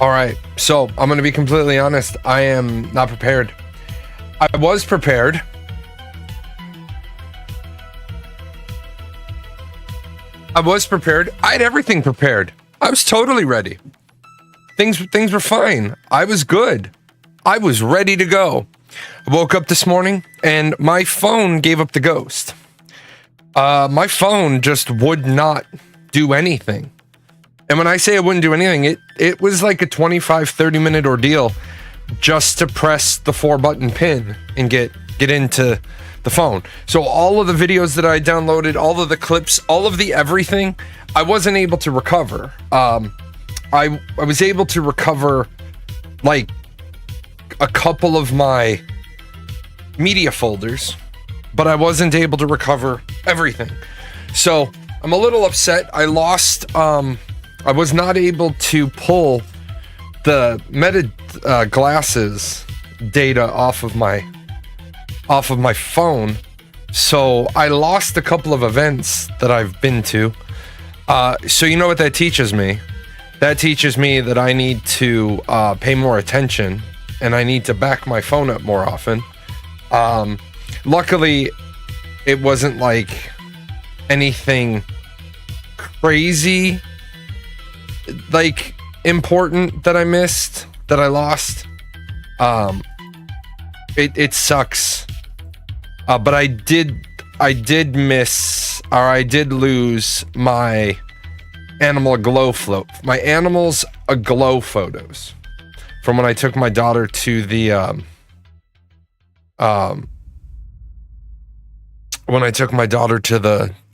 All right, so I'm going to be completely honest. I am not prepared. I was prepared. I had everything prepared. I was totally ready. Things were fine. I was good. I was ready to go. I woke up this morning and my phone gave up the ghost. My phone just would not do anything. And when I say it wouldn't do anything, it was like a 25-30 minute ordeal just to press the 4-button pin and get into the phone. So all of the videos that I downloaded, all of the clips, all of the everything, I wasn't able to recover. I was able to recover like a couple of my media folders, but I wasn't able to recover everything. So I'm a little upset. I lost, I was not able to pull the Meta glasses data off of my phone. So I lost a couple of events that I've been to. So you know what that teaches me? That teaches me that I need to pay more attention and I need to back my phone up more often. Luckily, it wasn't like anything crazy, like important that I missed, that I lost. It sucks. But I did lose my animal aglow photos from when I took my daughter to the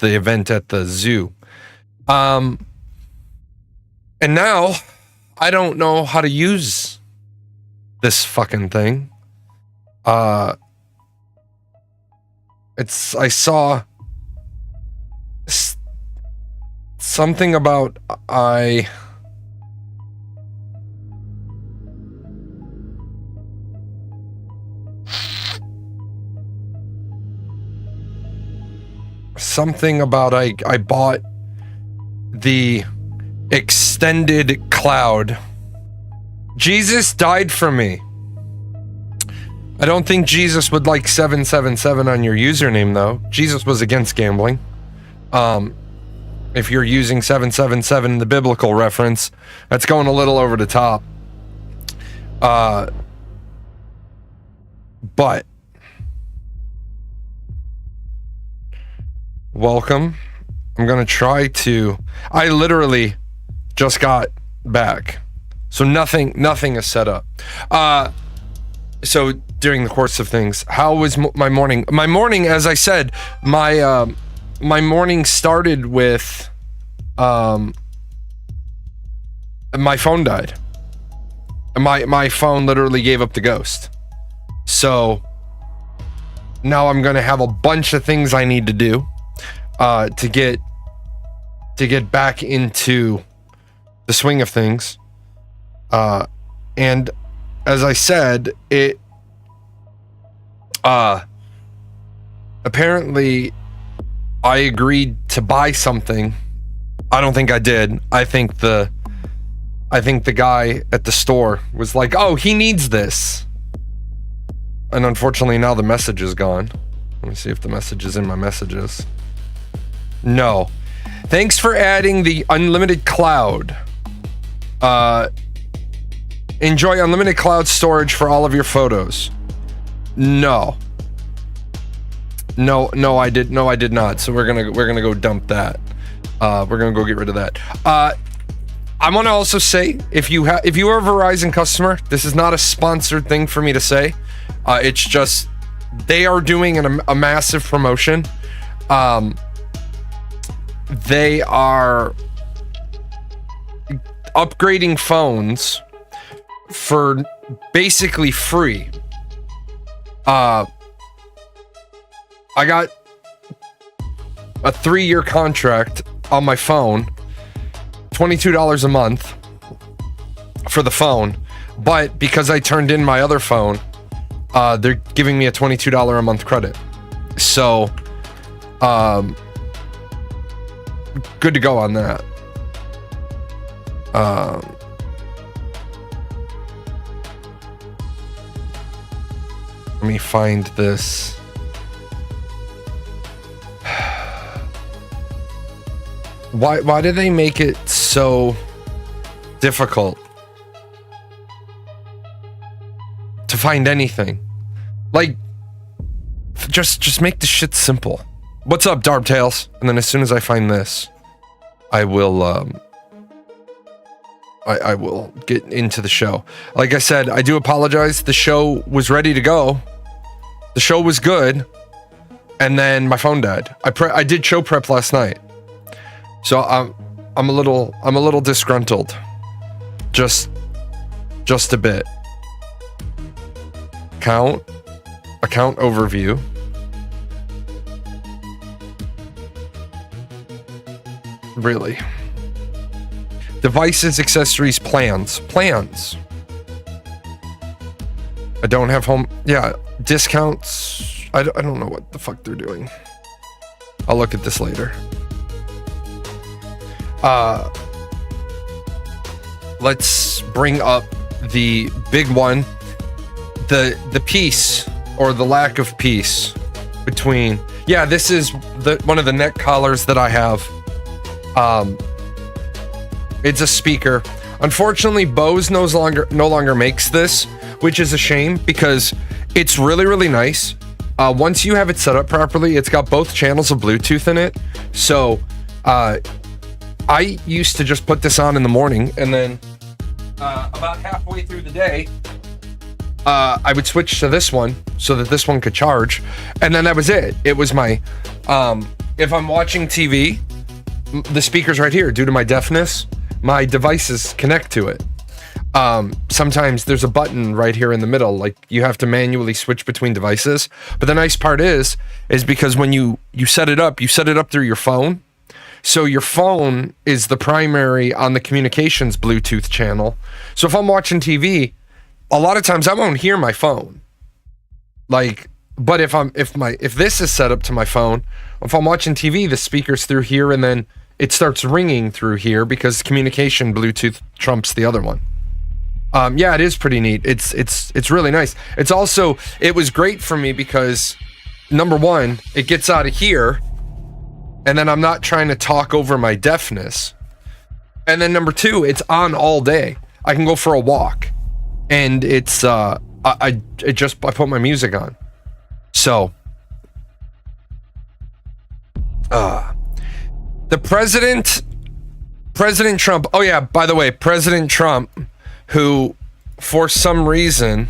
event at the zoo. And now I don't know how to use this fucking thing. I saw something about I bought the extended cloud. Jesus died for me. I don't think Jesus would like 777 on your username though. Jesus was against gambling. If you're using 777 in the biblical reference, that's going a little over the top. But welcome. I'm gonna try to. I literally just got back, so nothing is set up. So during the course of things, how was my morning? My morning, as I said, my morning started with my phone died. My phone literally gave up the ghost. So now I'm gonna have a bunch of things I need to do to get back into the swing of things. And as I said, it apparently I agreed to buy something. I don't think I did. I think the guy at the store was like, "Oh, he needs this." And unfortunately now the message is gone. Let me see if the message is in my messages. No. Thanks for adding the unlimited cloud. Enjoy unlimited cloud storage for all of your photos. No, I did not. So we're gonna go dump that. We're gonna go get rid of that. I want to also say, if you are a Verizon customer, this is not a sponsored thing for me to say. It's just they are doing a massive promotion. They are upgrading phones for basically free. I got a 3-year contract on my phone, $22 a month for the phone, but because I turned in my other phone, they're giving me a $22 a month credit. So good to go on that. Let me find this. Why do they make it so difficult to find anything? Like, just make the shit simple. What's up, Darbtails? And then as soon as I find this, I will I will get into the show. Like I said, I do apologize. The show was ready to go. The show was good, and then my phone died. I did show prep last night, so I'm a little disgruntled, just a bit. Account overview. Really. Devices, accessories, plans. I don't have home. Yeah, discounts. I don't know what the fuck they're doing. I'll look at this later. Let's bring up the big one. The peace, or the lack of peace between. Yeah, this is one of the neck collars that I have. It's a speaker. Unfortunately, Bose no longer makes this, which is a shame because it's really, really nice. Once you have it set up properly, it's got both channels of Bluetooth in it. So I used to just put this on in the morning, and then about halfway through the day, I would switch to this one so that this one could charge, and then that was it. It was my if I'm watching TV, the speaker's right here. Due to my deafness, my devices connect to it. Sometimes there's a button right here in the middle, like you have to manually switch between devices. But the nice part is because when you set it up through your phone. So your phone is the primary on the communications Bluetooth channel. So if I'm watching TV, a lot of times I won't hear my phone. Like, but if this is set up to my phone, if I'm watching TV, the speaker's through here, and then it starts ringing through here because communication Bluetooth trumps the other one. Yeah, it is pretty neat. It's really nice. It's also, it was great for me because number one, it gets out of here, and then I'm not trying to talk over my deafness. And then number two, it's on all day. I can go for a walk, and it's I put my music on. So the President Trump. Oh yeah, by the way, President Trump, who for some reason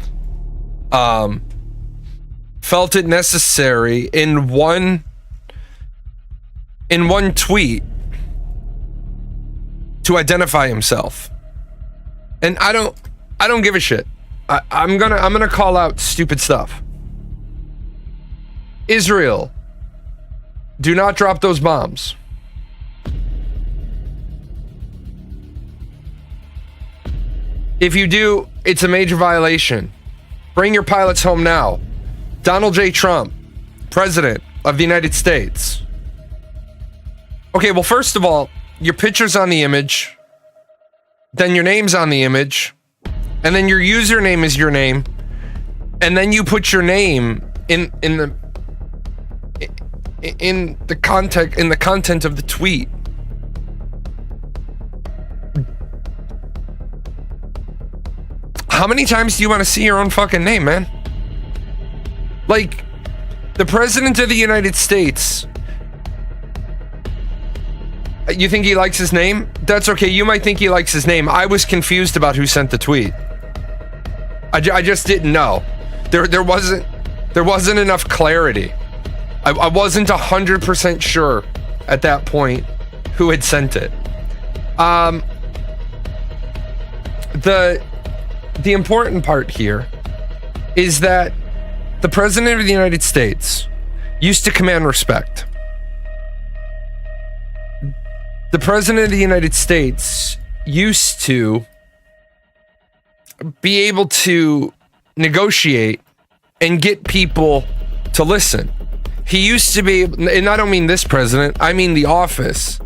felt it necessary in one tweet to identify himself. And I don't give a shit. I'm gonna call out stupid stuff. Israel, do not drop those bombs. If you do, it's a major violation. Bring your pilots home now. Donald J. Trump, President of the United States. Okay, well, first of all, your picture's on the image, then your name's on the image, and then your username is your name, and then you put your name in the content of the tweet. How many times do you want to see your own fucking name, man? Like, the President of the United States. You think he likes his name? That's okay. You might think he likes his name. I was confused about who sent the tweet. I just didn't know. There wasn't enough clarity. I wasn't 100% sure at that point who had sent it. The important part here is that the President of the United States used to command respect. The President of the United States used to be able to negotiate and get people to listen. He used to be, and I don't mean this president, I mean the office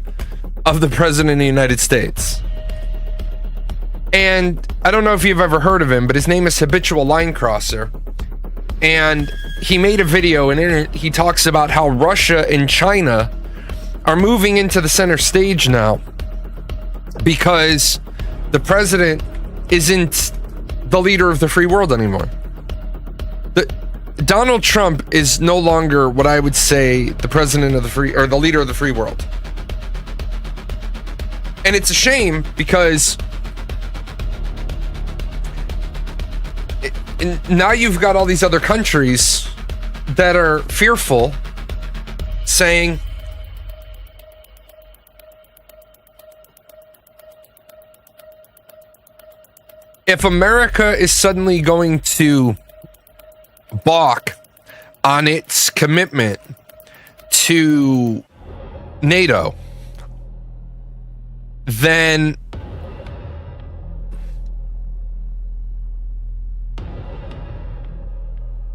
of the President of the United States. And I don't know if you've ever heard of him, but his name is Habitual Line Crosser. And he made a video, and in it, he talks about how Russia and China are moving into the center stage now because the president isn't the leader of the free world anymore. Donald Trump is no longer what I would say the president of the free, or the leader of the free world. And it's a shame because now you've got all these other countries that are fearful, saying, if America is suddenly going to balk on its commitment to NATO, then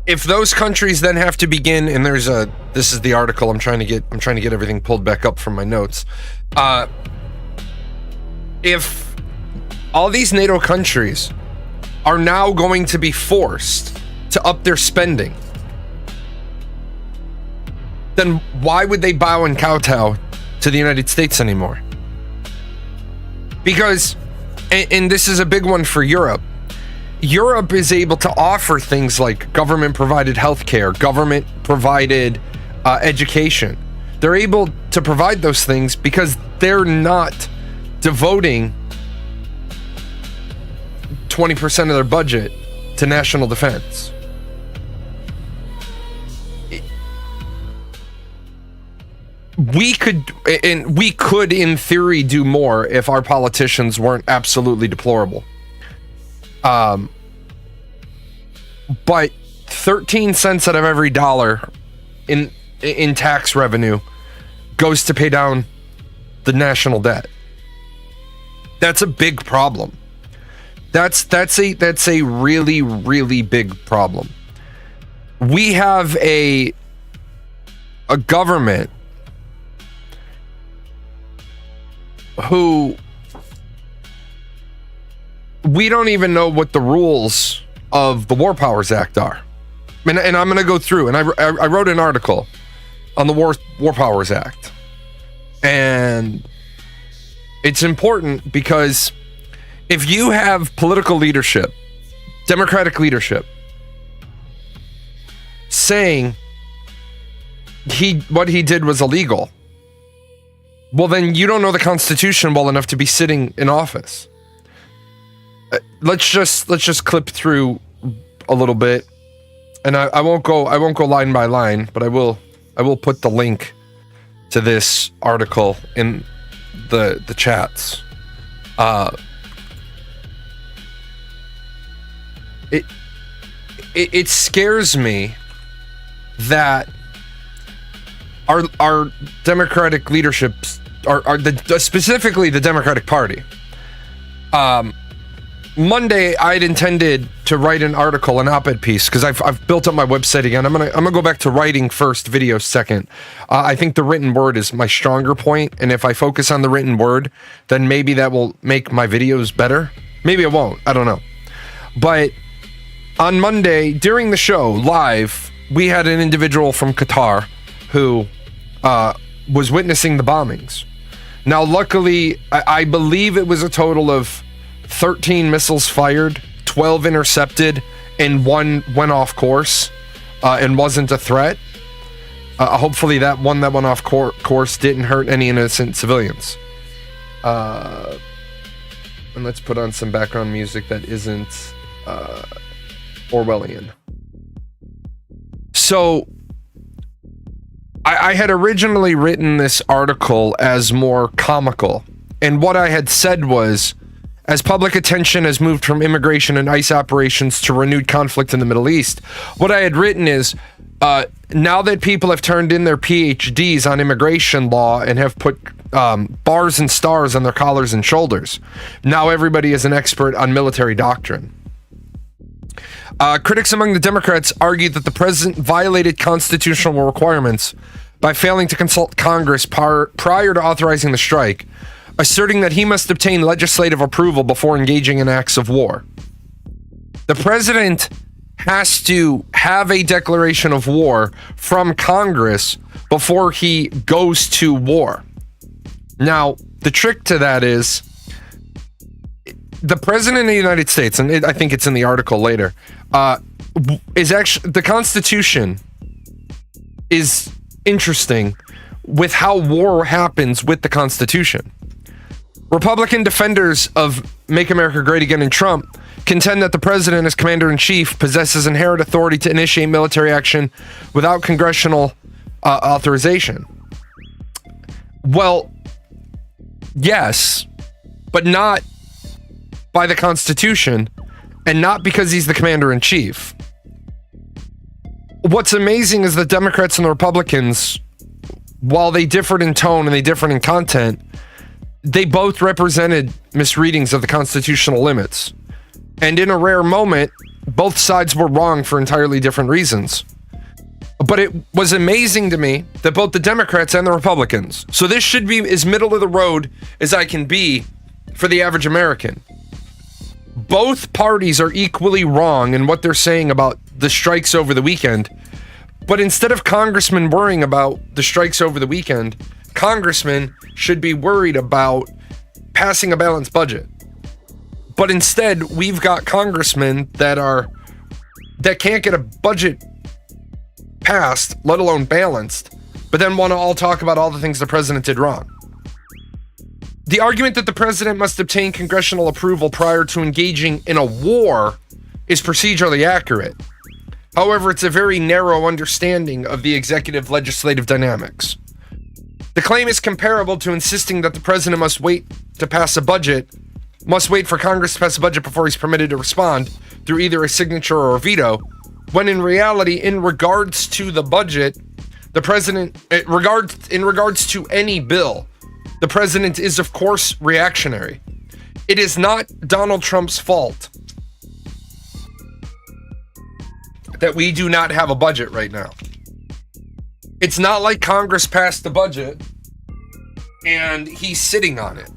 if those countries then have to begin, and this is the article I'm trying to get everything pulled back up from my notes. If all these NATO countries are now going to be forced to up their spending, then why would they bow and kowtow to the United States anymore? Because, and this is a big one for Europe, Europe is able to offer things like government-provided healthcare, government-provided education. They're able to provide those things because they're not devoting 20% of their budget to national defense. We could in theory do more if our politicians weren't absolutely deplorable. But 13 cents out of every dollar in tax revenue goes to pay down the national debt. That's a big problem. That's a really, really big problem. We have a government who we don't even know what the rules of the War Powers Act are. And I'm going to go through, and I wrote an article on the War Powers Act. And it's important because if you have political leadership, Democratic leadership, saying what he did was illegal, well, then you don't know the Constitution well enough to be sitting in office. Let's just clip through a little bit, and I won't go line by line, but I will put the link to this article in the chats. It scares me that our Democratic leaderships are specifically the Democratic Party. Monday, I'd intended to write an article, an op-ed piece, because I've built up my website again. I'm gonna go back to writing first, video second. I think the written word is my stronger point, and if I focus on the written word, then maybe that will make my videos better. Maybe it won't. I don't know. But on Monday, during the show, live, we had an individual from Qatar who was witnessing the bombings. Now, luckily, I believe it was a total of 13 missiles fired, 12 intercepted, and 1 went off course and wasn't a threat. Hopefully that one that went off course didn't hurt any innocent civilians. And let's put on some background music that isn't Orwellian. So I had originally written this article as more comical, and what I had said was, as public attention has moved from immigration and ICE operations to renewed conflict in the Middle East, what I had written is, now that people have turned in their PhDs on immigration law and have put bars and stars on their collars and shoulders, now everybody is an expert on military doctrine. Critics among the Democrats argued that the president violated constitutional requirements by failing to consult Congress prior to authorizing the strike, asserting that he must obtain legislative approval before engaging in acts of war. The president has to have a declaration of war from Congress before he goes to war. Now, the trick to that is the president of the United States, and I think it's in the article later, is actually, the Constitution is interesting with how war happens with the Constitution. Republican defenders of Make America Great Again and Trump contend that the president, as commander-in-chief, possesses inherent authority to initiate military action without congressional authorization. Well, yes, but not by the Constitution, and not because he's the commander-in-chief. What's amazing is the Democrats and the Republicans, while they differed in tone and they differed in content, they both represented misreadings of the constitutional limits. And in a rare moment, both sides were wrong for entirely different reasons. But it was amazing to me that both the Democrats and the Republicans, so this should be as middle of the road as I can be for the average American. Both parties are equally wrong in what they're saying about the strikes over the weekend. But instead of congressmen worrying about the strikes over the weekend, congressmen should be worried about passing a balanced budget. But instead, we've got congressmen that can't get a budget passed, let alone balanced, but then want to all talk about all the things the president did wrong. The argument that the president must obtain congressional approval prior to engaging in a war is procedurally accurate. However, it's a very narrow understanding of the executive legislative dynamics. The claim is comparable to insisting that the president must wait for Congress to pass a budget before he's permitted to respond through either a signature or a veto, when in reality, in regards to the budget, the president, in regards to any bill, the president is, of course, reactionary. It is not Donald Trump's fault that we do not have a budget right now. It's not like Congress passed the budget and he's sitting on it.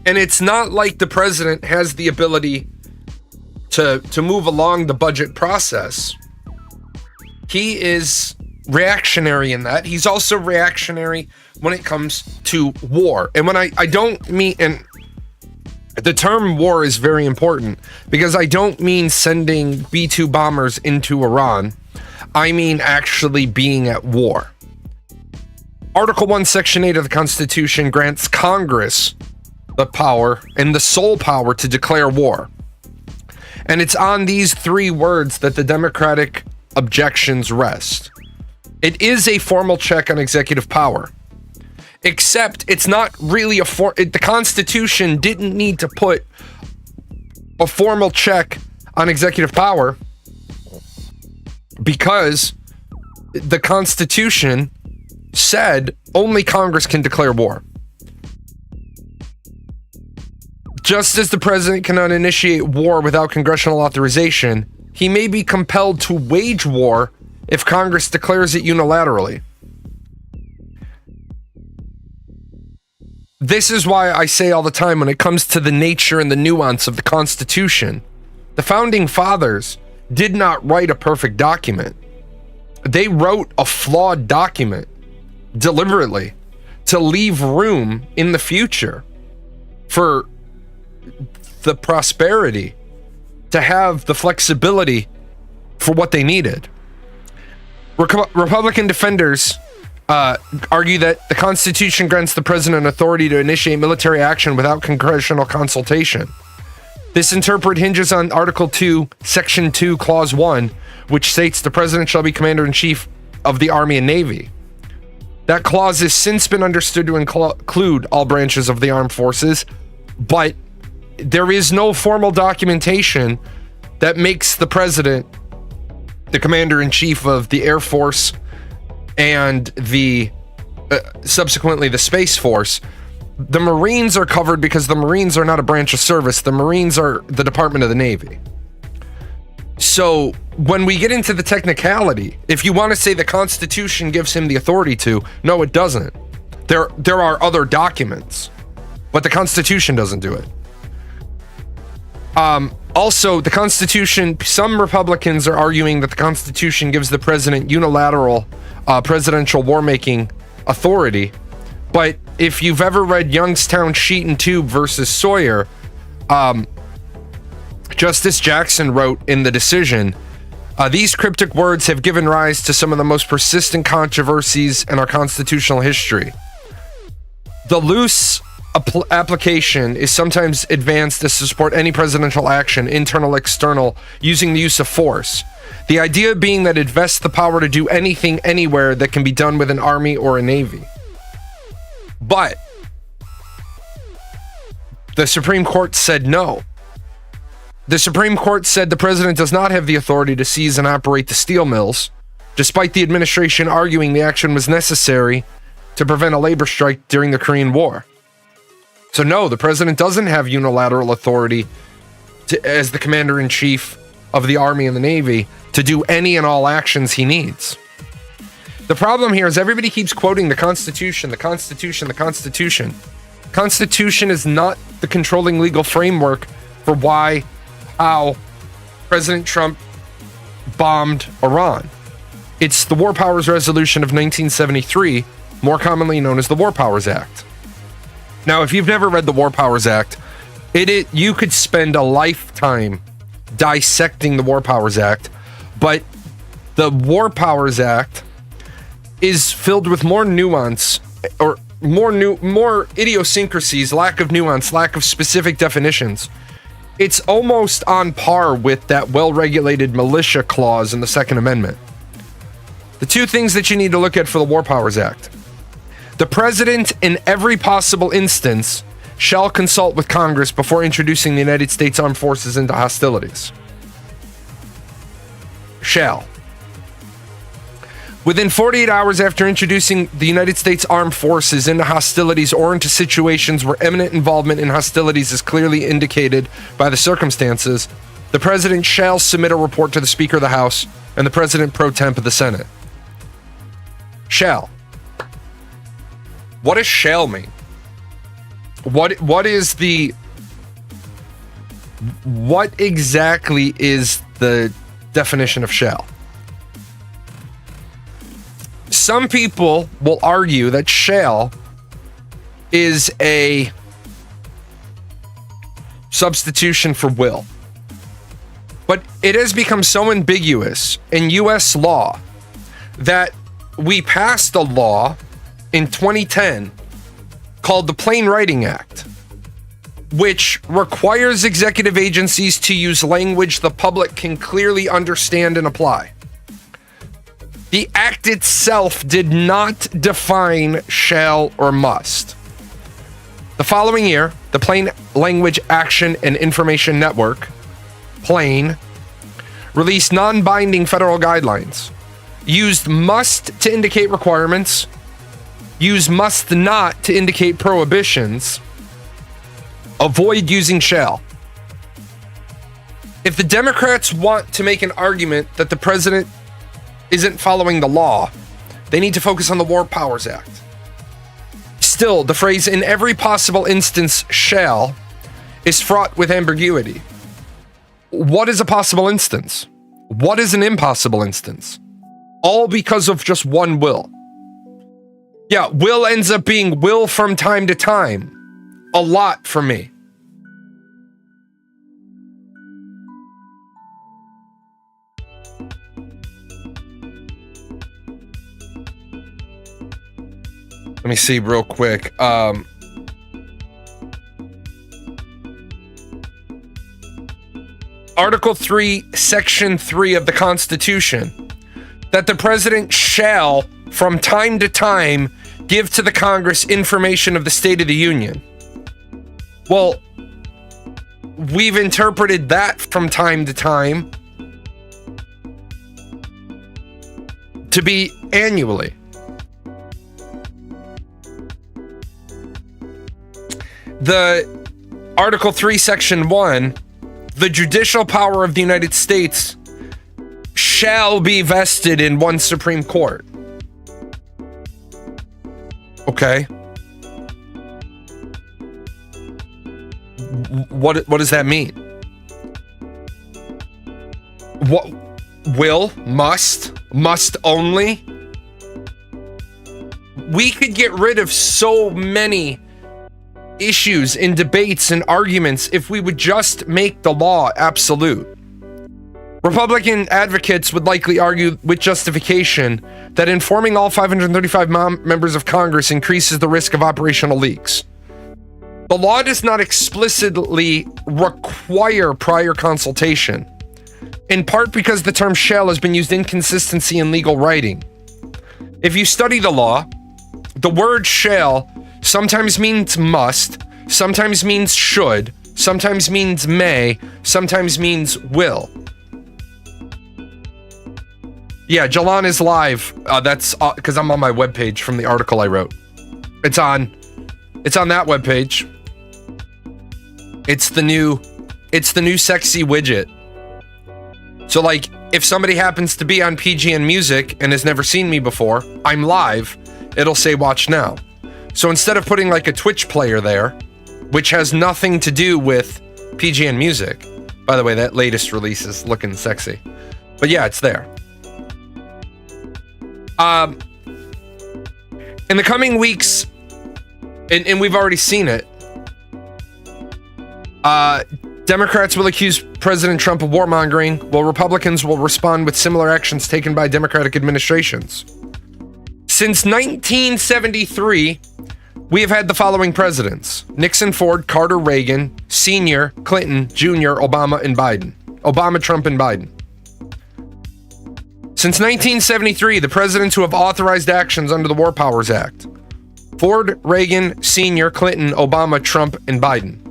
And it's not like the president has the ability to move along the budget process. He is reactionary in that. He's also reactionary when it comes to war. And when I don't mean, and the term war is very important because I don't mean sending B-2 bombers into Iran. I mean actually being at war. Article 1, Section 8 of the Constitution grants Congress the power and the sole power to declare war. And it's on these three words that the Democratic objections rest. It is a formal check on executive power. Except it's not really the Constitution didn't need to put a formal check on executive power because the Constitution said only Congress can declare war. Just as the president cannot initiate war without congressional authorization, he may be compelled to wage war if Congress declares it unilaterally. This is why I say all the time when it comes to the nature and the nuance of the Constitution, the Founding Fathers did not write a perfect document. They wrote a flawed document deliberately to leave room in the future for the prosperity, to have the flexibility for what they needed. Republican defenders argue that the Constitution grants the president authority to initiate military action without congressional consultation. This interpret hinges on Article 2, Section 2, Clause 1, which states the president shall be commander-in-chief of the Army and Navy. That clause has since been understood to include all branches of the armed forces, but there is no formal documentation that makes the president the commander-in-chief of the Air Force and the subsequently the Space Force. The Marines are covered because the Marines are not a branch of service. The Marines are the Department of the Navy. So when we get into the technicality, if you want to say the Constitution gives him the authority to, no, it doesn't. There are other documents, but the Constitution doesn't do it. Also, the Constitution, some Republicans are arguing that the Constitution gives the president unilateral presidential war-making authority. But if you've ever read Youngstown Sheet and Tube versus Sawyer, Justice Jackson wrote in the decision, these cryptic words have given rise to some of the most persistent controversies in our constitutional history. The loose application is sometimes advanced as to support any presidential action, internal, external, using the use of force. The idea being that it vests the power to do anything, anywhere that can be done with an army or a navy. But the Supreme Court said no. The Supreme Court said the president does not have the authority to seize and operate the steel mills, despite the administration arguing the action was necessary to prevent a labor strike during the Korean War. So no, the president doesn't have unilateral authority as the commander-in-chief of the Army and the Navy to do any and all actions he needs. The problem here is everybody keeps quoting the Constitution, the Constitution, the Constitution. Constitution is not the controlling legal framework for how President Trump bombed Iran. It's the War Powers Resolution of 1973, more commonly known as the War Powers Act. Now, if you've never read the War Powers Act, you could spend a lifetime dissecting the War Powers Act, but the War Powers Act is filled with more nuance, or more idiosyncrasies, lack of nuance, lack of specific definitions. It's almost on par with that well-regulated militia clause in the Second Amendment. The two things that you need to look at for the War Powers Act: the president, in every possible instance, shall consult with Congress before introducing the United States Armed Forces into hostilities. Shall. Within 48 hours after introducing the United States Armed Forces into hostilities or into situations where imminent involvement in hostilities is clearly indicated by the circumstances, the president shall submit a report to the Speaker of the House and the President pro temp of the Senate. Shall. What does shall mean? What exactly is the definition of shall? Some people will argue that shall is a substitution for will. But it has become so ambiguous in U.S. law that we passed a law in 2010 called the Plain Writing Act, which requires executive agencies to use language the public can clearly understand and apply. The act itself did not define shall or must. The following year, the Plain Language Action and Information Network, Plain, released non-binding federal guidelines, used must to indicate requirements, used must not to indicate prohibitions, avoid using shall. If the Democrats want to make an argument that the president isn't following the law, they need to focus on the War Powers Act. Still, the phrase "in every possible instance shall" is fraught with ambiguity. What is a possible instance? What is an impossible instance? All because of just one will. Yeah, will ends up being will from time to time. A lot for me. Let me see real quick. Article 3, Section 3 of the Constitution, that the president shall, from time to time, give to the Congress information of the State of the Union. Well, we've interpreted that from time to time to be annually. The Article 3, Section 1, the judicial power of the United States shall be vested in one Supreme Court. Okay. What does that mean? What? Will? Must only? We could get rid of so many issues and debates and arguments if we would just make the law absolute. Republican advocates would likely argue with justification that informing all 535 members of Congress increases the risk of operational leaks. The law does not explicitly require prior consultation, in part because the term shall has been used inconsistently in legal writing. If you study the law, the word shall sometimes means must, sometimes means should, sometimes means may, sometimes means will. Yeah, Jalan is live. That's because I'm on my webpage from the article I wrote. It's on that webpage. It's the new sexy widget. So like, if somebody happens to be on PGN Music and has never seen me before, I'm live, it'll say watch now. So instead of putting like a Twitch player there, which has nothing to do with PGN Music, by the way, that latest release is looking sexy. But yeah, it's there. In the coming weeks, and we've already seen it, Democrats will accuse President Trump of warmongering, while Republicans will respond with similar actions taken by Democratic administrations. Since 1973, we have had the following presidents: Nixon, Ford, Carter, Reagan, Sr., Clinton, Jr., Obama, and Biden. Obama, Trump, and Biden. Since 1973, the presidents who have authorized actions under the War Powers Act: Ford, Reagan, Sr., Clinton, Obama, Trump, and Biden.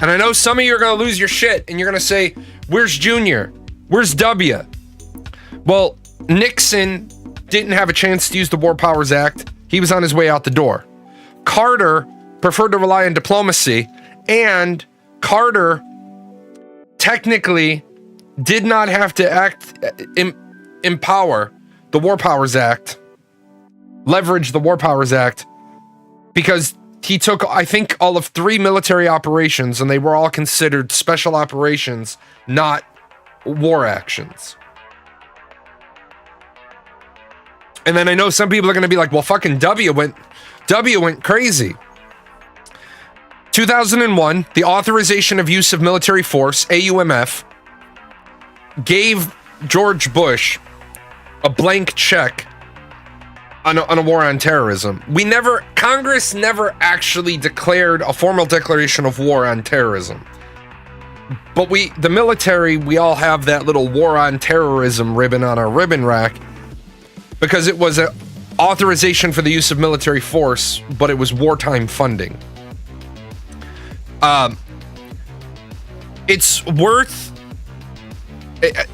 And I know some of you are going to lose your shit and you're going to say, where's Junior? Where's W? Well, Nixon didn't have a chance to use the War Powers Act. He was on his way out the door. Carter preferred to rely on diplomacy, and Carter technically did not have to empower the War Powers Act, leverage the War Powers Act, because he took, I think, all of 3 military operations, and they were all considered special operations, not war actions. And then I know some people are going to be like, well, fucking W went crazy. 2001, the Authorization of Use of Military Force, AUMF, gave George Bush a blank check on a war on terrorism. Congress never actually declared a formal declaration of war on terrorism. But the military, we all have that little war on terrorism ribbon on our ribbon rack because it was an authorization for the use of military force, but it was wartime funding. It's worth,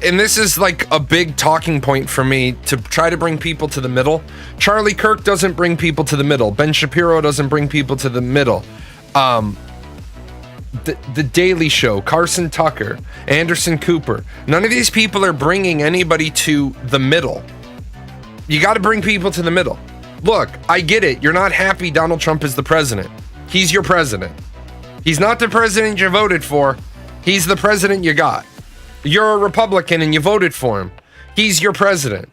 and this is like a big talking point for me, to try to bring people to the middle. Charlie Kirk doesn't bring people to the middle. Ben Shapiro doesn't bring people to the middle. The Daily Show, Carson Tucker, Anderson Cooper, none of these people are bringing anybody to the middle. You got to bring people to the middle. Look, I get it. You're not happy Donald Trump is the president. He's your president. He's not the president you voted for. He's the president you got. You're a Republican and you voted for him. He's your president.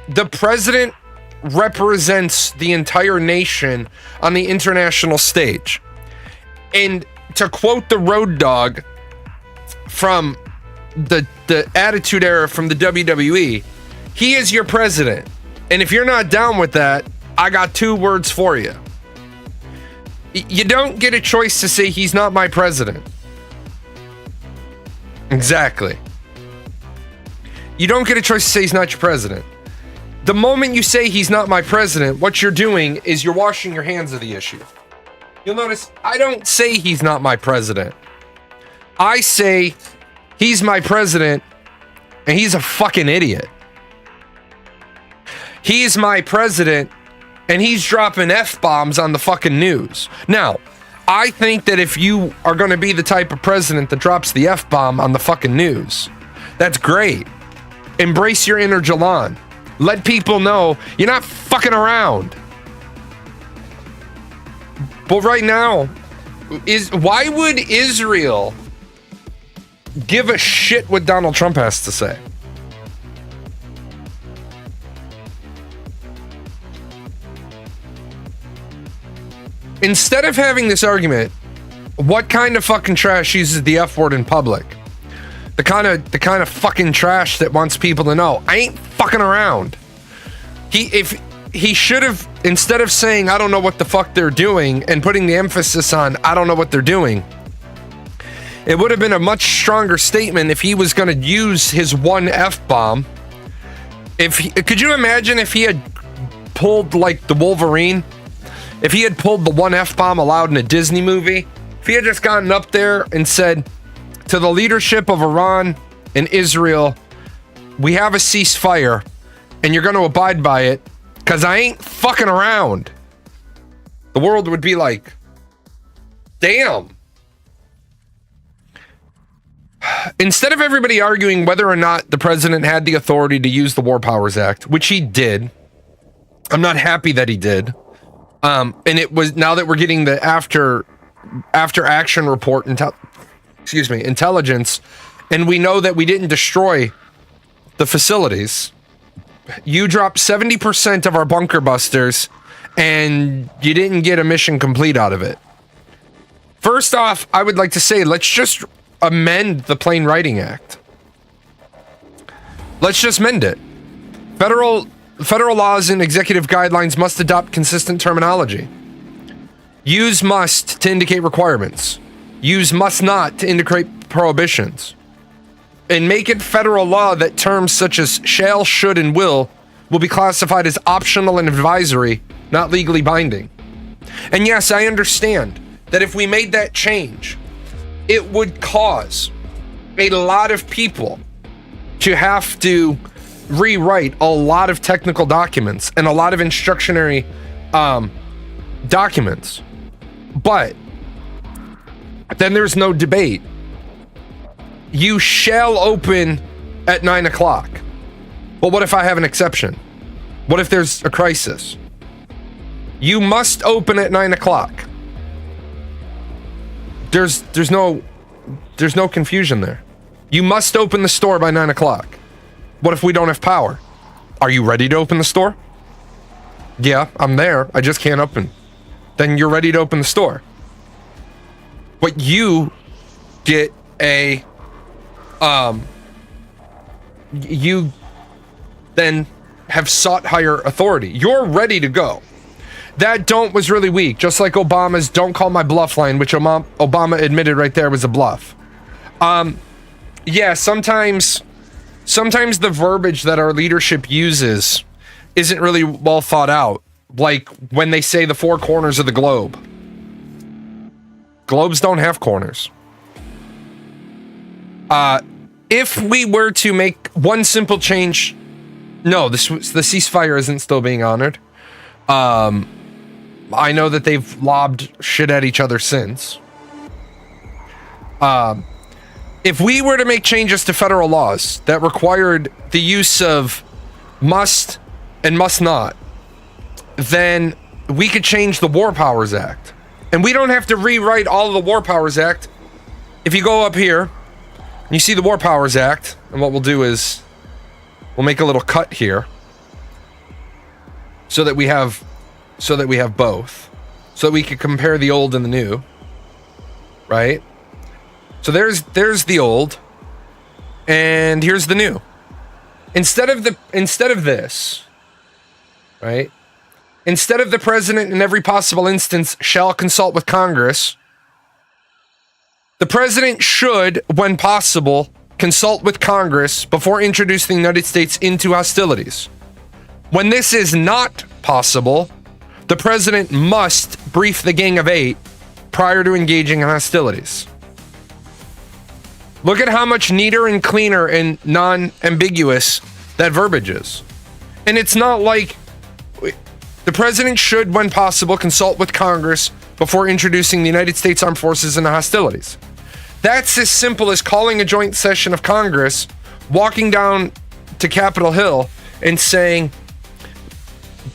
The president represents the entire nation on the international stage. And to quote the Road Dogg from the Attitude Era from the WWE, he is your president. And if you're not down with that, I got 2 words for you. You don't get a choice to say he's not my president. Exactly. You don't get a choice to say he's not your president. The moment you say he's not my president, what you're doing is you're washing your hands of the issue. You'll notice I don't say he's not my president. I say he's my president and he's a fucking idiot. He's my president and he's dropping F-bombs on the fucking news. Now, I think that if you are going to be the type of president that drops the F-bomb on the fucking news, that's great. Embrace your inner Jalan. Let people know you're not fucking around. But right now, why would Israel give a shit what Donald Trump has to say. Instead of having this argument, what kind of fucking trash uses the F word in public? The kind of fucking trash that wants people to know I ain't fucking around. He should have, instead of saying I don't know what the fuck they're doing and putting the emphasis on I don't know what they're doing, it would have been a much stronger statement if he was going to use his one F-bomb. Could you imagine if he had pulled like the Wolverine? If he had pulled the one F-bomb allowed in a Disney movie? If he had just gotten up there and said to the leadership of Iran and Israel, we have a ceasefire and you're going to abide by it because I ain't fucking around. The world would be like, damn. Instead of everybody arguing whether or not the president had the authority to use the War Powers Act, which he did, I'm not happy that he did. And it was, now that we're getting the after action report, intelligence, and we know that we didn't destroy the facilities. You dropped 70% of our bunker busters, and you didn't get a mission complete out of it. First off, I would like to say, let's just amend the Plain Writing Act. Let's just mend it. Federal laws and executive guidelines must adopt consistent terminology. Use must to indicate requirements. Use must not to indicate prohibitions. And make it federal law that terms such as shall, should, and will be classified as optional and advisory, not legally binding. And yes, I understand that if we made that change, it would cause a lot of people to have to rewrite a lot of technical documents and a lot of instructionary documents. But then there's no debate. You shall open at 9 o'clock. Well, what if I have an exception? What if there's a crisis? You must open at 9 o'clock. There's no confusion there. You must open the store by 9 o'clock. What if we don't have power? Are you ready to open the store? Yeah, I'm there. I just can't open. Then you're ready to open the store. But you get a you then have sought higher authority. You're ready to go. That don't was really weak, just like Obama's don't call my bluff line, which Obama admitted right there was a bluff. Yeah, sometimes the verbiage that our leadership uses isn't really well thought out. Like when they say the four corners of the globe. Globes don't have corners. If we were to make one simple change, no, the ceasefire isn't still being honored. I know that they've lobbed shit at each other since. If we were to make changes to federal laws that required the use of must and must not, then we could change the War Powers Act. And we don't have to rewrite all of the War Powers Act. If you go up here, and you see the War Powers Act, and what we'll do is we'll make a little cut here so that we have both. So that we can compare the old and the new. Right? So there's the old, and here's the new. Instead of this, right? Instead of the president in every possible instance shall consult with Congress, the president should, when possible, consult with Congress before introducing the United States into hostilities. When this is not possible, the president must brief the Gang of Eight prior to engaging in hostilities. Look at how much neater and cleaner and non-ambiguous that verbiage is. And it's not like the president should, when possible, consult with Congress before introducing the United States Armed Forces into hostilities. That's as simple as calling a joint session of Congress, walking down to Capitol Hill and saying,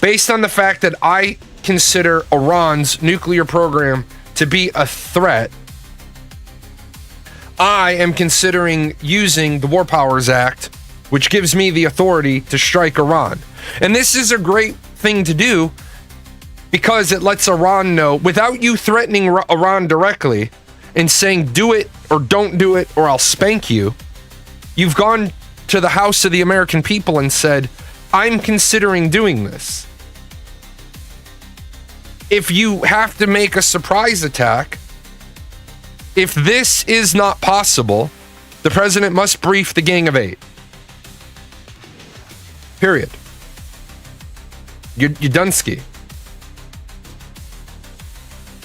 based on the fact that I consider Iran's nuclear program to be a threat, I am considering using the War Powers Act, which gives me the authority to strike Iran. And this is a great thing to do because it lets Iran know, without you threatening Iran directly and saying do it or don't do it or I'll spank you, you've gone to the House of the American people and said, I'm considering doing this. If you have to make a surprise attack, if this is not possible, the president must brief the Gang of Eight. Period. You're Dunsky.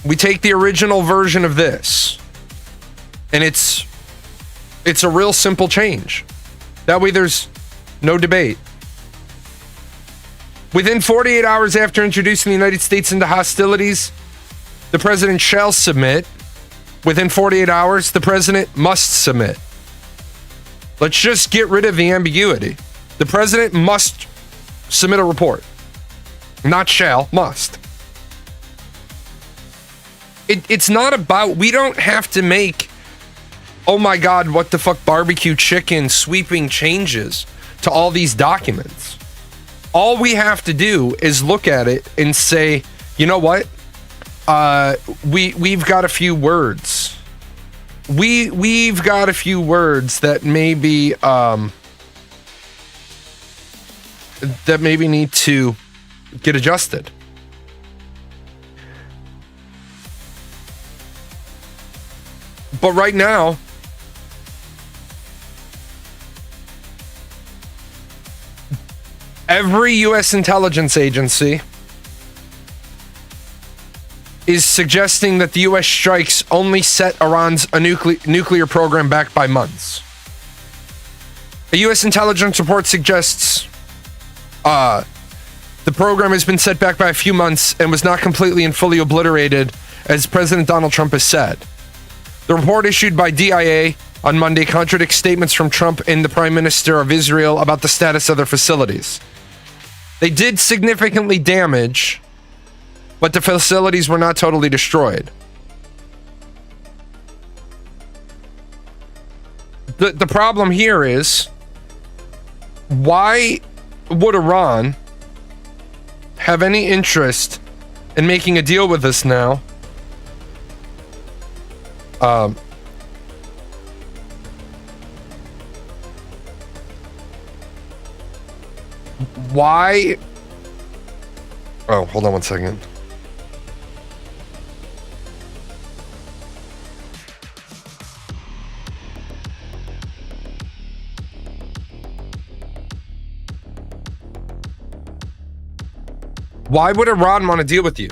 We take the original version of this, and it's a real simple change. That way there's no debate. Within 48 hours after introducing the United States into hostilities, the president shall submit. Within 48 hours, the president must submit. Let's just get rid of the ambiguity. The president must submit a report. Not shall, must. It's not about, we don't have to make, oh my God, what the fuck, barbecue chicken sweeping changes to all these documents. All we have to do is look at it and say, you know what? We've got a few words. We've got a few words that maybe need to get adjusted. But right now, every U.S. intelligence agency is suggesting that the U.S. strikes only set Iran's nuclear program back by months. A U.S. intelligence report suggests the program has been set back by a few months and was not completely and fully obliterated, as President Donald Trump has said. The report issued by DIA on Monday contradicts statements from Trump and the Prime Minister of Israel about the status of their facilities. They did significantly damage, but the facilities were not totally destroyed. The problem here is, why would Iran have any interest in making a deal with us now? Why? Oh, hold on one second. Why would Iran want to deal with you?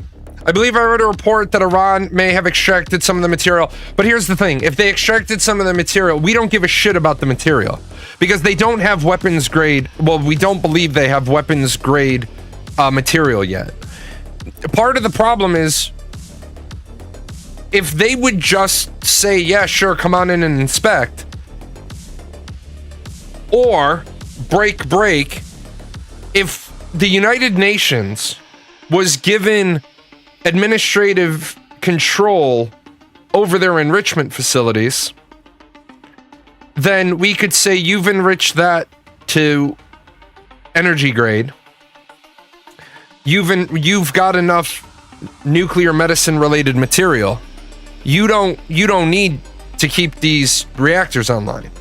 I believe I read a report that Iran may have extracted some of the material, but here's the thing. If they extracted some of the material, we don't give a shit about the material because they don't have weapons grade. Well, we don't believe they have weapons grade material yet. Part of the problem is if they would just say, yeah, sure, come on in and inspect, or break, if the United Nations was given administrative control over their enrichment facilities, then we could say you've enriched that to energy grade. You've got enough nuclear medicine related material. You don't need to keep these reactors online.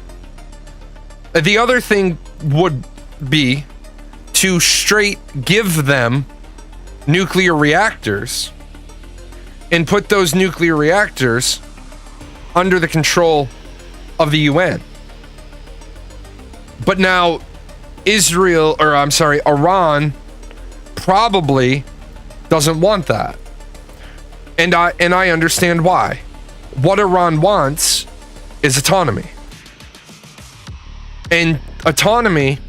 The other thing would be to straight give them nuclear reactors and put those nuclear reactors under the control of the UN. But now Iran probably doesn't want that. And I understand why. What Iran wants is autonomy. And autonomy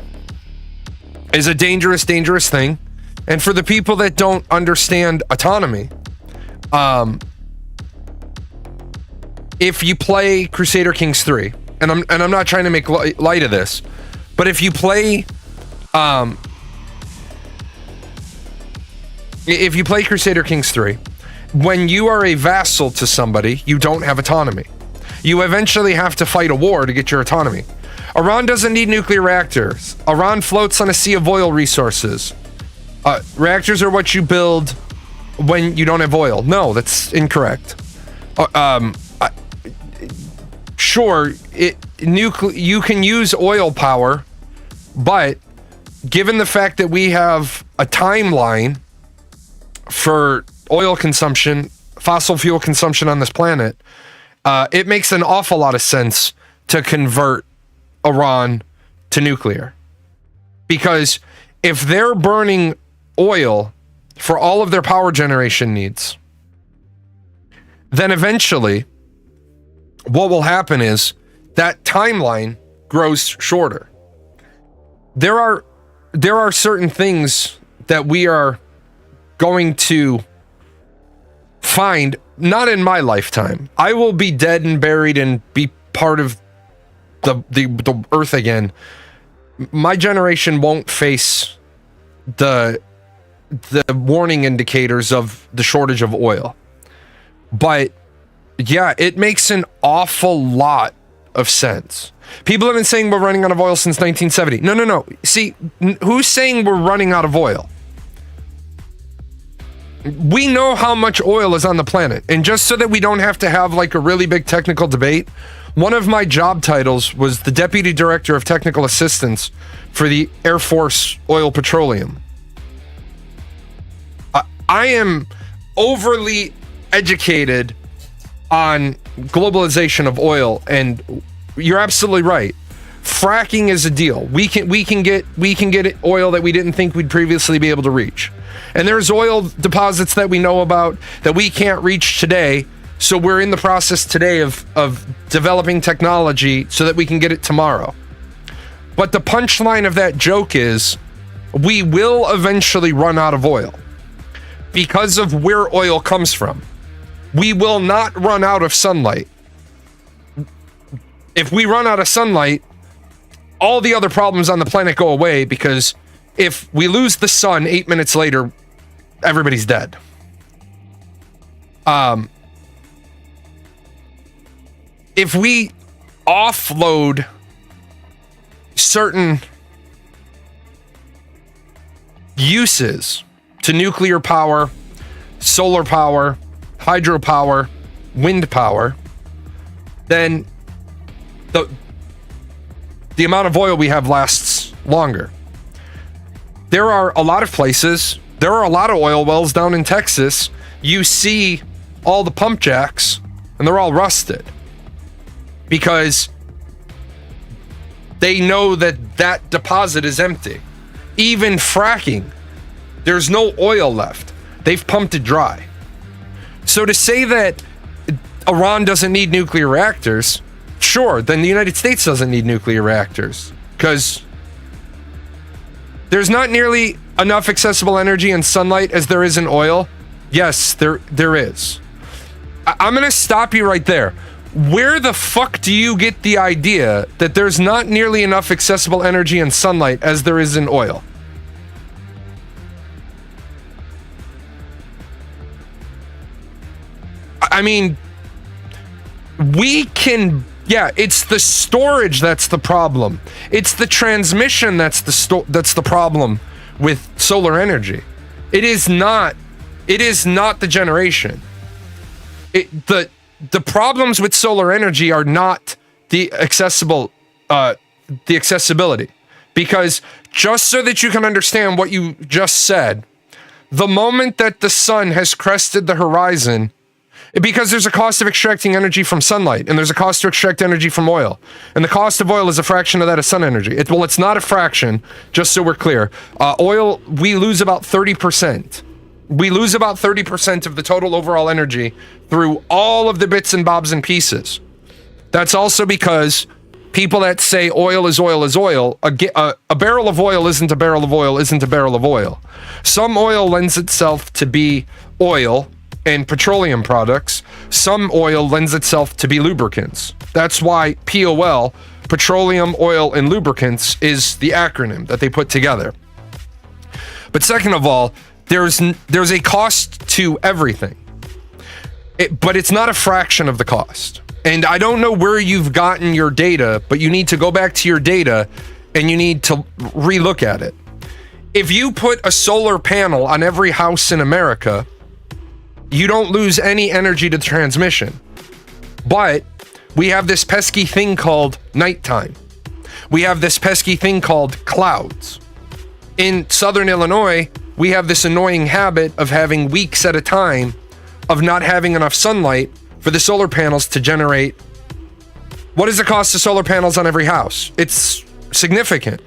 is a dangerous thing. And for the people that don't understand autonomy, if you play Crusader Kings 3, and I'm not trying to make light of this, but if you play Crusader Kings 3, when you are a vassal to somebody, you don't have autonomy. You eventually have to fight a war to get your autonomy. Iran doesn't need nuclear reactors. Iran floats on a sea of oil resources. Reactors are what you build when you don't have oil. No, that's incorrect. Sure, you can use oil power, but given the fact that we have a timeline for oil consumption, fossil fuel consumption on this planet, it makes an awful lot of sense to convert Iran to nuclear. Because if they're burning oil for all of their power generation needs, then eventually what will happen is that timeline grows shorter. There are certain things that we are going to find, not in my lifetime. I will be dead and buried and be part of the earth again. My generation won't face the warning indicators of the shortage of oil. But yeah, it makes an awful lot of sense. People have been saying we're running out of oil since 1970. No. See, who's saying we're running out of oil? We know how much oil is on the planet. And just so that we don't have to have like a really big technical debate, one of my job titles was the Deputy Director of Technical Assistance for the Air Force Oil Petroleum. I am overly educated on globalization of oil, and you're absolutely right. Fracking is a deal. We can get oil that we didn't think we'd previously be able to reach. And there's oil deposits that we know about that we can't reach today. So we're in the process today of developing technology so that we can get it tomorrow. But the punchline of that joke is we will eventually run out of oil because of where oil comes from. We will not run out of sunlight. If we run out of sunlight, all the other problems on the planet go away, because if we lose the sun 8 minutes later, everybody's dead. If we offload certain uses to nuclear power, solar power, hydropower, wind power, then the amount of oil we have lasts longer. There are a lot of places, there are a lot of oil wells down in Texas. You see all the pump jacks and they're all rusted because they know that deposit is empty. Even fracking, there's no oil left. They've pumped it dry. So to say that Iran doesn't need nuclear reactors, sure, then the United States doesn't need nuclear reactors, because there's not nearly enough accessible energy and sunlight as there is in oil. Yes, there is. I'm going to stop you right there. Where the fuck do you get the idea that there's not nearly enough accessible energy and sunlight as there is in oil? I mean, it's the storage that's the problem. It's the transmission that's the problem with solar energy. It is not the generation. The problems with solar energy are not the accessibility. Because just so that you can understand what you just said, the moment that the sun has crested the horizon, because there's a cost of extracting energy from sunlight, and there's a cost to extract energy from oil. And the cost of oil is a fraction of that of sun energy. It's not a fraction, just so we're clear. Oil, we lose about 30%. We lose about 30% of the total overall energy through all of the bits and bobs and pieces. That's also because people that say oil is oil is oil, a barrel of oil isn't a barrel of oil isn't a barrel of oil. Some oil lends itself to be oil and petroleum products. Some oil lends itself to be lubricants. That's why POL, petroleum, oil, and lubricants, is the acronym that they put together. But second of all, there's a cost to everything. But it's not a fraction of the cost. And I don't know where you've gotten your data, but you need to go back to your data and you need to relook at it. If you put a solar panel on every house in America, you don't lose any energy to transmission. But we have this pesky thing called nighttime. We have this pesky thing called clouds. In Southern Illinois, we have this annoying habit of having weeks at a time of not having enough sunlight for the solar panels to generate. What is the cost of solar panels on every house? It's significant.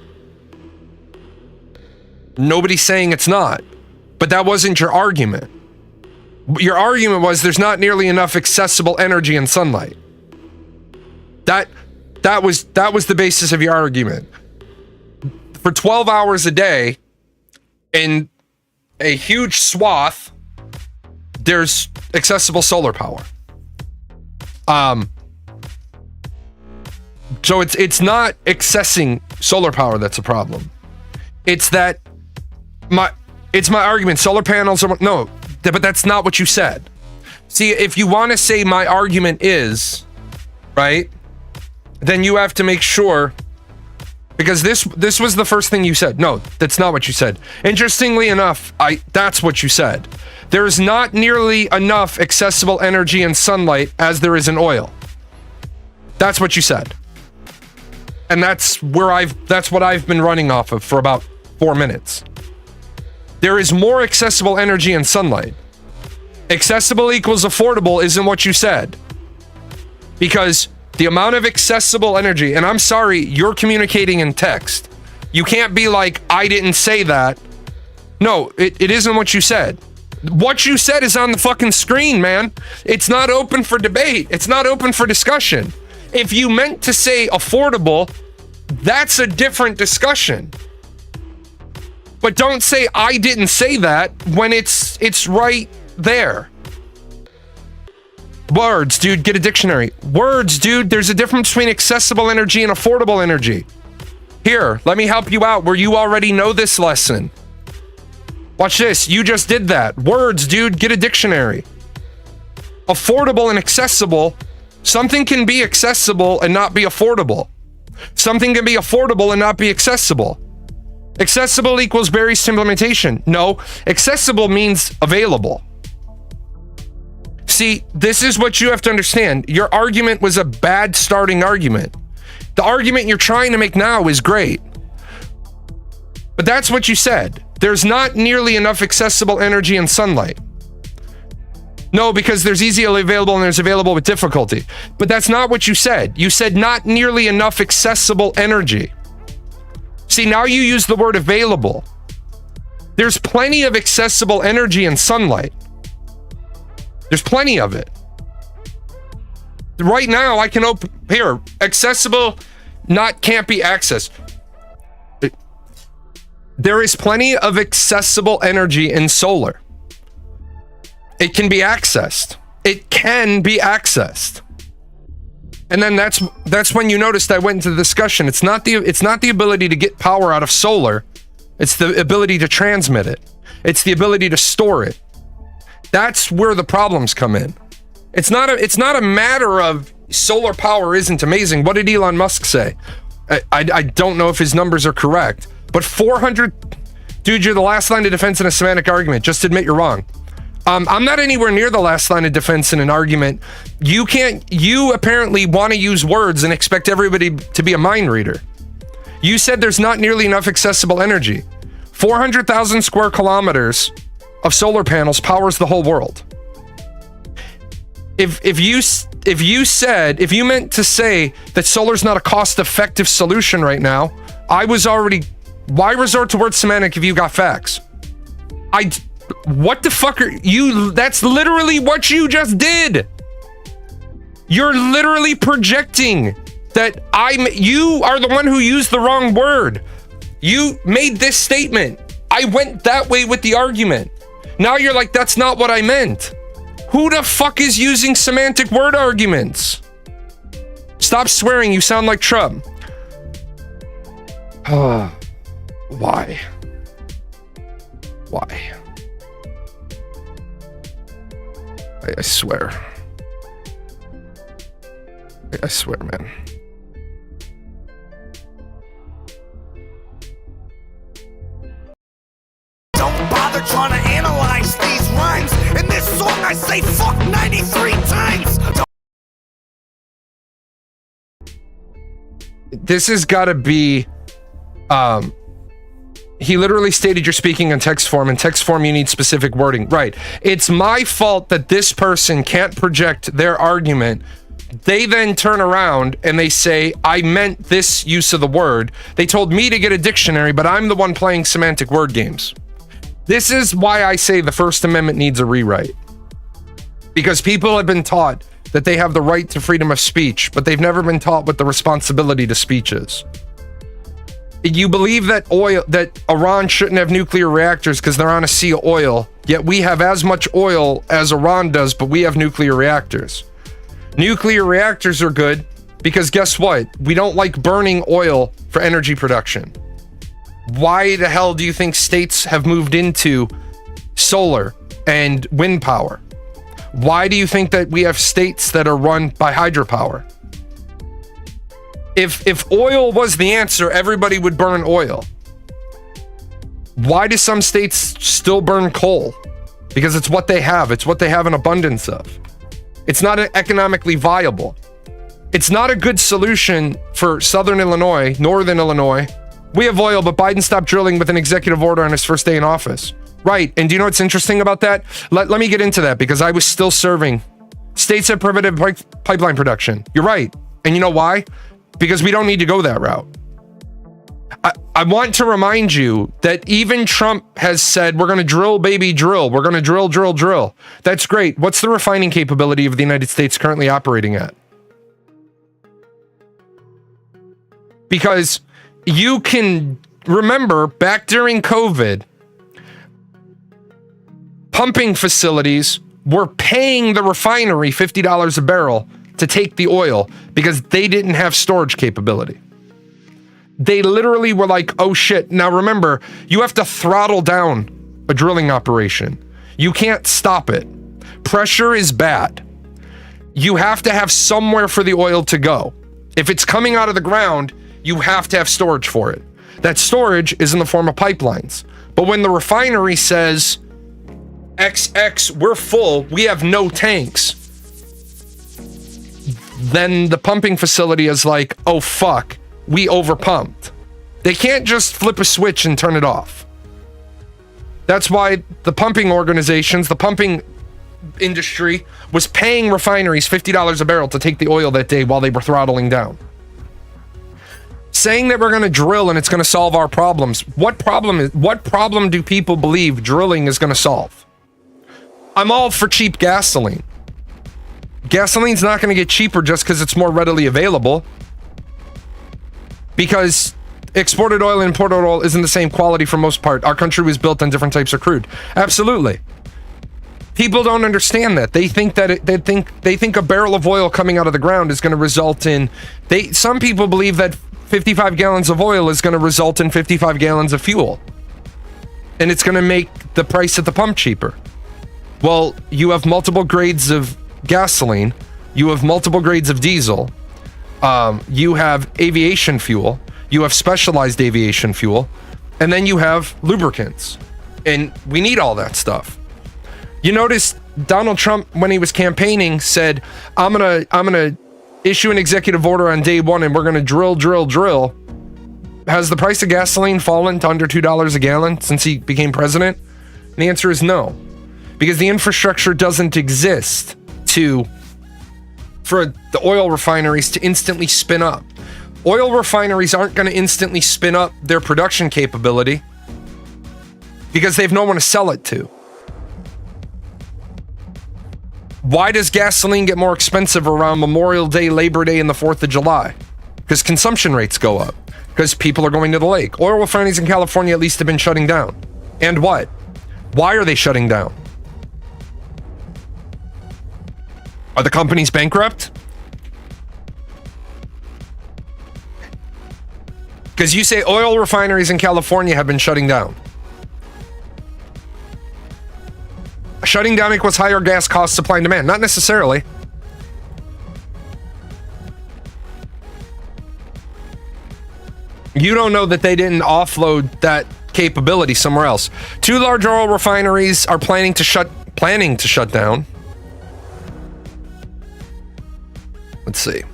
Nobody's saying it's not, but that wasn't your argument. Your argument was there's not nearly enough accessible energy and sunlight. That was the basis of your argument. For 12 hours a day, in a huge swath, there's accessible solar power. So it's not accessing solar power that's a problem. It's that my argument. Solar panels are no, but that's not what you said. See, if you want to say my argument is right, then you have to make sure, because this was the first thing you said. No, that's not what you said. Interestingly enough, that's what you said. There is not nearly enough accessible energy and sunlight as there is in oil. That's what you said. And that's what I've been running off of for about 4 minutes. There is more accessible energy and sunlight. Accessible equals affordable isn't what you said. Because the amount of accessible energy, and I'm sorry, you're communicating in text. You can't be like, I didn't say that. No, it isn't what you said. What you said is on the fucking screen, man. It's not open for debate. It's not open for discussion. If you meant to say affordable, that's a different discussion. But don't say I didn't say that when it's right there. Words, dude, get a dictionary. Words, dude, there's a difference between accessible energy and affordable energy. Here, let me help you out where you already know this lesson. Watch this, you just did that. Words, dude, get a dictionary. Affordable and accessible. Something can be accessible and not be affordable. Something can be affordable and not be accessible. Accessible equals barriers to implementation. No, accessible means available. See, this is what you have to understand. Your argument was a bad starting argument. The argument you're trying to make now is great. But that's what you said. There's not nearly enough accessible energy and sunlight. No, because there's easily available and there's available with difficulty. But that's not what you said. You said not nearly enough accessible energy. See, now you use the word available. There's plenty of accessible energy and sunlight. There's plenty of it. Right now, I can open here. Accessible, not can't be accessed. There is plenty of accessible energy in solar. It can be accessed. It can be accessed. And then that's when you noticed I went into the discussion. It's not the ability to get power out of solar. It's the ability to transmit it. It's the ability to store it. That's where the problems come in. It's not a matter of solar power isn't amazing. What did Elon Musk say? I don't know if his numbers are correct, but 400, dude, you're the last line of defense in a semantic argument. Just admit you're wrong. I'm not anywhere near the last line of defense in an argument. You apparently want to use words and expect everybody to be a mind reader. You said there's not nearly enough accessible energy. 400,000 square kilometers of solar panels powers the whole world. If you meant to say that solar's not a cost-effective solution right now, why resort to word semantic if you got facts? What the fuck are you? That's literally what you just did. You're literally projecting that you are the one who used the wrong word. You made this statement. I went that way with the argument. Now you're like, that's not what I meant. Who the fuck is using semantic word arguments? Stop swearing, you sound like Trump. Why? I swear. I swear, man. Don't bother trying to analyze these rhymes. In this song I say fuck 93 times. This has got to be, he literally stated you're speaking in text form. In text form, you need specific wording. Right. It's my fault that this person can't project their argument. They then turn around and they say, I meant this use of the word. They told me to get a dictionary, but I'm the one playing semantic word games. This is why I say the First Amendment needs a rewrite. Because people have been taught that they have the right to freedom of speech, but they've never been taught what the responsibility to speech is. You believe that Iran shouldn't have nuclear reactors because they're on a sea of oil, yet we have as much oil as Iran does, but we have nuclear reactors. Nuclear reactors are good because guess what? We don't like burning oil for energy production. Why the hell do you think states have moved into solar and wind power? Why do you think that we have states that are run by hydropower? If oil was the answer, everybody would burn oil. Why do some states still burn coal? Because it's what they have. It's what they have an abundance of. It's not economically viable. It's not a good solution for Southern Illinois, Northern Illinois. We have oil, but Biden stopped drilling with an executive order on his first day in office. Right. And do you know what's interesting about that? Let me get into that because I was still serving. States have prohibited pipeline production. You're right. And you know why? Because we don't need to go that route. I want to remind you that even Trump has said, we're going to drill, baby, drill. We're going to drill, drill, drill. That's great. What's the refining capability of the United States currently operating at? Because you can remember back during COVID, pumping facilities were paying the refinery $50 a barrel to take the oil because they didn't have storage capability. They literally were like, oh shit. Now remember, you have to throttle down a drilling operation. You can't stop it. Pressure is bad. You have to have somewhere for the oil to go. If it's coming out of the ground, you have to have storage for it. That storage is in the form of pipelines. But when the refinery says, XX, we're full, we have no tanks, then the pumping facility is like, oh fuck, we overpumped. They can't just flip a switch and turn it off. That's why the pumping organizations, the pumping industry was paying refineries $50 a barrel to take the oil that day while they were throttling down. Saying that we're going to drill and it's going to solve our problems. What problem do people believe drilling is going to solve? I'm all for cheap gasoline. Gasoline's not going to get cheaper just because it's more readily available. Because exported oil and imported oil isn't the same quality for most part. Our country was built on different types of crude. Absolutely. People don't understand that. They think that they think a barrel of oil coming out of the ground is going to result in some people believe that 55 gallons of oil is going to result in 55 gallons of fuel. And it's going to make the price at the pump cheaper. Well, you have multiple grades of gasoline, you have multiple grades of diesel, you have aviation fuel, you have specialized aviation fuel, and then you have lubricants. And we need all that stuff. You notice Donald Trump, when he was campaigning, said, I'm gonna issue an executive order on day one and we're gonna drill, drill, drill. Has the price of gasoline fallen to under $2 a gallon since he became president? And the answer is no. Because the infrastructure doesn't exist for the oil refineries to instantly spin up. Oil refineries aren't going to instantly spin up their production capability because they have no one to sell it to. Why does gasoline get more expensive around Memorial Day, Labor Day, and the 4th of July? Because consumption rates go up. Because people are going to the lake. Oil refineries in California at least have been shutting down. And what? Why are they shutting down? Are the companies bankrupt? Because you say oil refineries in California have been shutting down. Shutting down equals higher gas costs, supply and demand. Not necessarily. You don't know that they didn't offload that capability somewhere else. 2 large oil refineries are planning to shut down. Let's see.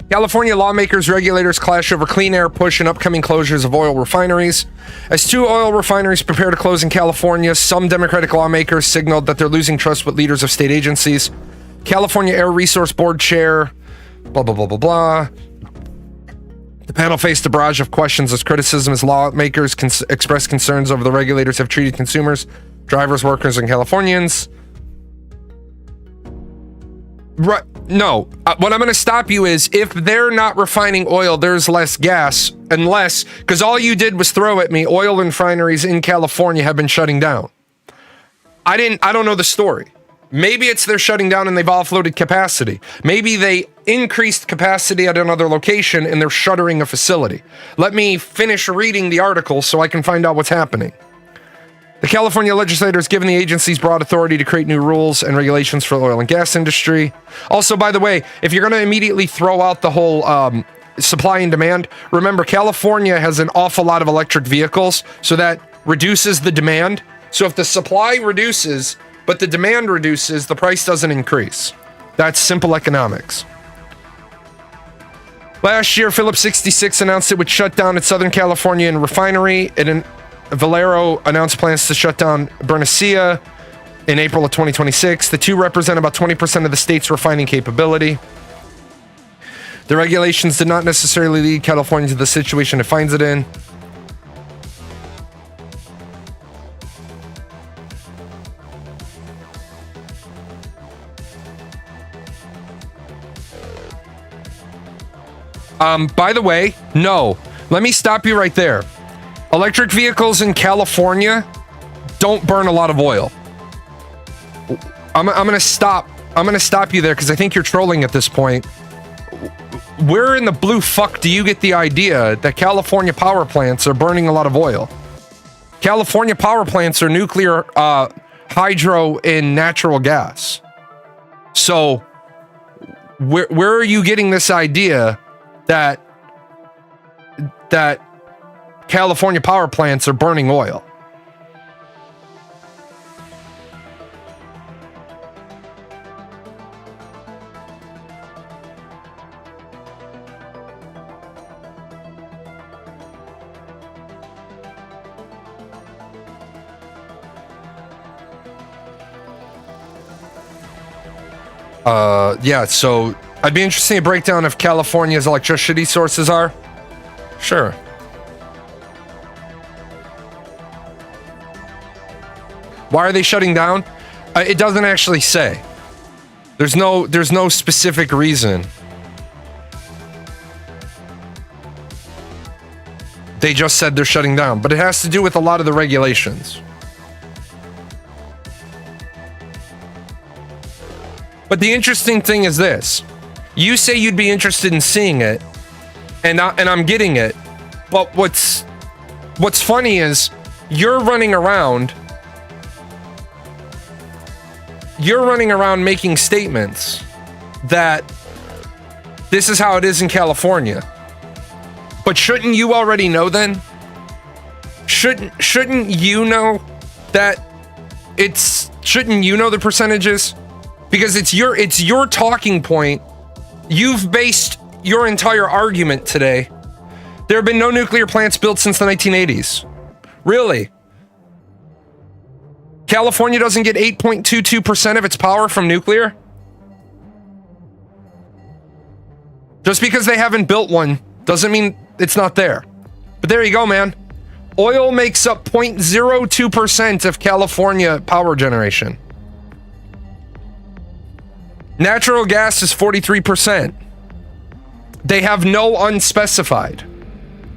California lawmakers, regulators clash over clean air push and upcoming closures of oil refineries. As 2 oil refineries prepare to close in California, some Democratic lawmakers signaled that they're losing trust with leaders of state agencies. California Air Resource Board Chair, blah, blah, blah, blah, blah. The panel faced a barrage of questions as criticism as lawmakers expressed concerns over the regulators have treated consumers, drivers, workers, and Californians. Right. No, what I'm going to stop you is if they're not refining oil, there's less gas, unless, because all you did was throw at me oil refineries in California have been shutting down. I don't know the story. Maybe it's they're shutting down and they've offloaded capacity. Maybe they increased capacity at another location and they're shuttering a facility. Let me finish reading the article so I can find out what's happening. The California legislature has given the agencies broad authority to create new rules and regulations for the oil and gas industry. Also, by the way, if you're going to immediately throw out the whole supply and demand, remember California has an awful lot of electric vehicles, so that reduces the demand. So if the supply reduces, but the demand reduces, the price doesn't increase. That's simple economics. Last year, Phillips 66 announced it would shut down its Southern California refinery. Valero announced plans to shut down Bernacilla in April of 2026. The two represent about 20% of the state's refining capability. The regulations did not necessarily lead California to the situation it finds it in. By the way, no. Let me stop you right there. Electric vehicles in California don't burn a lot of oil. I'm gonna stop you there because I think you're trolling at this point. Where in the blue fuck do you get the idea that California power plants are burning a lot of oil? California power plants are nuclear, hydro, and natural gas. So where are you getting this idea that California power plants are burning oil? Yeah, so I'd be interested in a breakdown of California's electricity sources are. Sure. Why are they shutting down? It doesn't actually say. There's no specific reason. They just said they're shutting down, but it has to do with a lot of the regulations. But the interesting thing is this. You say you'd be interested in seeing it, and I'm getting it. But what's funny is you're running around making statements that this is how it is in California. But shouldn't you already know then? Shouldn't you know that shouldn't you know the percentages? Because it's your talking point. You've based your entire argument today. There have been no nuclear plants built since the 1980s. Really? California doesn't get 8.22% of its power from nuclear? Just because they haven't built one doesn't mean it's not there. But there you go, man. Oil makes up 0.02% of California power generation. Natural gas is 43%. They have no unspecified.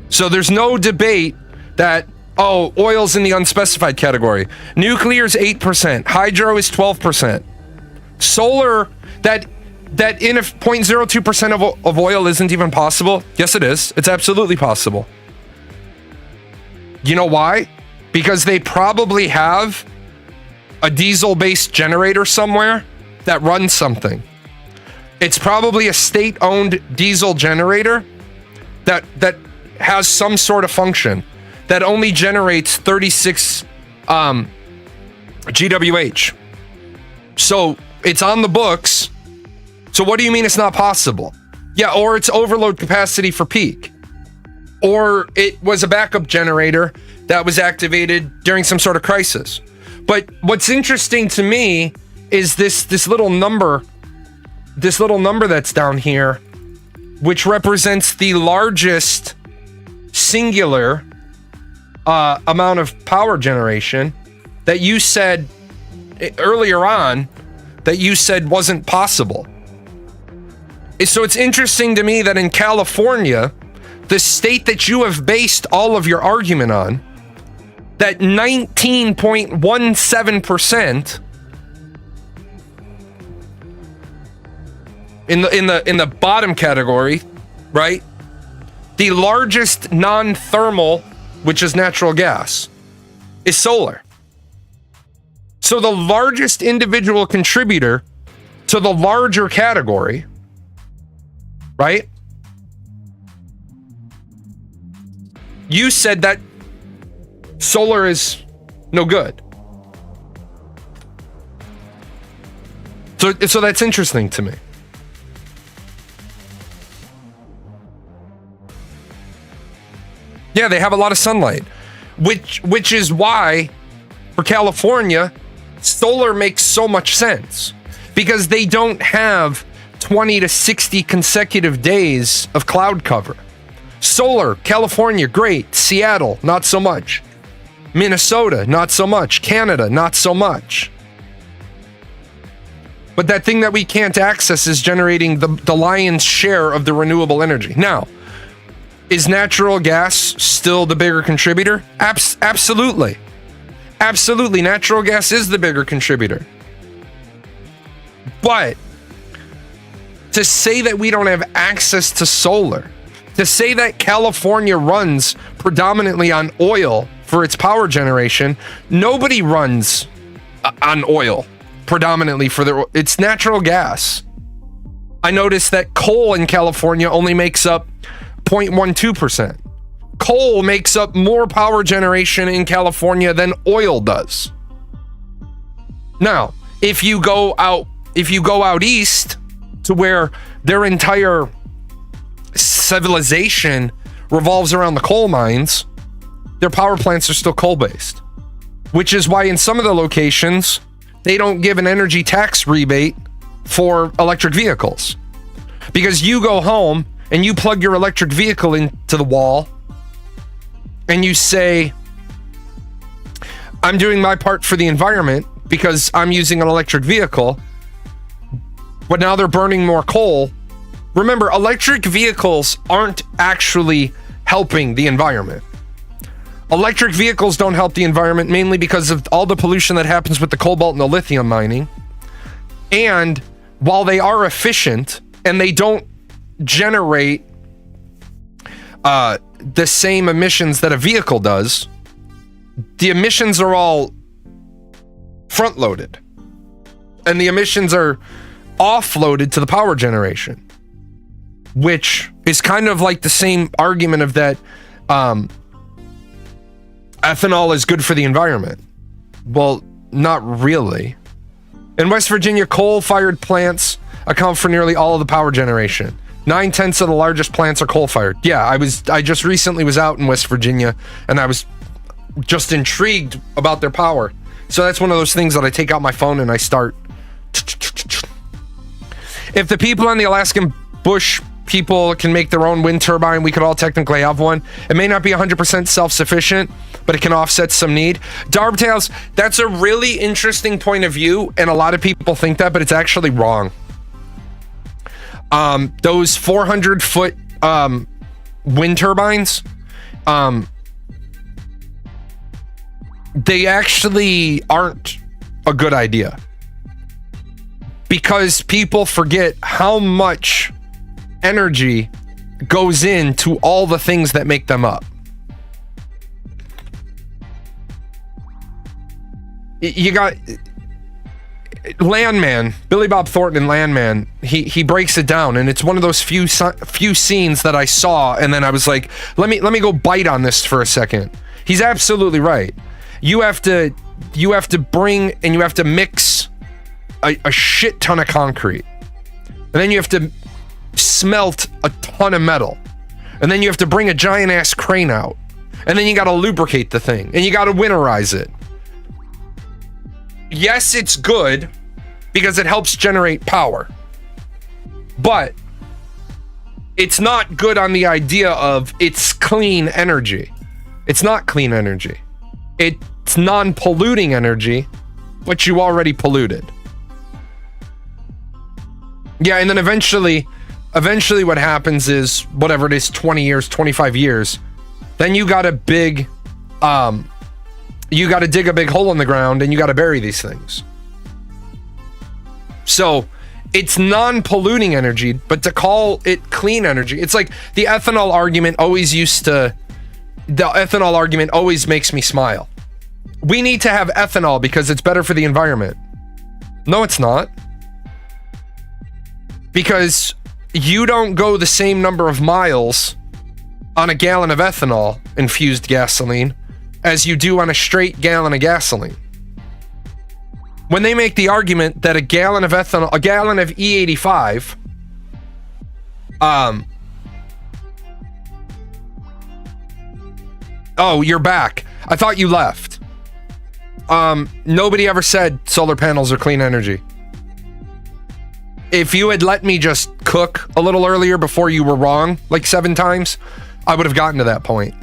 So there's no debate that, oh, oil's in the unspecified category. Nuclear is 8%. Hydro is 12%. Solar, that that in a 0.02% of oil isn't even possible? Yes, it is. It's absolutely possible. You know why? Because they probably have a diesel-based generator somewhere that runs something. It's probably a state-owned diesel generator that has some sort of function that only generates 36 GWH. So it's on the books. So what do you mean it's not possible? Yeah, or it's overload capacity for peak. Or it was a backup generator that was activated during some sort of crisis. But what's interesting to me is this little number that's down here, which represents the largest singular amount of power generation that you said earlier on that you said wasn't possible. So it's interesting to me that in California, the state that you have based all of your argument on, that 19.17% in the bottom category, right? The largest non-thermal, which is natural gas, is solar. So the largest individual contributor to the larger category, right? You said that solar is no good. So that's interesting to me. Yeah, they have a lot of sunlight, which is why for California, solar makes so much sense, because they don't have 20 to 60 consecutive days of cloud cover. Solar, California, great. Seattle, not so much. Minnesota, not so much. Canada, not so much. But that thing that we can't access is generating the lion's share of the renewable energy. Now, is natural gas still the bigger contributor? Absolutely. Absolutely. Natural gas is the bigger contributor. But to say that we don't have access to solar, to say that California runs predominantly on oil for its power generation, nobody runs on oil predominantly for it's natural gas. I noticed that coal in California only makes up 0.12%. Coal makes up more power generation in California than oil does. Now, if you go out east to where their entire civilization revolves around the coal mines, their power plants are still coal-based, which is why in some of the locations they don't give an energy tax rebate for electric vehicles, because you go home and you plug your electric vehicle into the wall and you say, I'm doing my part for the environment because I'm using an electric vehicle, but now they're burning more coal. Remember, electric vehicles aren't actually helping the environment. Electric vehicles don't help the environment mainly because of all the pollution that happens with the cobalt and the lithium mining. And while they are efficient and they don't generate the same emissions that a vehicle does, the emissions are all front loaded and the emissions are offloaded to the power generation, which is kind of like the same argument of that ethanol is good for the environment. Well, not really. In West Virginia, coal-fired plants account for nearly all of the power generation. 9/10 of the largest plants are coal-fired. Yeah, I just recently was out in West Virginia and I was just intrigued about their power. So that's one of those things that I take out my phone and I start. If the people on the Alaskan bush people can make their own wind turbine, we could all technically have one. It may not be 100% self-sufficient, but it can offset some need. Darbtails, that's a really interesting point of view, and a lot of people think that, but it's actually wrong. Those 400-foot wind turbines, they actually aren't a good idea. because people forget how much energy goes into all the things that make them up. You got Landman, Billy Bob Thornton in Landman. He breaks it down, and it's one of those few scenes that I saw, and then I was like, let me go bite on this for a second. He's absolutely right. You have to bring and you have to mix a shit ton of concrete, and then you have to smelt a ton of metal, and then you have to bring a giant ass crane out, and then you got to lubricate the thing, and you got to winterize it. Yes, it's good because it helps generate power, but it's not good on the idea of it's clean energy. It's not clean energy. It's non-polluting energy, but you already polluted. Yeah, and then eventually what happens is, whatever it is, 20 years, 25 years, then you got to dig a big hole in the ground, and you got to bury these things. So it's non-polluting energy, but to call it clean energy, it's like the ethanol argument always makes me smile. We need to have ethanol because it's better for the environment. No, it's not. Because you don't go the same number of miles on a gallon of ethanol infused gasoline as you do on a straight gallon of gasoline. When they make the argument that a gallon of ethanol, a gallon of E85, oh, you're back. I thought you left. Nobody ever said solar panels are clean energy. If you had let me just cook a little earlier before you were wrong, like 7 times, I would have gotten to that point.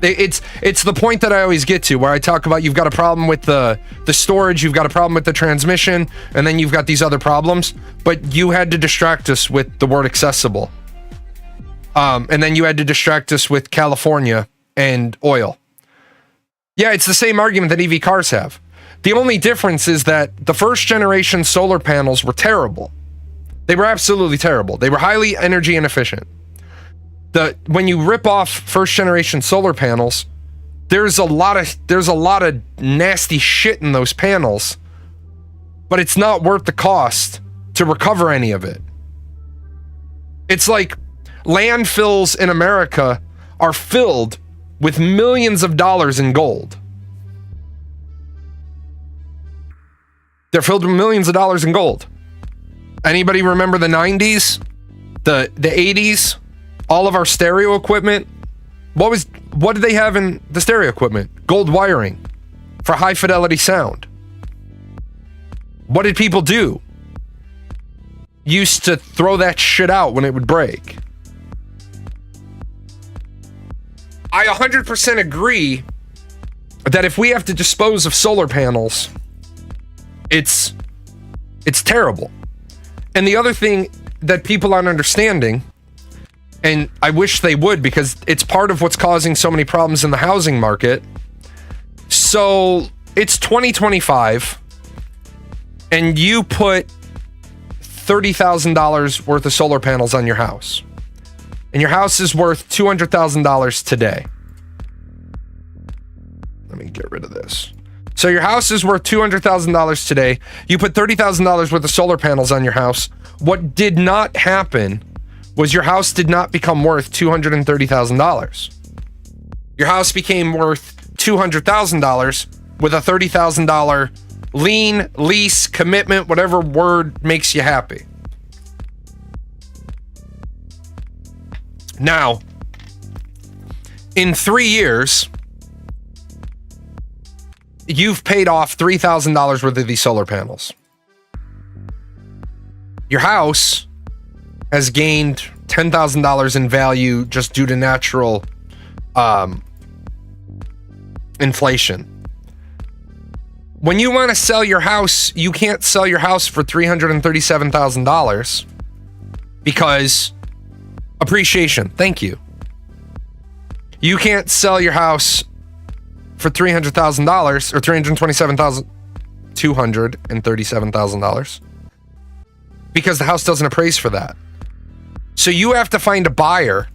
It's the point that I always get to, where I talk about you've got a problem with the storage, you've got a problem with the transmission, and then you've got these other problems, but you had to distract us with the word accessible. And then you had to distract us with California and oil. Yeah, it's the same argument that EV cars have. The only difference is that the first generation solar panels were terrible. They were absolutely terrible. They were highly energy inefficient. When you rip off first generation solar panels, there's a lot of nasty shit in those panels, but it's not worth the cost to recover any of it. It's like landfills in America are filled with millions of dollars in gold. They're filled with millions of dollars in gold. Anybody remember the 90s? The 80s? All of our stereo equipment? What did they have in the stereo equipment? Gold wiring for high fidelity sound. What did people do? Used to throw that shit out when it would break. I 100% agree that if we have to dispose of solar panels, it's terrible. And the other thing that people aren't understanding, and I wish they would, because it's part of what's causing so many problems in the housing market. So it's 2025, and you put $30,000 worth of solar panels on your house, and your house is worth $200,000 today. Let me get rid of this. So your house is worth $200,000 today. You put $30,000 worth of solar panels on your house. What did not happen was your house did not become worth $230,000. Your house became worth $200,000 with a $30,000 lien, lease, commitment, whatever word makes you happy. Now, in 3 years, you've paid off $3,000 worth of these solar panels. Your house has gained $10,000 in value just due to natural inflation. When you want to sell your house, you can't sell your house for $337,000 because appreciation. Thank you. You can't sell your house for $300,000 or $237,000. because the house doesn't appraise for that. So you have to find a buyer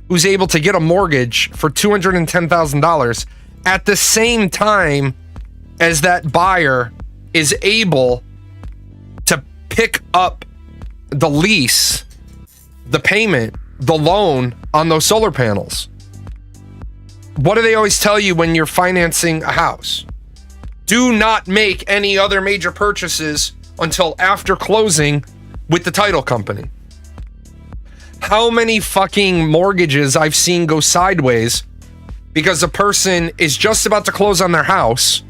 who's able to get a mortgage for $210,000 at the same time as that buyer is able to pick up the lease, the payment, the loan on those solar panels. What do they always tell you when you're financing a house? Do not make any other major purchases until after closing with the title company. How many fucking mortgages I've seen go sideways because a person is just about to close on their house,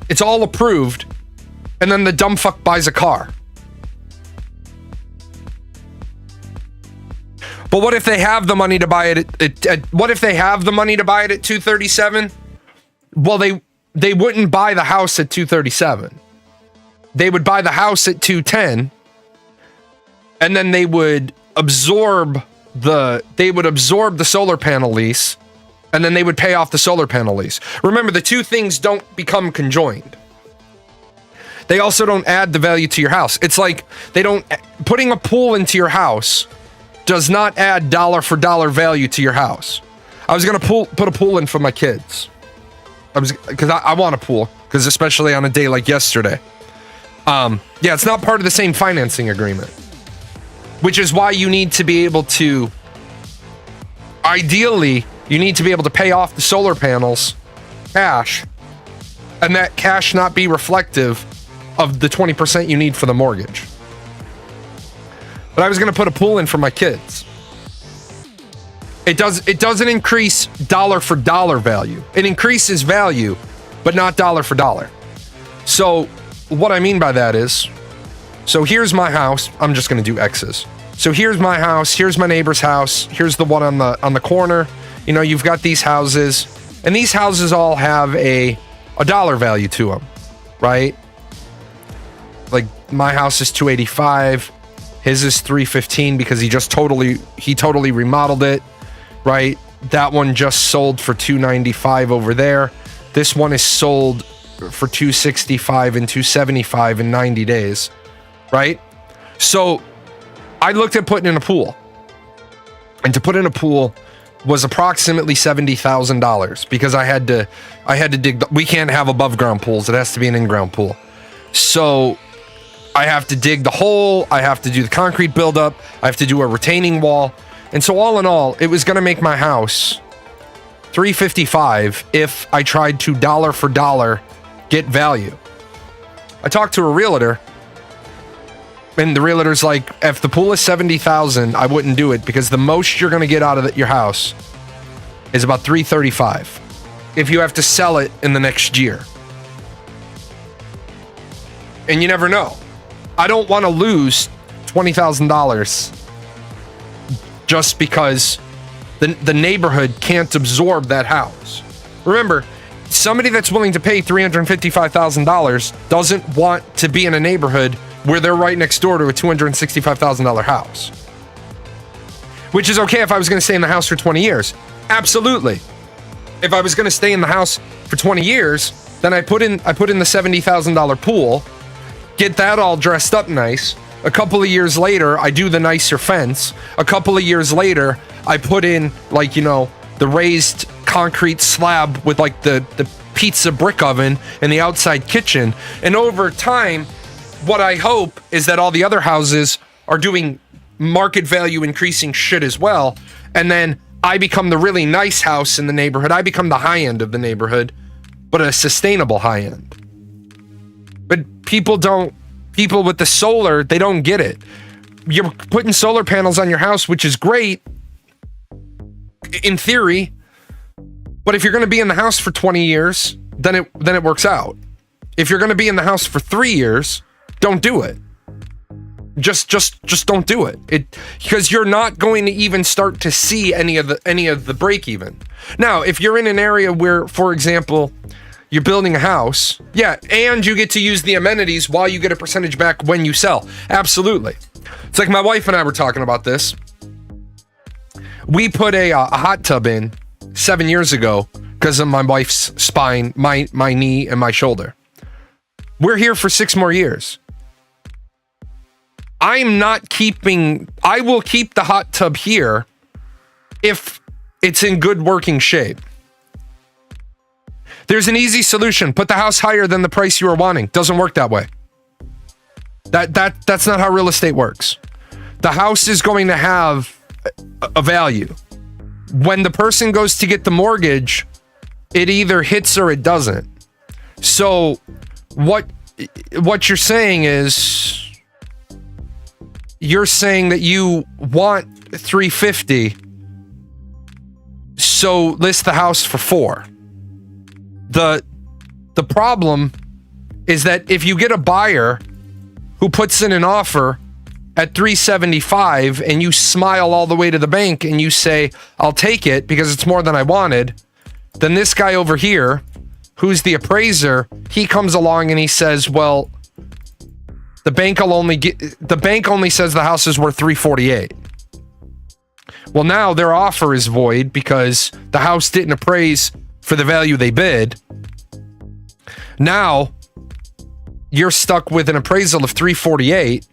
it's all approved, and then the dumb fuck buys a car. But what if they have the money to buy it what if they have the money to buy it at 237? Well, they wouldn't buy the house at 237. They would buy the house at 210, and then they would absorb the solar panel lease, and then they would pay off the solar panel lease. Remember, the two things don't become conjoined. They also don't add the value to your house. It's like putting a pool into your house does not add dollar for dollar value to your house. I was gonna put a pool in for my kids. Because I want a pool, because especially on a day like yesterday. Yeah, it's not part of the same financing agreement, which is why you need to be able to, ideally, you need to be able to pay off the solar panels cash, and that cash not be reflective of the 20% you need for the mortgage. But I was going to put a pool in for my kids. It doesn't increase dollar for dollar value. It increases value, but not dollar for dollar. So what I mean by that is, so here's my house. I'm just going to do X's. So here's my house. Here's my neighbor's house. Here's the one on the corner. You know, you've got these houses, and these houses all have a dollar value to them, right? Like my house is $285. His is $315 because he totally remodeled it, right? That one just sold for $295 over there. This one is sold for $265 and $275 in 90 days, right? So I looked at putting in a pool, and to put in a pool was approximately $70,000 because I had to dig. We can't have above ground pools. It has to be an in-ground pool. So I have to dig the hole. I have to do the concrete buildup. I have to do a retaining wall. And so all in all, it was going to make my house $355 if I tried to dollar for dollar get value. I talked to a realtor, and the realtor's like, if the pool is $70,000, I wouldn't do it because the most you're going to get out of your house is about $335 if you have to sell it in the next year. And you never know. I don't want to lose $20,000 just because the neighborhood can't absorb that house. Remember, somebody that's willing to pay $355,000 doesn't want to be in a neighborhood where they're right next door to a $265,000 house. Which is okay if I was going to stay in the house for 20 years. Absolutely. If I was going to stay in the house for 20 years, then I put in the $70,000 pool, get that all dressed up nice. A couple of years later, I do the nicer fence. A couple of years later, I put in, like, you know, the raised concrete slab with like the pizza brick oven and the outside kitchen. And over time, what I hope is that all the other houses are doing market value increasing shit as well. And then I become the really nice house in the neighborhood. I become the high end of the neighborhood, but a sustainable high end. But people with the solar, they don't get it. You're putting solar panels on your house, which is great in theory, but if you're going to be in the house for 20 years, then it works out. If you're going to be in the house for 3 years, don't do it. Just don't do it. Because you're not going to even start to see any of the break even. Now, if you're in an area where, for example, you're building a house, yeah, and you get to use the amenities while you get a percentage back when you sell. Absolutely. It's like my wife and I were talking about this. We put a hot tub in 7 years ago because of my wife's spine, my knee, and my shoulder. We're here for 6 more years. I will keep the hot tub here if it's in good working shape. There's an easy solution. Put the house higher than the price you are wanting. Doesn't work that way. That's not how real estate works. The house is going to have a value. When the person goes to get the mortgage, it either hits or it doesn't. So what you're saying is, you're saying that you want 350, so list the house for 4. The problem is that if you get a buyer who puts in an offer at 375 and you smile all the way to the bank and you say, I'll take it because it's more than I wanted, then this guy over here, who's the appraiser, he comes along and he says, well, the bank only says the house is worth 348. Well, now their offer is void because the house didn't appraise for the value they bid. Now you're stuck with an appraisal of 348.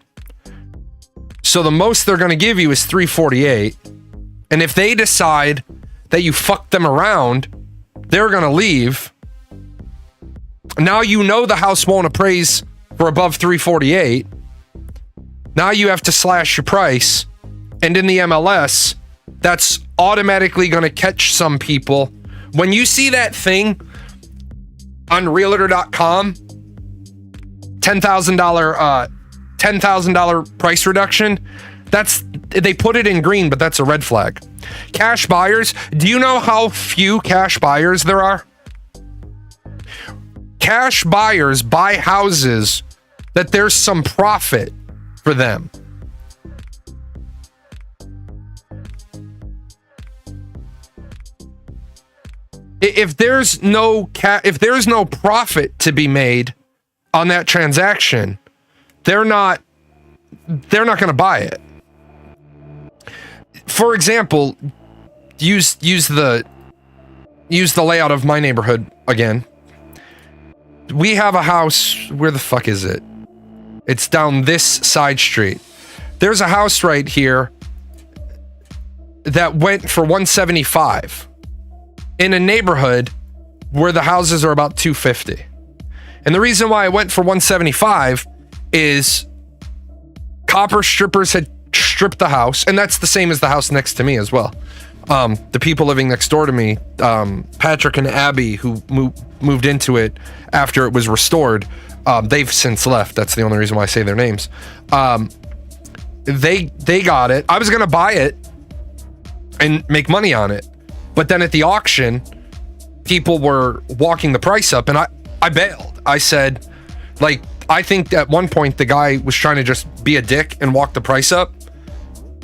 So the most they're going to give you is 348. And if they decide that you fucked them around, they're going to leave. Now you know the house won't appraise for above 348. Now you have to slash your price. And in the MLS, that's automatically going to catch some people. When you see that thing on realtor.com, $10,000 price reduction, they put it in green, but that's a red flag. Cash buyers, do you know how few cash buyers there are? Cash buyers buy houses that there's some profit for them. If there's no profit to be made on that transaction, they're not going to buy it. For example, use the layout of my neighborhood again. We have a house, where the fuck is it? It's down this side street. There's a house right here that went for 175 in a neighborhood where the houses are about 250. And the reason why I went for 175 is copper strippers had stripped the house, and that's the same as the house next to me as well. The people living next door to me, Patrick and Abby, who moved into it after it was restored, they've since left. That's the only reason why I say their names. They got it. I was gonna buy it and make money on it, but then at the auction, people were walking the price up, and I bailed. I said, like, I think at one point the guy was trying to just be a dick and walk the price up.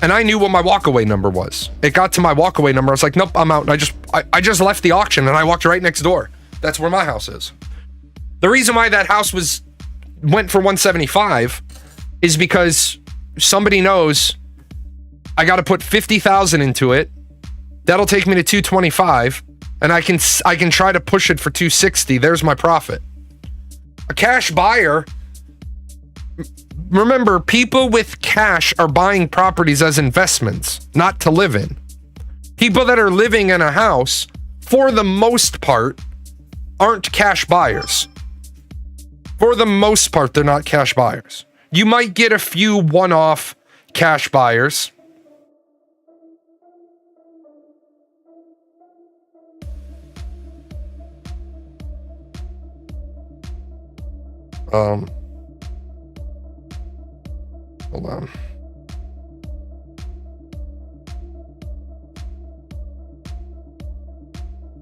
And I knew what my walkaway number was. It got to my walkaway number. I was like, nope, I'm out. And I just left the auction and I walked right next door. That's where my house is. The reason why that house went for 175 is because somebody knows I got to put 50,000 into it. That'll take me to 225, and I can try to push it for 260. There's my profit. A cash buyer. Remember, people with cash are buying properties as investments, not to live in. People that are living in a house, for the most part, aren't cash buyers. For the most part, they're not cash buyers. You might get a few one-off cash buyers. Hold on.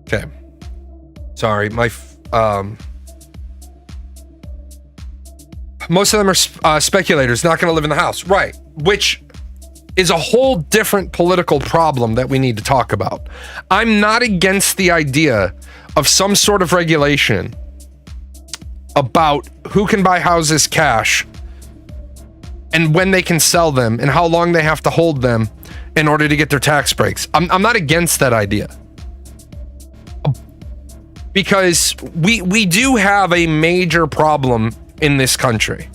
Okay. Sorry, most of them are speculators, not going to live in the house. Right. Which is a whole different political problem that we need to talk about. I'm not against the idea of some sort of regulation about who can buy houses cash and when they can sell them and how long they have to hold them in order to get their tax breaks. I'm not against that idea. Because we do have a major problem in this country.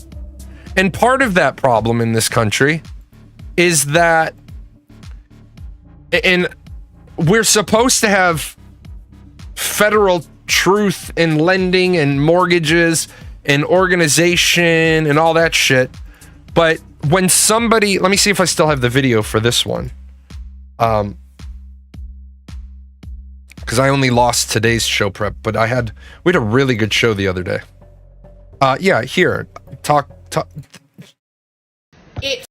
And part of that problem in this country is that, and we're supposed to have federal truth in lending and mortgages and organization and all that shit. But when somebody, let me see if I still have the video for this one. Because I only lost today's show prep, but we had a really good show the other day. Yeah, here, talk. It's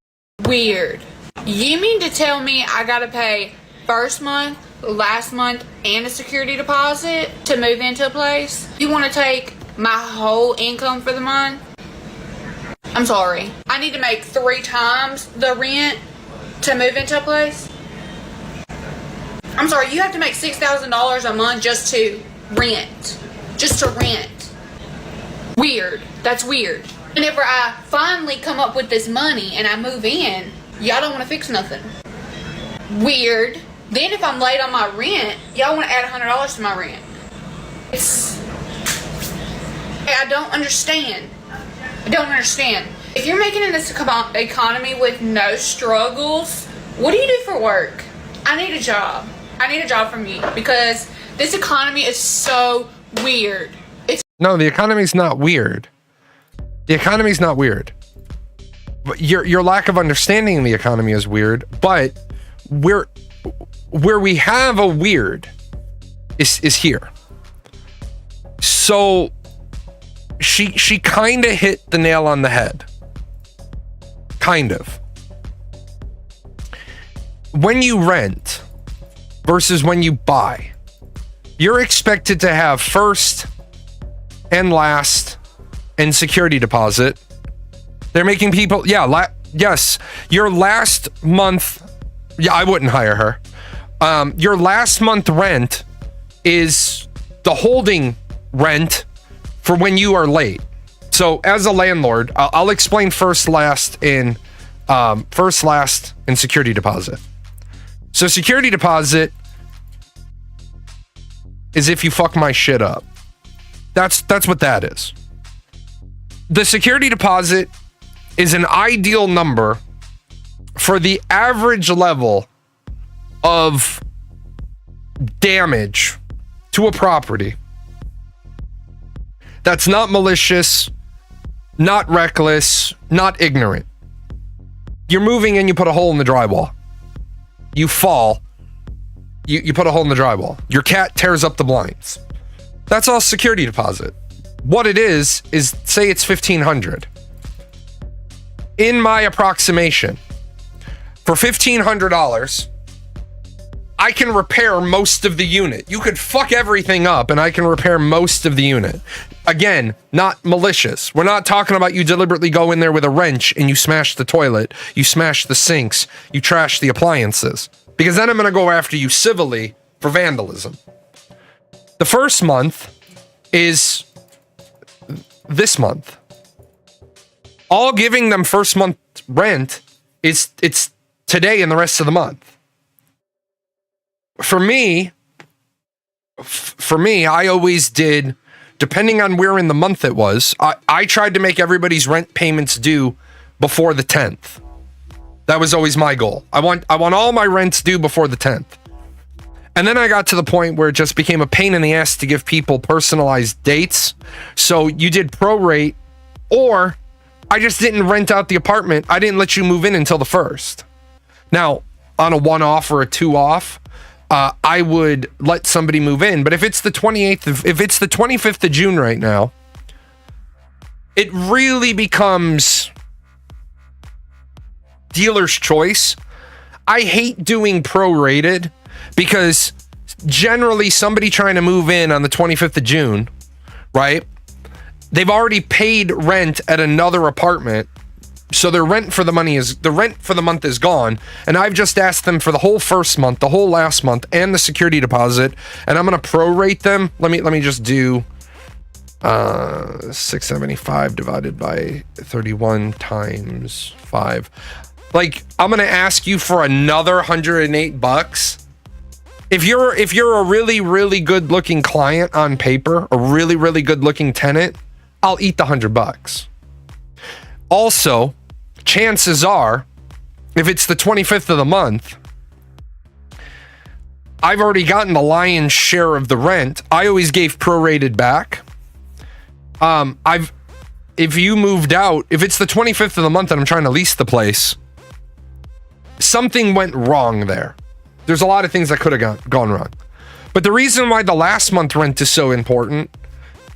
weird. You mean to tell me I gotta pay first month, last month, and a security deposit to move into a place? You want to take my whole income for the month? I'm sorry. I need to make 3 times the rent to move into a place? I'm sorry, you have to make $6,000 a month just to rent. Just to rent. Weird. That's weird. Whenever I finally come up with this money and I move in, y'all don't want to fix nothing. Weird. Then if I'm late on my rent, y'all want to add $100 to my rent. I don't understand. I don't understand. If you're making it in this economy with no struggles, what do you do for work? I need a job. I need a job from you because this economy is so weird. No, the economy's not weird. The economy's not weird. But your lack of understanding the economy is weird, but where we have a weird is here. So she kind of hit the nail on the head. Kind of. When you rent versus when you buy, you're expected to have first and last and security deposit. They're making people, yes, your last month, I wouldn't hire her. Your last month rent is the holding rent for when you are late. So as a landlord, I'll explain first, last, and security deposit. So security deposit is if you fuck my shit up. That's what that is. The security deposit is an ideal number for the average level of damage to a property that's not malicious, not reckless, not ignorant. You're moving and you put a hole in the drywall. You fall. You put a hole in the drywall. Your cat tears up the blinds. That's all security deposit. What it is say it's $1,500. In my approximation, for $1,500, I can repair most of the unit. You could fuck everything up and I can repair most of the unit. Again, not malicious. We're not talking about you deliberately go in there with a wrench and you smash the toilet, you smash the sinks, you trash the appliances. Because then I'm going to go after you civilly for vandalism. The first month is this month. All giving them first month rent it's today and the rest of the month. For me, I always did, depending on where in the month it was, I tried to make everybody's rent payments due before the 10th. That was always my goal. I want all my rents due before the 10th. And then I got to the point where it just became a pain in the ass to give people personalized dates. So you did prorate, or I just didn't rent out the apartment. I didn't let you move in until the 1st. Now, on a 1-off or a 2-off, I would let somebody move in. But if it's the 28th, if it's the 25th of June right now, it really becomes dealer's choice. I hate doing prorated because generally somebody trying to move in on the 25th of June, right? They've already paid rent at another apartment. So the rent for the month is gone. And I've just asked them for the whole first month, the whole last month, and the security deposit. And I'm going to prorate them. Let me just do 675 divided by 31 times 5. Like, I'm going to ask you for another $108. If you're a really, really good looking client on paper, a really, really good looking tenant, I'll eat the $100. Also, chances are, if it's the 25th of the month, I've already gotten the lion's share of the rent. I always gave prorated back. If you moved out, if it's the 25th of the month and I'm trying to lease the place, something went wrong there. There's a lot of things that could have gone wrong. But the reason why the last month rent is so important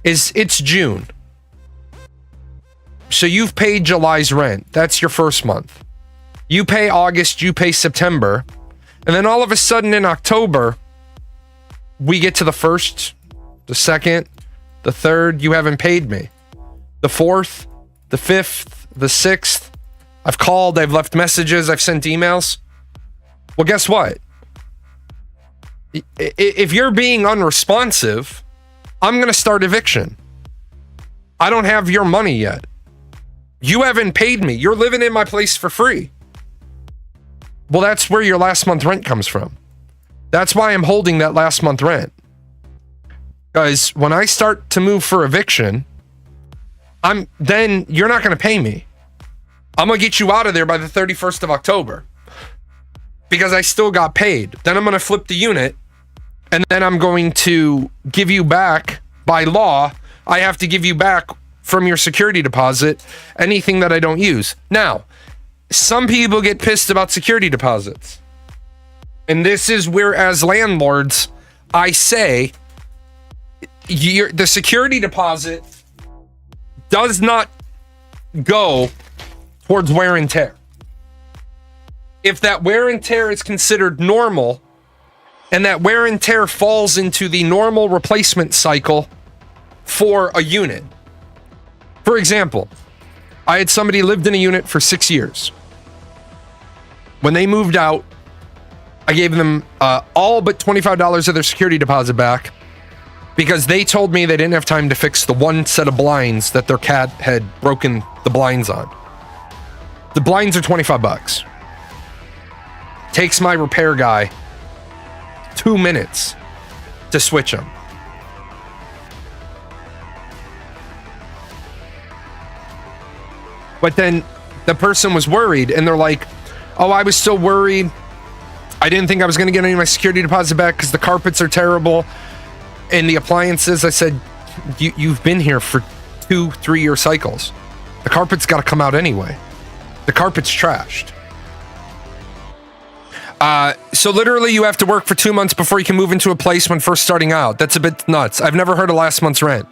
is it's June. So you've paid July's rent. That's your first month. You pay August, you pay September. And then all of a sudden in October, we get to the 1st, the 2nd, the 3rd, you haven't paid me. The 4th, the 5th, the 6th. I've called, I've left messages, I've sent emails. Well, guess what? If you're being unresponsive, I'm going to start eviction. I don't have your money yet. You haven't paid me. You're living in my place for free. Well, that's where your last month rent comes from. That's why I'm holding that last month rent. Because when I start to move for eviction, then you're not going to pay me. I'm going to get you out of there by the 31st of October. Because I still got paid. Then I'm going to flip the unit. And then I'm going to give you back, by law, I have to give you back from your security deposit anything that I don't use. Now, some people get pissed about security deposits. And this is where, as landlords, I say, the security deposit does not go towards wear and tear. If that wear and tear is considered normal, and that wear and tear falls into the normal replacement cycle for a unit. For example, I had somebody lived in a unit for 6 years. When they moved out, I gave them all but $25 of their security deposit back because they told me they didn't have time to fix the one set of blinds that their cat had broken the blinds on. The blinds are $25. Takes my repair guy 2 minutes to switch them. But then the person was worried and they're like, oh, I was so worried. I didn't think I was going to get any of my security deposit back because the carpets are terrible. And the appliances, I said, you've been here for 2-3 year cycles. The carpet's got to come out anyway. The carpet's trashed. So literally you have to work for 2 months before you can move into a place when first starting out. That's a bit nuts. I've never heard of last month's rent.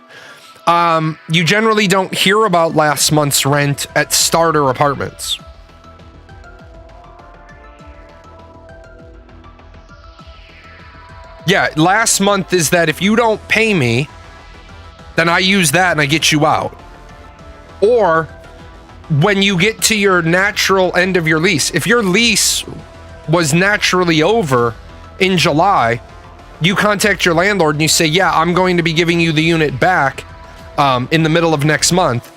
You generally don't hear about last month's rent at starter apartments. Yeah, last month is that if you don't pay me, then I use that and I get you out. Or when you get to your natural end of your lease. If your lease was naturally over in July, you contact your landlord and you say, yeah, I'm going to be giving you the unit back in the middle of next month.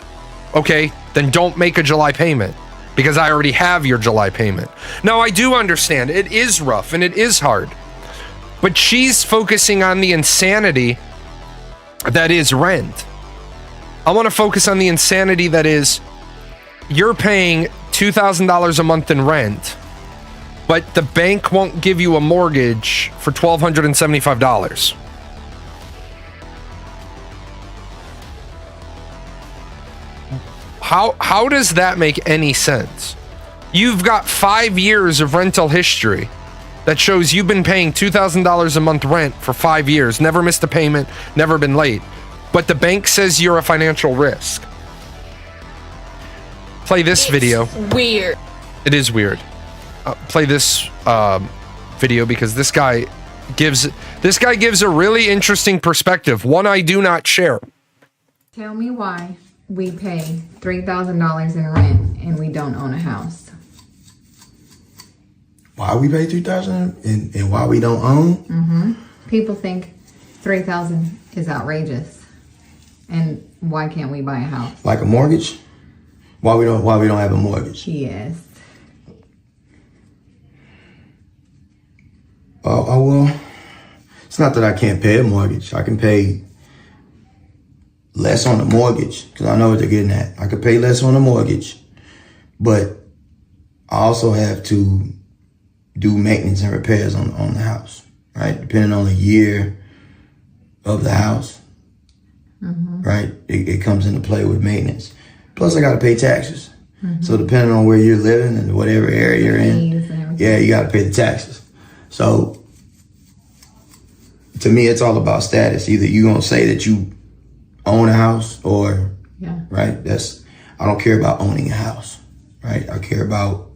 Okay, then don't make a July payment because I already have your July payment. Now, I do understand it is rough and it is hard, but she's focusing on the insanity that is rent. I want to focus on the insanity that is you're paying $2,000 a month in rent, but the bank won't give you a mortgage for $1,275. How does that make any sense? You've got 5 years of rental history that shows you've been paying $2,000 a month rent for 5 years, never missed a payment, never been late. But the bank says you're a financial risk. Play this video. Weird. It is weird. Play this video because this guy gives a really interesting perspective, one I do not share. Tell me why we pay $3,000 in rent and we don't own a house. Why we pay $3,000 and why we don't own? People think $3,000 is outrageous, and why can't we buy a house? Like a mortgage? Why we don't have a mortgage? Yes. Well, it's not that I can't pay a mortgage. I can pay less on the mortgage, because I know what they're getting at. I could pay less on the mortgage, but I also have to do maintenance and repairs on the house, right? Depending on the year of the house, right? It comes into play with maintenance. Plus, I got to pay taxes. So depending on where you're living and whatever area you're in, yeah, you got to pay the taxes. So to me, it's all about status. Either you gonna say that you own a house or, right? I don't care about owning a house, right? I care about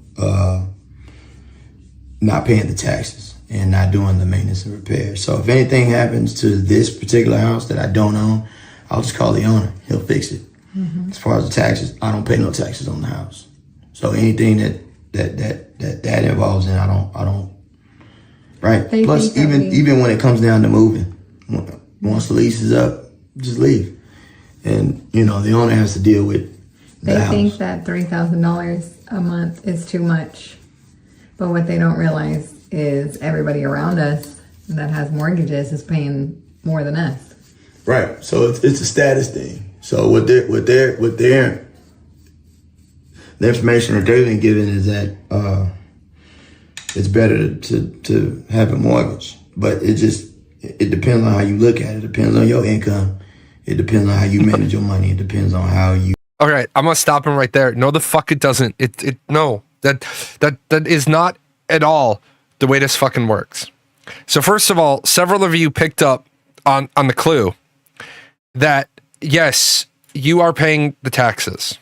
not paying the taxes and not doing the maintenance and repairs. So if anything happens to this particular house that I don't own, I'll just call the owner. He'll fix it. As far as the taxes, I don't pay no taxes on the house. So anything that involves in, I don't. Right. Plus, even when it comes down to moving, once the lease is up, just leave. And the owner has to deal with the house. They think that $3,000 a month is too much, but what they don't realize is everybody around us that has mortgages is paying more than us. Right. So it's a status thing. So what the information that they've been given is that it's better to have a mortgage, but it depends on how you look at it. It depends on your income. It depends on how you manage your money. It depends on how you. All right, I'm gonna stop him right there. No, the fuck it doesn't. No, that is not at all the way this fucking works. So first of all, several of you picked up on the clue that yes, you are paying the taxes.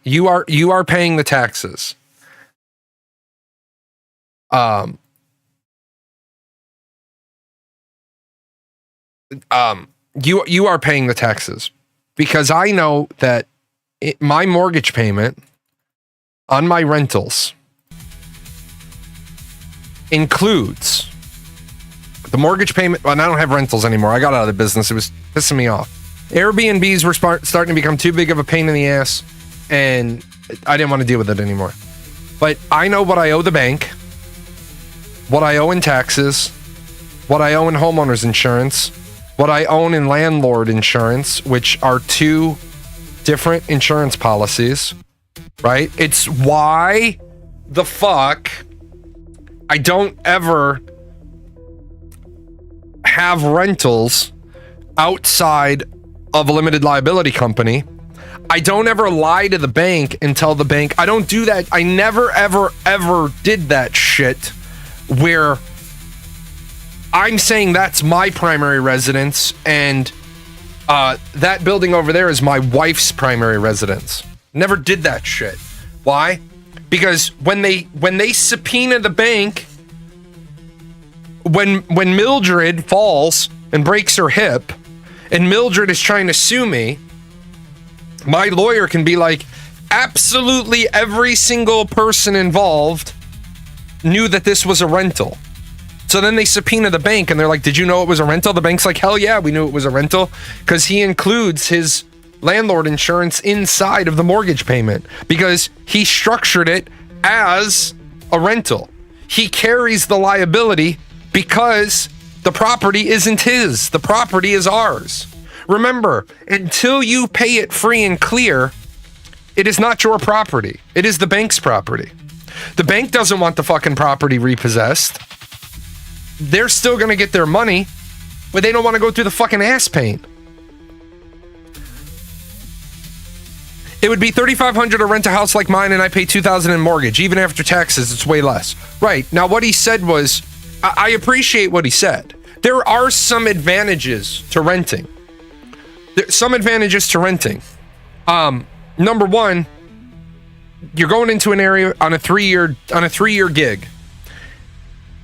You are paying the taxes. You are paying the taxes because I know that my mortgage payment on my rentals includes the mortgage payment. Well, I don't have rentals anymore. I got out of the business. It was pissing me off. Airbnbs were starting to become too big of a pain in the ass, and I didn't want to deal with it anymore. But I know what I owe the bank, what I owe in taxes, what I owe in homeowners insurance, what I own in landlord insurance, which are two different insurance policies, right? It's why the fuck I don't ever have rentals outside of a limited liability company. I don't ever lie to the bank and tell the bank. I don't do that. I never, ever, ever did that shit where I'm saying that's my primary residence and that building over there is my wife's primary residence. Never did that shit. Why? Because when they subpoena the bank, when Mildred falls and breaks her hip and Mildred is trying to sue me, my lawyer can be like, absolutely every single person involved knew that this was a rental. So then they subpoena the bank and they're like, did you know it was a rental? The bank's like, hell yeah, we knew it was a rental because he includes his landlord insurance inside of the mortgage payment because he structured it as a rental. He carries the liability because the property isn't his. The property is ours. Remember, until you pay it free and clear, it is not your property. It is the bank's property. The bank doesn't want the fucking property repossessed. They're still going to get their money, but they don't want to go through the fucking ass pain. It would be $3,500 to rent a house like mine and I pay $2,000 in mortgage. Even after taxes, it's way less. Right. Now, what he said was, I appreciate what he said. There are some advantages to renting. Number one, you're going into an area on a 3-year gig.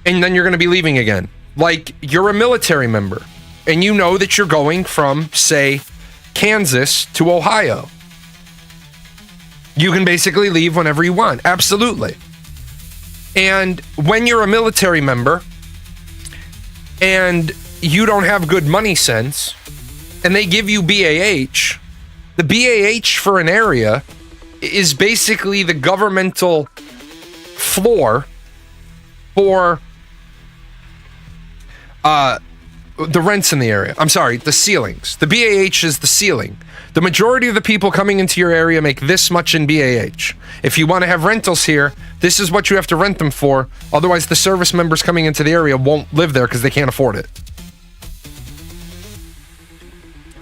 And then you're going to be leaving again. Like, you're a military member and you know that you're going from, say, Kansas to Ohio. You can basically leave whenever you want. Absolutely. And when you're a military member and you don't have good money sense and they give you BAH, the BAH for an area is basically the governmental floor for the rents in the area. I'm sorry, the ceilings. The BAH is the ceiling. The majority of the people coming into your area make this much in BAH. If you want to have rentals here, this is what you have to rent them for. Otherwise, the service members coming into the area won't live there because they can't afford it.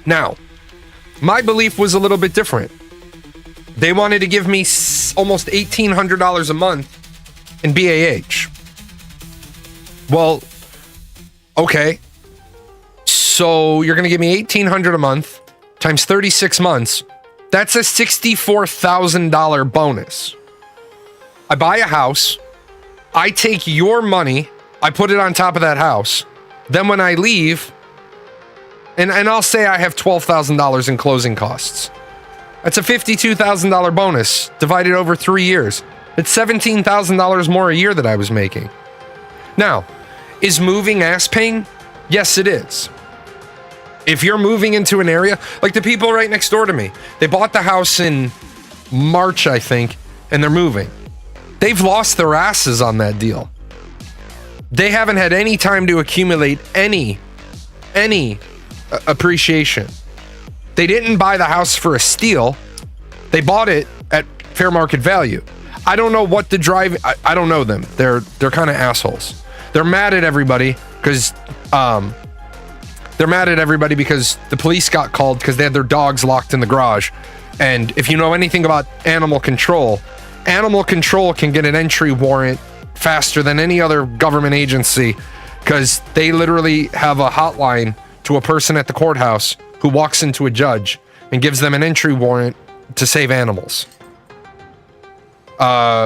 Now, my belief was a little bit different. They wanted to give me almost $1,800 a month in BAH. Well, okay. So you're going to give me $1,800 a month times 36 months. That's a $64,000 bonus. I buy a house. I take your money. I put it on top of that house. Then when I leave, and I'll say I have $12,000 in closing costs. That's a $52,000 bonus divided over 3 years. It's $17,000 more a year that I was making. Now, is moving ass paying? Yes, it is. If you're moving into an area, like the people right next door to me, they bought the house in March, I think, and they're moving. They've lost their asses on that deal. They haven't had any time to accumulate any appreciation. They didn't buy the house for a steal. They bought it at fair market value. I don't know what the drive. I don't know them. They're kind of assholes. They're mad at everybody because the police got called because they had their dogs locked in the garage. And if you know anything about animal control can get an entry warrant faster than any other government agency because they literally have a hotline to a person at the courthouse who walks into a judge and gives them an entry warrant to save animals.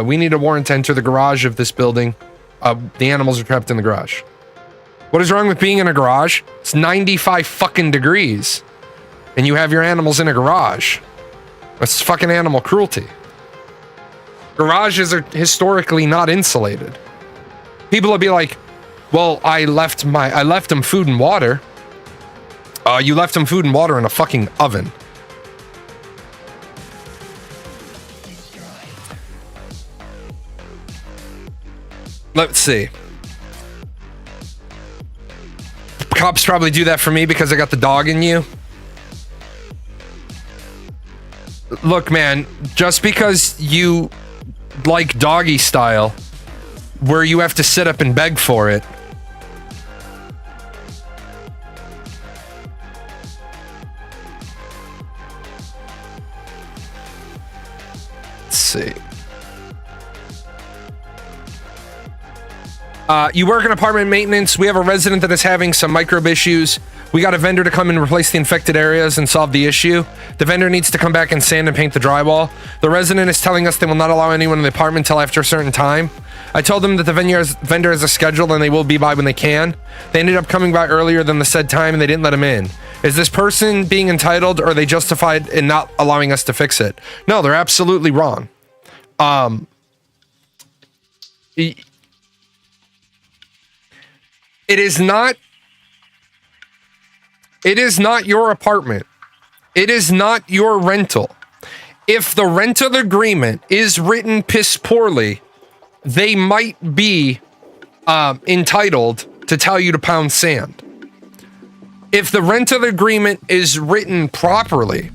We need a warrant to enter the garage of this building. The animals are trapped in the garage. What is wrong with being in a garage? It's 95 fucking degrees. And you have your animals in a garage. That's fucking animal cruelty. Garages are historically not insulated. People will be like, well, I left them food and water. You left them food and water in a fucking oven. Let's see. Cops probably do that for me because I got the dog in you. Look, man, just because you like doggy style, where you have to sit up and beg for it. Let's see. You work in apartment maintenance. We have a resident that is having some microbe issues. We got a vendor to come and replace the infected areas and solve the issue. The vendor needs to come back and sand and paint the drywall. The resident is telling us they will not allow anyone in the apartment until after a certain time. I told them that the vendor has a schedule and they will be by when they can. They ended up coming by earlier than the said time and they didn't let him in. Is this person being entitled or are they justified in not allowing us to fix it? No, they're absolutely wrong. It is not your apartment. It is not your rental. If the rental agreement is written piss poorly, they might be entitled to tell you to pound sand. If the rental agreement is written properly,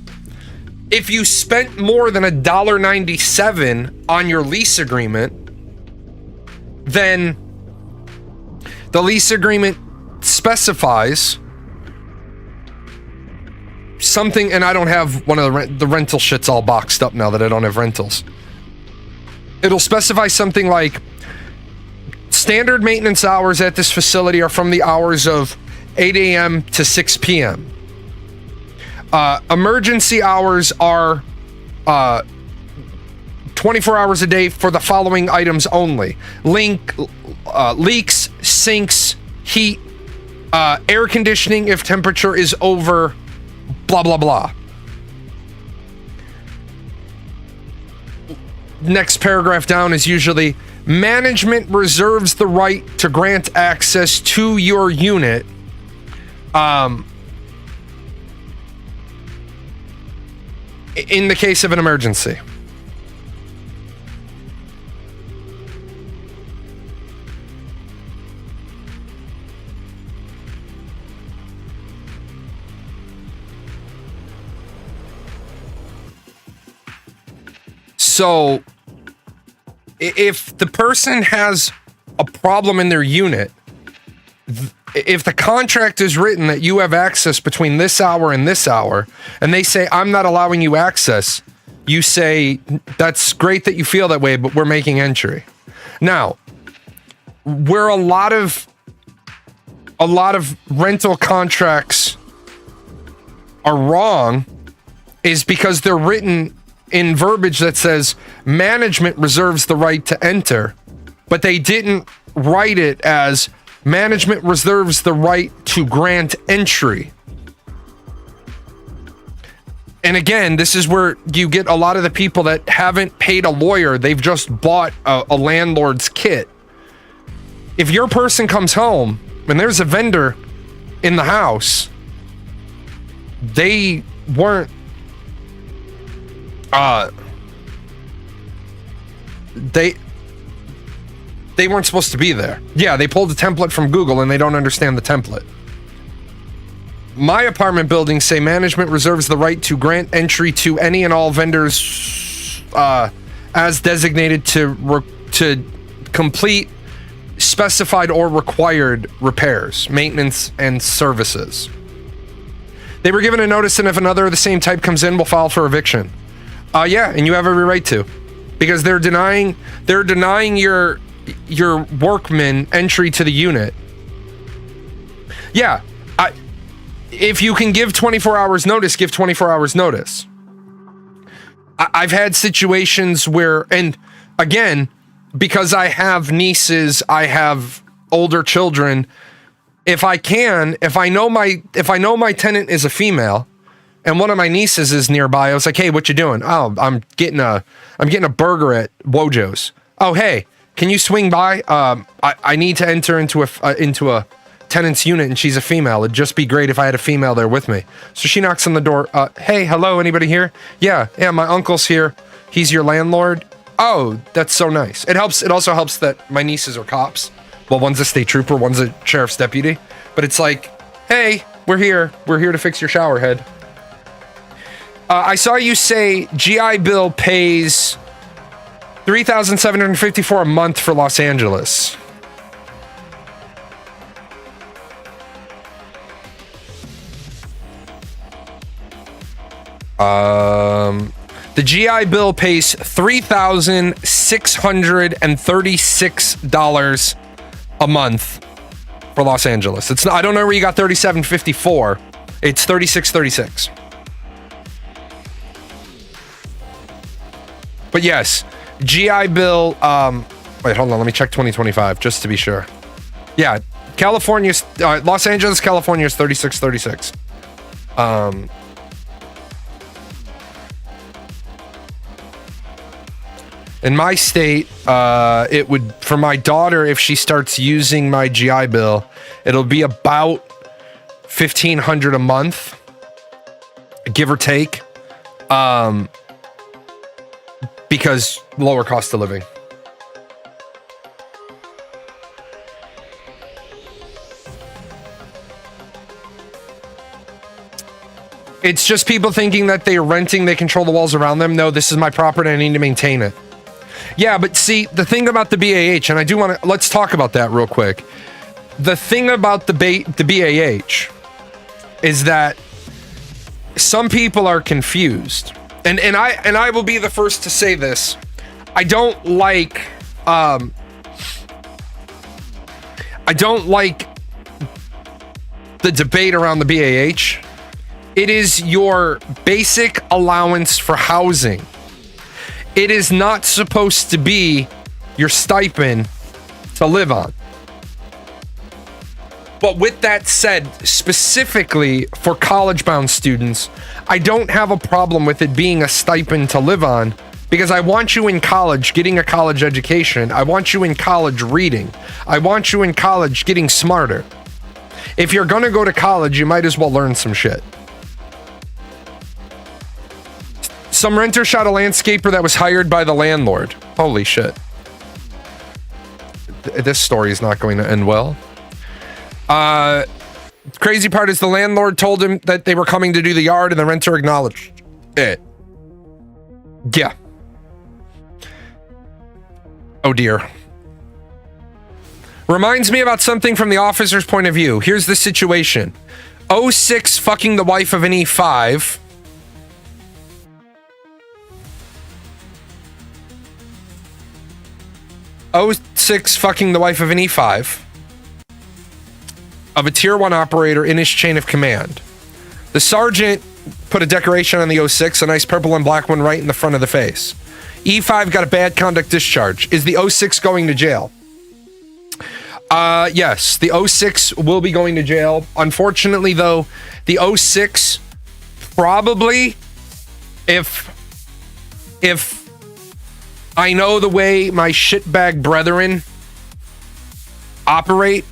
if you spent more than $1.97 on your lease agreement, then the lease agreement specifies something, and I don't have one of the rental shits all boxed up now that I don't have rentals. It'll specify something like standard maintenance hours at this facility are from the hours of 8 a.m. to 6 p.m. Emergency hours are 24 hours a day for the following items only. Leaks, sinks, heat, air conditioning if temperature is over blah, blah, blah. Next paragraph down is usually management reserves the right to grant access to your unit in the case of an emergency. So if the person has a problem in their unit, if the contract is written that you have access between this hour and this hour, and they say, I'm not allowing you access, you say, that's great that you feel that way, but we're making entry. Now, where a lot of rental contracts are wrong is because they're written in verbiage that says management reserves the right to enter, but they didn't write it as management reserves the right to grant entry. And again, this is where you get a lot of the people that haven't paid a lawyer. They've just bought a landlord's kit. If your person comes home and there's a vendor in the house, they weren't they weren't supposed to be there. Yeah, they pulled a template from Google and they don't understand the template. My apartment buildings say management reserves the right to grant entry to any and all vendors as designated to complete specified or required repairs, maintenance, and services. They were given a notice, and if another of the same type comes in, we'll file for eviction. Yeah, and you have every right to, because they're denying your workman entry to the unit. Yeah, if you can give 24 hours notice, give 24 hours notice. I've had situations where, and again, because I have nieces, I have older children. If I know my tenant is a female, and one of my nieces is nearby, I was like, hey, what you doing? Oh, I'm getting a burger at Wojo's. Oh, hey, can you swing by? I need to enter into a tenant's unit, and she's a female. It'd just be great if I had a female there with me. So she knocks on the door. Hey, hello, anybody here? Yeah, my uncle's here. He's your landlord. Oh, that's so nice. It also helps that my nieces are cops. Well, one's a state trooper, one's a sheriff's deputy. But it's like, hey, we're here. We're here to fix your shower head. I saw you say GI Bill pays $3,754 a month for Los Angeles. The GI Bill pays $3,636 a month for Los Angeles. It's not, I don't know where you got 3754. It's 3636. But yes, GI Bill. Wait, hold on. Let me check 2025 just to be sure. Yeah, California's Los Angeles, California is 3636. In my state, it would, for my daughter, if she starts using my GI Bill, it'll be about $1,500 a month, give or take, because lower cost of living. It's just people thinking that they're renting, they control the walls around them. No, this is my property, I need to maintain it. Yeah, but see, the thing about the BAH, and I do want to, let's talk about that real quick. The thing about the BAH is that some people are confused. And I will be the first to say this. I don't like the debate around the BAH. It is your basic allowance for housing. It is not supposed to be your stipend to live on. But with that said, specifically for college-bound students, I don't have a problem with it being a stipend to live on, because I want you in college getting a college education. I want you in college reading. I want you in college getting smarter. If you're gonna go to college, you might as well learn some shit. Some renter shot a landscaper that was hired by the landlord. Holy shit. This story is not going to end well. Crazy part is the landlord told him that they were coming to do the yard, and the renter acknowledged it. Yeah. Oh dear. Reminds me about something from the officer's point of view. Here's the situation. 06 fucking the wife of an E5. O6 fucking the wife of an E5 of a tier 1 operator in his chain of command. The sergeant put a decoration on the 06, a nice purple and black one right in the front of the face. E5 got a bad conduct discharge. Is the 06 going to jail? Yes, the 06 will be going to jail. Unfortunately, though, the 06 probably, if I know the way my shitbag brethren operate,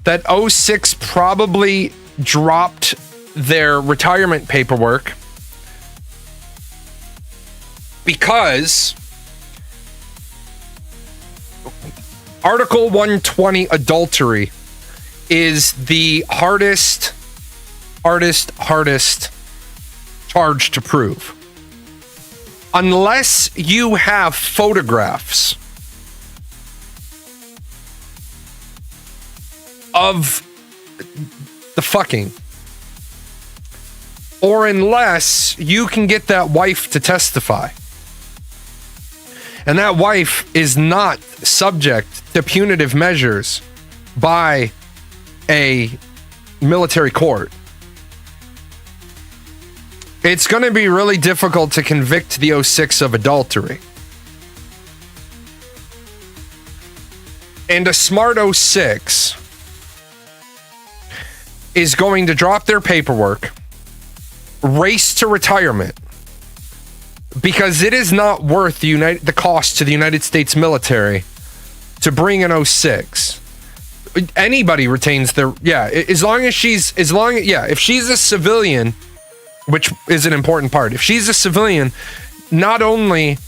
that 06 probably dropped their retirement paperwork because Article 120 adultery is the hardest charge to prove. Unless you have photographs of the fucking, or unless you can get that wife to testify. And that wife is not subject to punitive measures by a military court. It's going to be really difficult to convict the 06 of adultery. And a smart 06 is going to drop their paperwork, race to retirement, because it is not worth the cost to the United States military to bring an 06. Anybody retains their, if she's a civilian, which is an important part. If she's a civilian, not only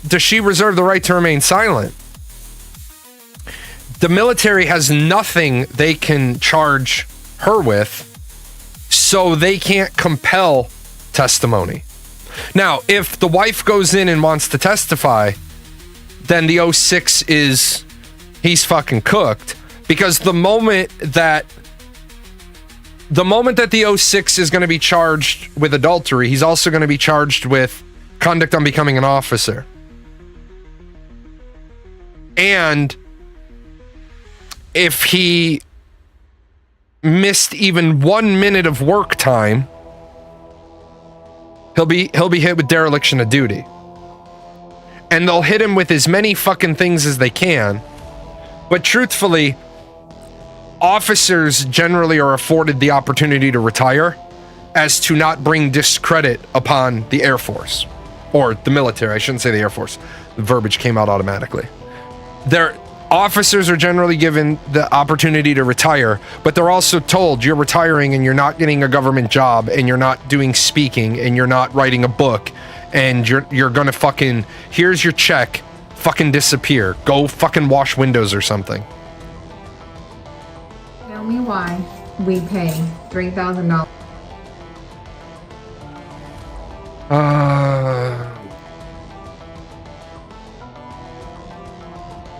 does she reserve the right to remain silent, the military has nothing they can charge her with, so they can't compel testimony. Now, if the wife goes in and wants to testify, then the 06 he's fucking cooked, because the moment that the 06 is going to be charged with adultery, he's also going to be charged with conduct on becoming an officer. And if he missed even 1 minute of work time, he'll be hit with dereliction of duty. And they'll hit him with as many fucking things as they can. But truthfully, officers generally are afforded the opportunity to retire as to not bring discredit upon the Air Force. Or the military, I shouldn't say the Air Force. The verbiage came out automatically. Their officers are generally given the opportunity to retire, but they're also told you're retiring and you're not getting a government job and you're not doing speaking and you're not writing a book and you're gonna fucking, here's your check, fucking disappear. Go fucking wash windows or something. Tell me why we pay $3,000.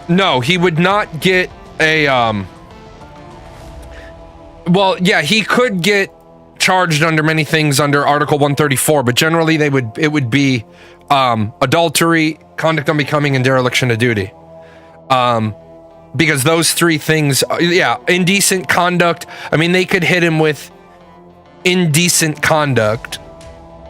No, he would not get a, well, yeah, he could get charged under many things under Article 134, but generally it would be adultery, conduct on becoming, and dereliction of duty. Because those three things, indecent conduct. I mean, they could hit him with indecent conduct,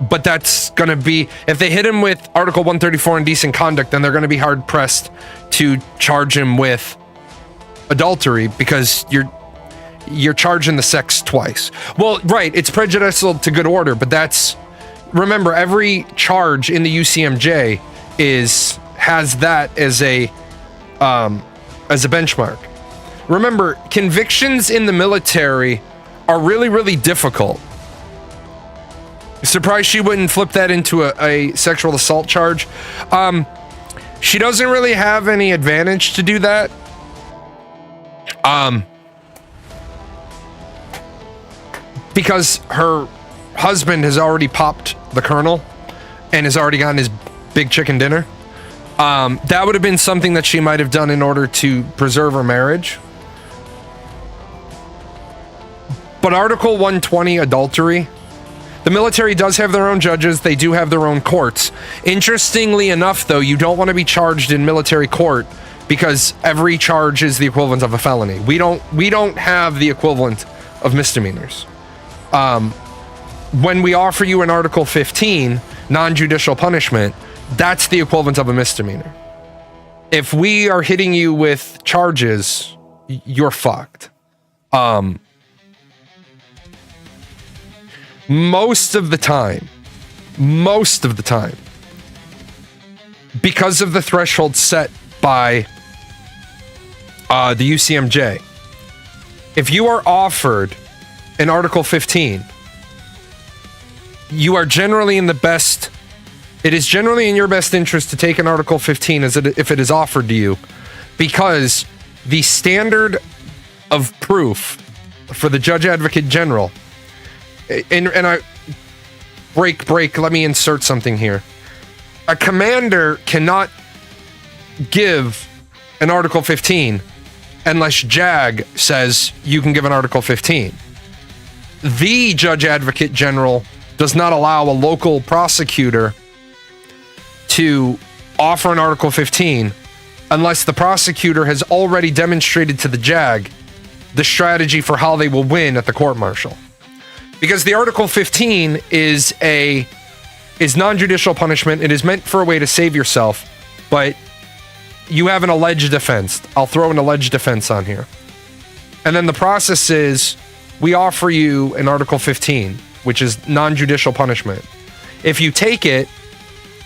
but that's going to be, if they hit him with Article 134 indecent conduct, then they're going to be hard pressed to charge him with adultery, because you're charging the sex twice. Well, right, it's prejudicial to good order, but remember, every charge in the UCMJ has that as a benchmark. Remember, convictions in the military are really, really difficult. Surprised she wouldn't flip that into a sexual assault charge. She doesn't really have any advantage to do that. Because her husband has already popped the colonel and has already gotten his big chicken dinner. That would have been something that she might have done in order to preserve her marriage. But Article 120, adultery, the military does have their own judges. They do have their own courts. Interestingly enough, though, you don't want to be charged in military court because every charge is the equivalent of a felony. We don't have the equivalent of misdemeanors. When we offer you an Article 15, non-judicial punishment, that's the equivalent of a misdemeanor. If we are hitting you with charges, you're fucked. Most of the time, because of the threshold set by the UCMJ, if you are offered an Article 15, you are generally it is generally in your best interest to take an Article 15 if it is offered to you, because the standard of proof for the Judge Advocate General, and I break, let me insert something here. A commander cannot give an Article 15 unless JAG says you can give an Article 15. The Judge Advocate General does not allow a local prosecutor to offer an Article 15 unless the prosecutor has already demonstrated to the JAG the strategy for how they will win at the court-martial. Because the Article 15 is non-judicial punishment. It is meant for a way to save yourself, but you have an alleged offense. I'll throw an alleged offense on here. And then the process is we offer you an Article 15, which is non-judicial punishment. If you take it,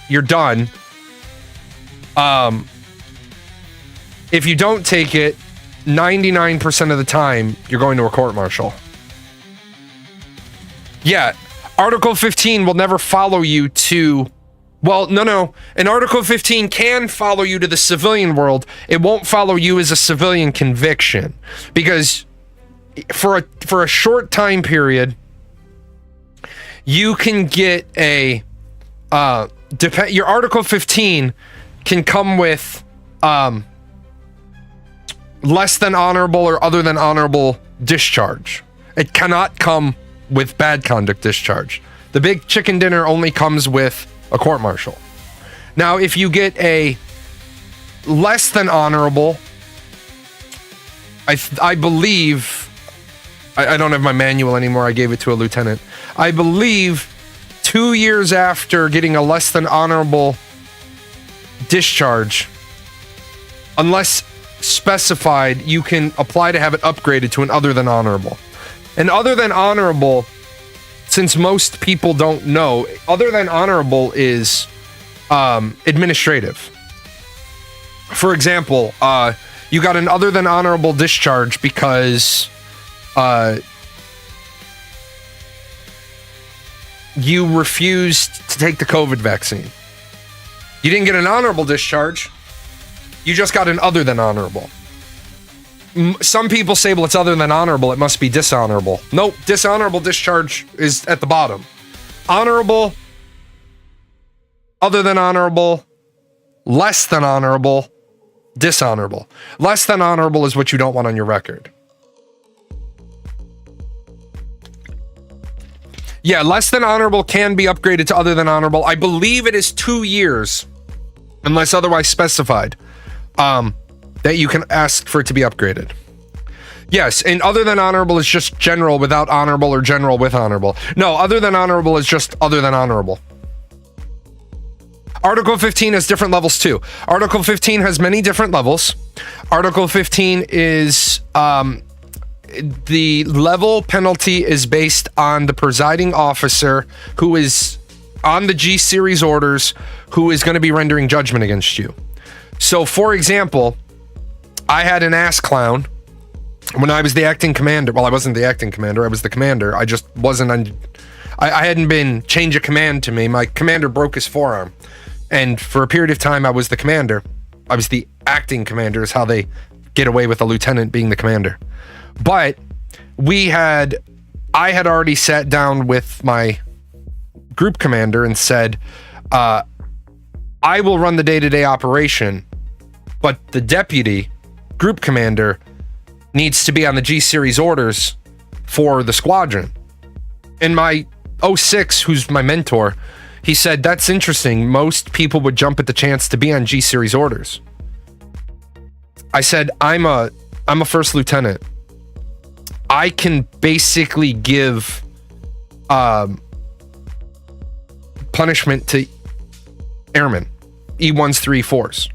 you're done. If you don't take it, 99% of the time, you're going to a court-martial. Yeah, Article 15 will never follow you to... Well, no. An Article 15 can follow you to the civilian world. It won't follow you as a civilian conviction. Because for a short time period, you can get a... your Article 15 can come with less than honorable or other than honorable discharge. It cannot come with bad conduct discharge. The big chicken dinner only comes with a court-martial. Now, if you get a less than honorable, I believe, I don't have my manual anymore, I gave it to a lieutenant. I believe 2 years after getting a less than honorable discharge, unless specified, you can apply to have it upgraded to an other than honorable. And other than honorable, since most people don't know, other than honorable is administrative. For example, you got an other than honorable discharge because you refused to take the COVID vaccine. You didn't get an honorable discharge. You just got an other than honorable. Some people say, well, it's other than honorable, it must be dishonorable. Nope, dishonorable discharge is at the bottom. Honorable, other than honorable, less than honorable, dishonorable. Less than honorable is what you don't want on your record. Yeah, less than honorable can be upgraded to other than honorable. I believe it is 2 years, unless otherwise specified, that you can ask for it to be upgraded. Yes, and other than honorable is just general without honorable or general with honorable. No, other than honorable is just other than honorable. Article 15 has different levels too. Article 15 has many different levels. Article 15 is... the level penalty is based on the presiding officer who is on the G series orders, who is going to be rendering judgment against you. So, for example, I had an ass clown when I was the acting commander. Well, I wasn't the acting commander. I was the commander. I just wasn't on... I hadn't been change of command to me. My commander broke his forearm. And for a period of time, I was the commander. I was the acting commander is how they get away with a lieutenant being the commander. But I had already sat down with my group commander and said, I will run the day-to-day operation, but the deputy group commander needs to be on the G series orders for the squadron. And my 06, who's my mentor, he said, that's interesting. Most people would jump at the chance to be on G series orders. I said, I'm a first lieutenant. I can basically give punishment to airmen, E1s, 3, 4s.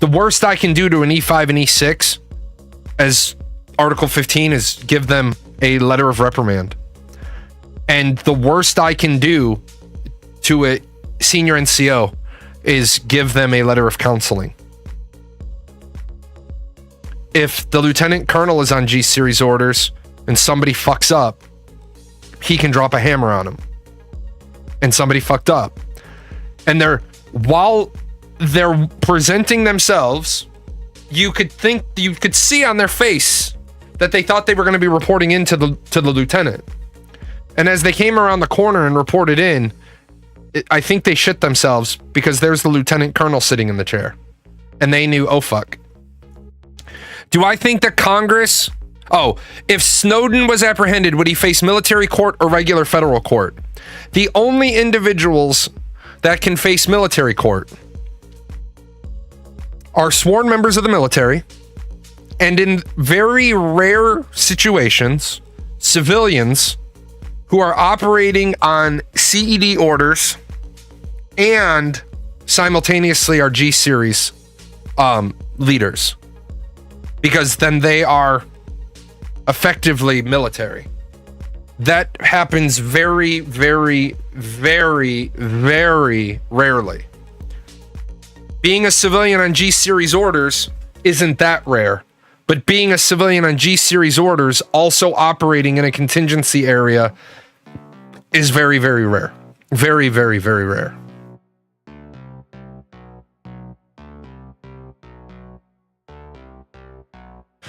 The worst I can do to an E5 and E6, as Article 15, is give them a letter of reprimand. And the worst I can do to a senior NCO is give them a letter of counseling. If the lieutenant colonel is on G series orders and somebody fucks up, he can drop a hammer on him. And somebody fucked up. And while they're presenting themselves, you could see on their face that they thought they were going to be reporting in to the lieutenant. And as they came around the corner and reported in, I think they shit themselves because there's the lieutenant colonel sitting in the chair. And they knew, oh fuck. Do I think that Congress... Oh, if Snowden was apprehended, would he face military court or regular federal court? The only individuals that can face military court are sworn members of the military, and in very rare situations, civilians who are operating on CED orders and simultaneously are G series leaders, because then they are effectively military. That happens very, very, very, very rarely. Being a civilian on G series orders isn't that rare, but being a civilian on G series orders also operating in a contingency area is very, very rare. Very, very, very rare.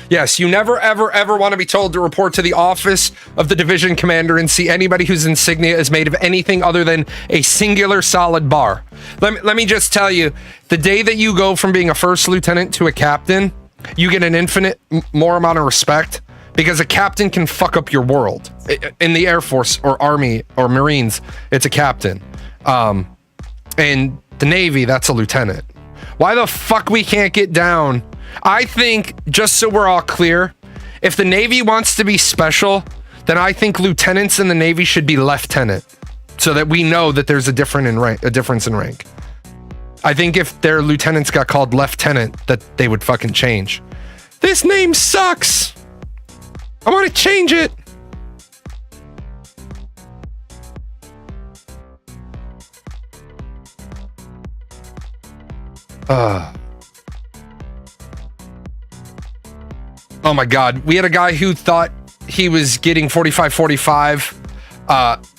Yes, you never, ever, ever want to be told to report to the office of the division commander and see anybody whose insignia is made of anything other than a singular solid bar. Let me just tell you, the day that you go from being a first lieutenant to a captain, you get an infinite more amount of respect, because a captain can fuck up your world. In the Air Force or Army or Marines, it's a captain. In the Navy, that's a lieutenant. Why the fuck we can't get down? I think, just so we're all clear, if the Navy wants to be special, then I think lieutenants in the Navy should be lieutenant, so that we know that there's a difference in rank. I think if their lieutenants got called lieutenant, that they would fucking change. This name sucks. I want to change it. Oh my God. We had a guy who thought he was getting 45-45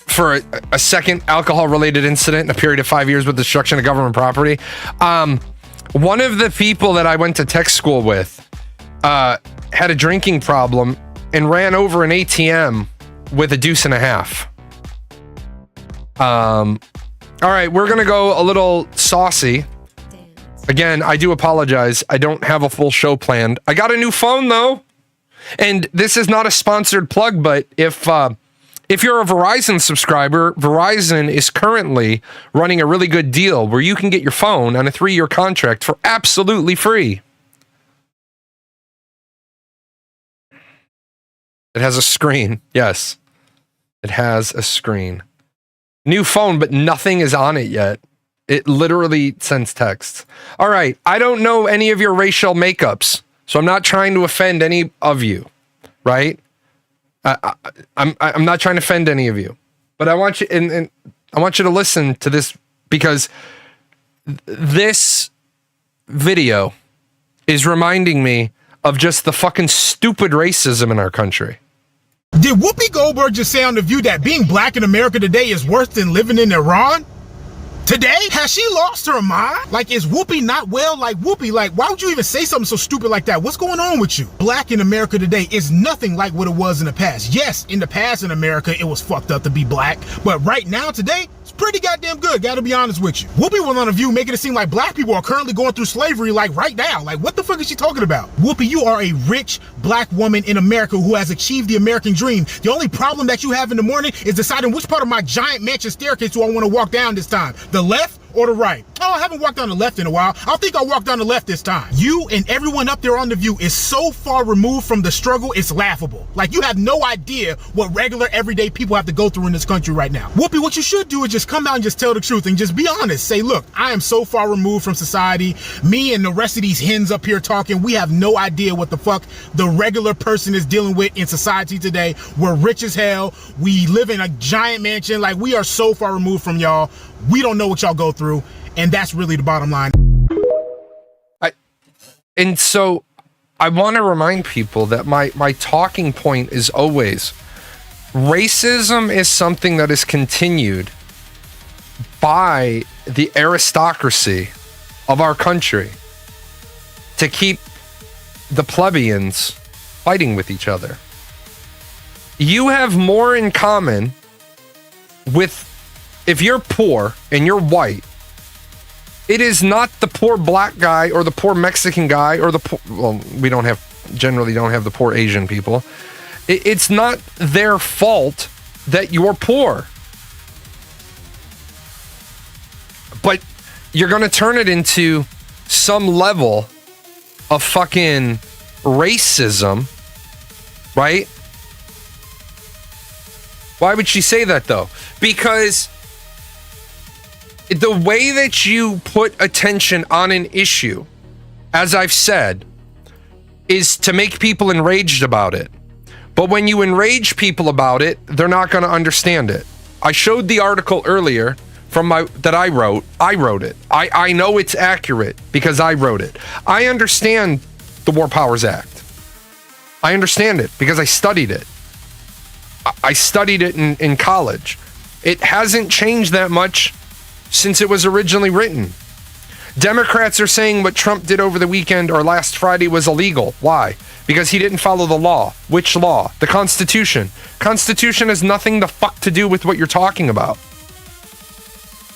for a second alcohol-related incident in a period of 5 years with destruction of government property. One of the people that I went to tech school with had a drinking problem and ran over an ATM with a deuce and a half. All right, we're going to go a little saucy. Again, I do apologize. I don't have a full show planned. I got a new phone though. And this is not a sponsored plug, but if you're a Verizon subscriber, Verizon is currently running a really good deal where you can get your phone on a 3-year contract for absolutely free. It has a screen. Yes. It has a screen. New phone, but nothing is on it yet. It literally sends texts. All right. I don't know any of your racial makeups, so I'm not trying to offend any of you, right? I'm not trying to offend any of you, but I want you and I want you to listen to this, because this video is reminding me of just the fucking stupid racism in our country. Did Whoopi Goldberg just say on The View that being black in America today is worse than living in Iran? Today? Has she lost her mind? Like, is Whoopi not well? Like, Whoopi, like, why would you even say something so stupid like that? What's going on with you? Black in America today is nothing like what it was in the past. Yes, in the past in America, it was fucked up to be black. But right now, today, it's It's pretty goddamn good, gotta be honest with you. Whoopi was on a View making it seem like black people are currently going through slavery like right now. Like, what the fuck is she talking about? Whoopi, you are a rich black woman in America who has achieved the American dream. The only problem that you have in the morning is deciding which part of my giant mansion staircase do I want to walk down this time. The left or the right? Oh, I haven't walked down the left in a while. I think I'll walk down the left this time. You and everyone up there on The View is so far removed from the struggle, it's laughable. Like, you have no idea what regular, everyday people have to go through in this country right now. Whoopi, what you should do is just come out and just tell the truth and just be honest. Say, look, I am so far removed from society. Me and the rest of these hens up here talking, we have no idea what the fuck the regular person is dealing with in society today. We're rich as hell. We live in a giant mansion. Like, we are so far removed from y'all. We don't know what y'all go through, and that's really the bottom line. And so I want to remind people that my talking point is always racism is something that is continued by the aristocracy of our country to keep the plebeians fighting with each other. You have more in common with, if you're poor and you're white, it is not the poor black guy or the poor Mexican guy or the poor, well, we generally don't have the poor Asian people. It's not their fault that you're poor. But you're going to turn it into some level of fucking racism, right? Why would she say that though? Because the way that you put attention on an issue, as I've said, is to make people enraged about it. But when you enrage people about it, they're not going to understand it. I showed the article earlier that I wrote. I wrote it. I know it's accurate because I wrote it. I understand the War Powers Act. I understand it because I studied it. I studied it in college. It hasn't changed that much since it was originally written. Democrats are saying what Trump did over the weekend or last Friday was illegal. Why? Because he didn't follow the law. Which law? The Constitution. Constitution has nothing the fuck to do with what you're talking about.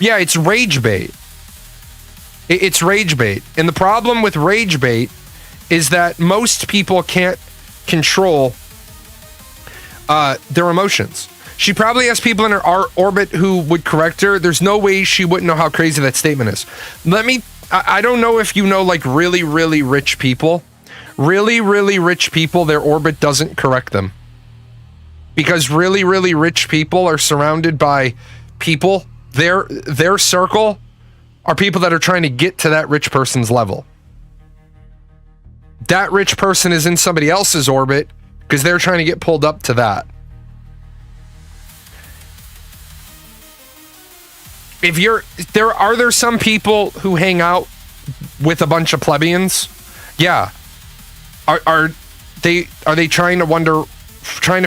Yeah, it's rage bait. It's rage bait. And the problem with rage bait is that most people can't control their emotions. She probably has people in her orbit who would correct her. There's no way she wouldn't know how crazy that statement is. I don't know if you know, like, really, really rich people. Really, really rich people, their orbit doesn't correct them. Because really, really rich people are surrounded by people. Their circle are people that are trying to get to that rich person's level. That rich person is in somebody else's orbit because they're trying to get pulled up to that. Are there some people who hang out with a bunch of plebeians? Yeah. Are they trying to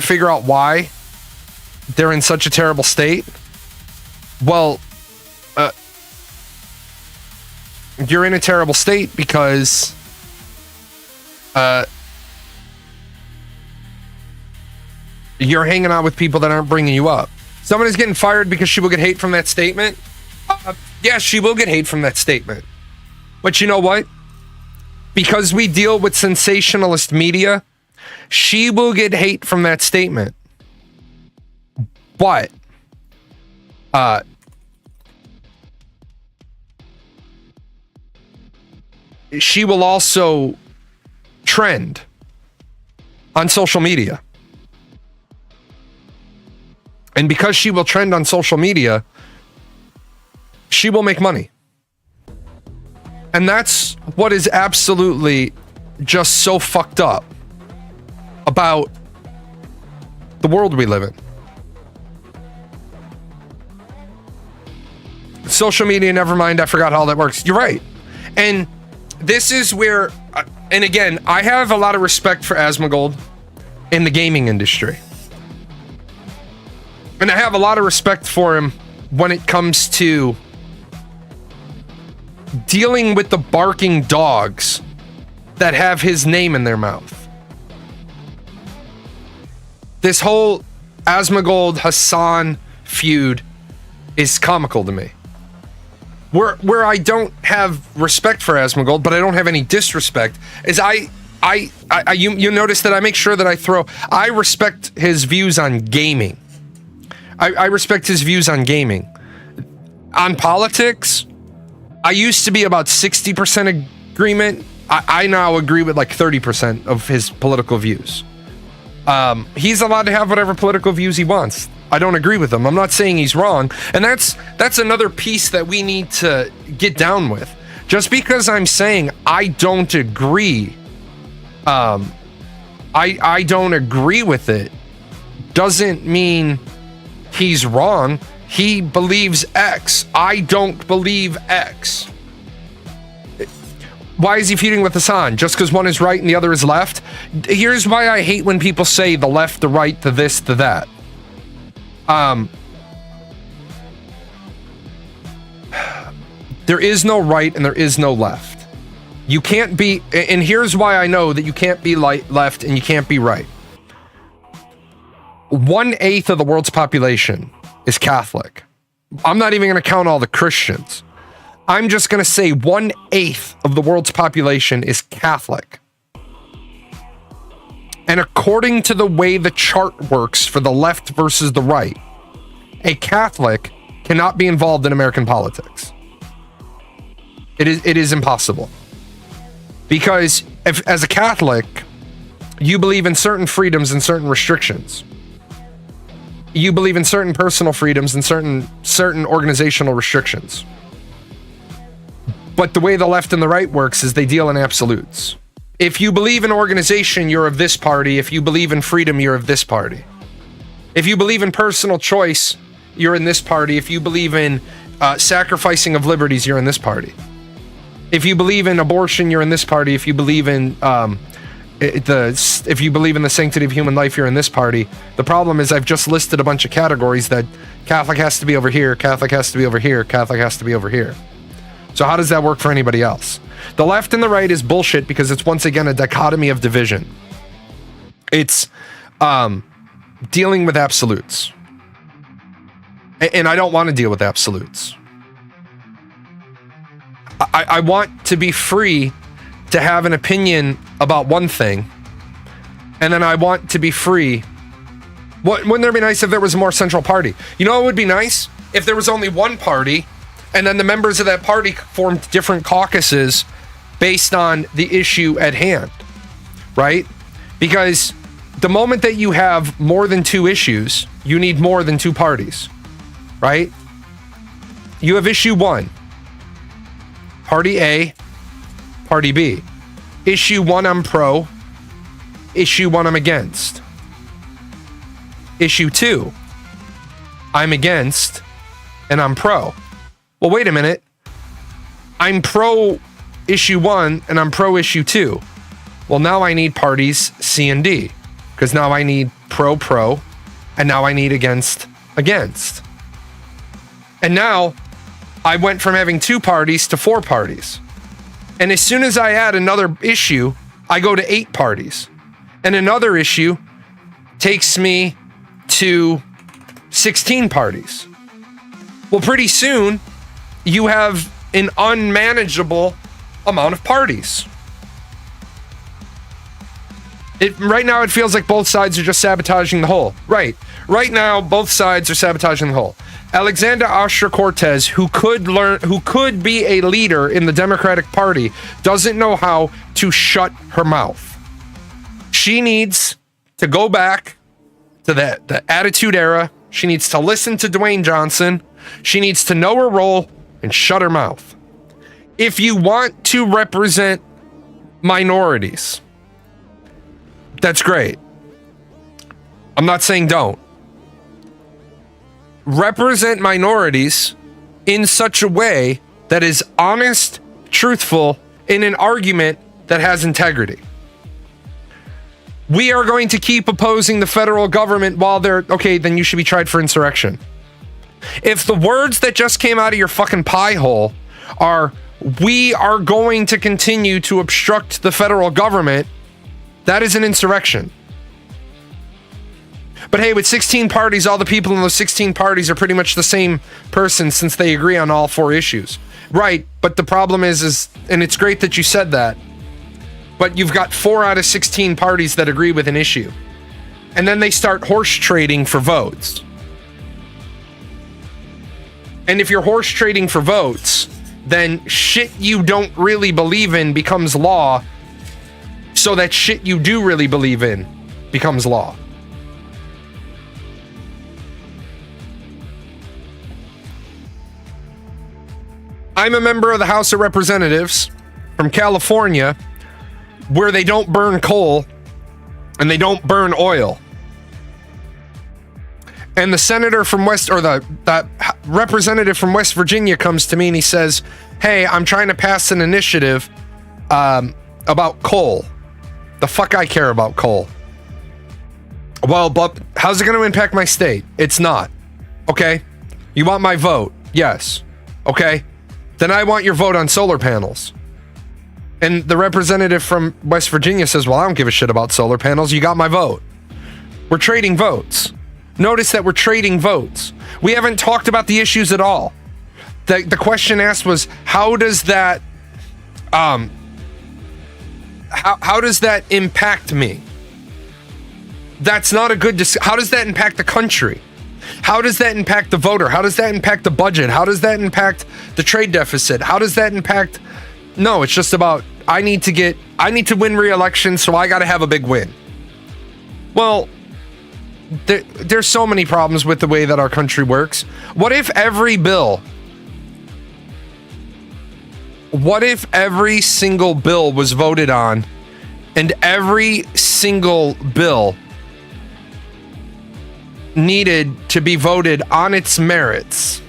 figure out why they're in such a terrible state? Well, you're in a terrible state because you're hanging out with people that aren't bringing you up. Someone is getting fired because she will get hate from that statement. Yes, she will get hate from that statement. But you know what? Because we deal with sensationalist media, she will get hate from that statement. But she will also trend on social media. And because she will trend on social media, she will make money. And that's what is absolutely just so fucked up about the world we live in. Social media, never mind, I forgot how that works. You're right. And this is where, and again, I have a lot of respect for Asmongold in the gaming industry. And I have a lot of respect for him when it comes to dealing with the barking dogs that have his name in their mouth. This whole Asmongold Hassan feud is comical to me. Where I don't have respect for Asmongold, but I don't have any disrespect, is you notice that I make sure that I respect his views on gaming. I respect his views on gaming. On politics, I used to be about 60% agreement. I now agree with like 30% of his political views. He's allowed to have whatever political views he wants. I don't agree with him. I'm not saying he's wrong. And that's another piece that we need to get down with. Just because I'm saying I don't agree, I don't agree with it, doesn't mean he's wrong. He believes X. I don't believe X. Why is he feuding with Hassan? Just because one is right and the other is left? Here's why I hate when people say the left, the right, the this, the that. There is no right and there is no left. You can't be, and here's why I know that you can't be left and you can't be right. 1/8 of the world's population is Catholic. I'm not even going to count all the Christians. I'm just going to say 1/8 of the world's population is Catholic. And according to the way the chart works for the left versus the right, a Catholic cannot be involved in American politics. It is impossible. Because if, as a Catholic, you believe in certain freedoms and certain restrictions. You believe in certain personal freedoms and certain organizational restrictions. But the way the left and the right works is they deal in absolutes. If you believe in organization, you're of this party. If you believe in freedom, you're of this party. If you believe in personal choice, you're in this party. If you believe in sacrificing of liberties, you're in this party. If you believe in abortion, you're in this party. If you believe in if you believe in the sanctity of human life, you're in this party. The problem is I've just listed a bunch of categories that Catholic has to be over here, Catholic has to be over here, Catholic has to be over here. So how does that work for anybody else? The left and the right is bullshit because it's once again a dichotomy of division. It's dealing with absolutes. And I don't want to deal with absolutes. I want to be free to have an opinion about one thing, and then I want to be free. Wouldn't it be nice if there was a more central party? You know what would be nice? If there was only one party, and then the members of that party formed different caucuses based on the issue at hand, right? Because the moment that you have more than two issues, you need more than two parties, right? You have issue one. Party A, Party B. Issue one, I'm pro. Issue one, I'm against. Issue two, I'm against and I'm pro. Well, wait a minute. I'm pro issue one and I'm pro issue two. Well, now I need parties C and D, because now I need pro, and now I need against. And now I went from having two parties to four parties. And as soon as I add another issue, I go to 8 parties. And another issue takes me to 16 parties. Well, pretty soon, you have an unmanageable amount of parties. Right now, it feels like both sides are just sabotaging the whole. Right now, both sides are sabotaging the whole. Alexandria Ocasio-Cortez, who could be a leader in the Democratic Party, doesn't know how to shut her mouth. She needs to go back to the Attitude Era. She needs to listen to Dwayne Johnson. She needs to know her role and shut her mouth. If you want to represent minorities, that's great. I'm not saying don't. Represent minorities in such a way that is honest, truthful, in an argument that has integrity. We are going to keep opposing the federal government while they're okay, then you should be tried for insurrection. If the words that just came out of your fucking pie hole are, we are going to continue to obstruct the federal government, that is an insurrection. But hey, with 16 parties, all the people in those 16 parties are pretty much the same person since they agree on all 4 issues. Right, but the problem is, and it's great that you said that, but you've got 4 out of 16 parties that agree with an issue. And then they start horse trading for votes. And if you're horse trading for votes, then shit you don't really believe in becomes law, so that shit you do really believe in becomes law. I'm a member of the House of Representatives from California, where they don't burn coal and they don't burn oil. And the senator from the representative from West Virginia comes to me and he says, hey, I'm trying to pass an initiative about coal. The fuck I care about coal. Well, but how's it going to impact my state? It's not. Okay? You want my vote? Yes. Okay? Then I want your vote on solar panels. And the representative from West Virginia says, well, I don't give a shit about solar panels. You got my vote. We're trading votes. Notice that we're trading votes. We haven't talked about the issues at all. The question asked was, how does that how does that impact me? That's not a good how does that impact the country? How does that impact the voter? How does that impact the budget? How does that impact the trade deficit? How does that impact? No, it's just about I need to win re-election, so I got to have a big win. Well, there's so many problems with the way that our country works. What if every single bill was voted on, and every single bill needed to be voted on its merits?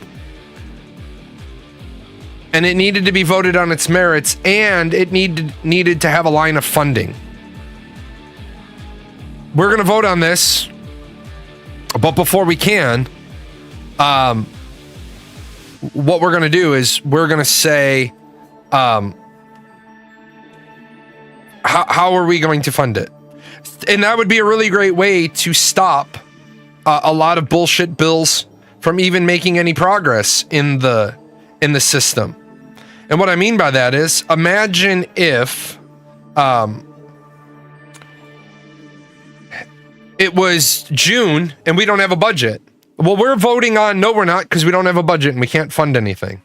And it needed to be voted on its merits, and it needed to have a line of funding. We're going to vote on this, but before we can, what we're going to do is we're going to say, how are we going to fund it? And that would be a really great way to stop a lot of bullshit bills from even making any progress in the system. And what I mean by that is, imagine if it was June and we don't have a budget. Well, we're voting on, no, we're not, because we don't have a budget and we can't fund anything.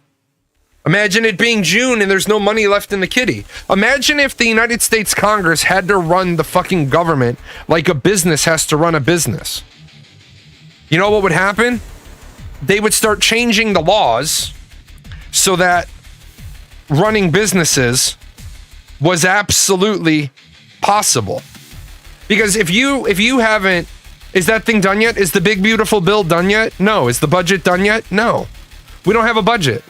Imagine it being June and there's no money left in the kitty. Imagine if the United States Congress had to run the fucking government like a business has to run a business. You know what would happen? They would start changing the laws so that running businesses was absolutely possible. Because if you haven't, is that thing done yet? Is the big beautiful bill done yet? No. Is the budget done yet? No. We don't have a budget.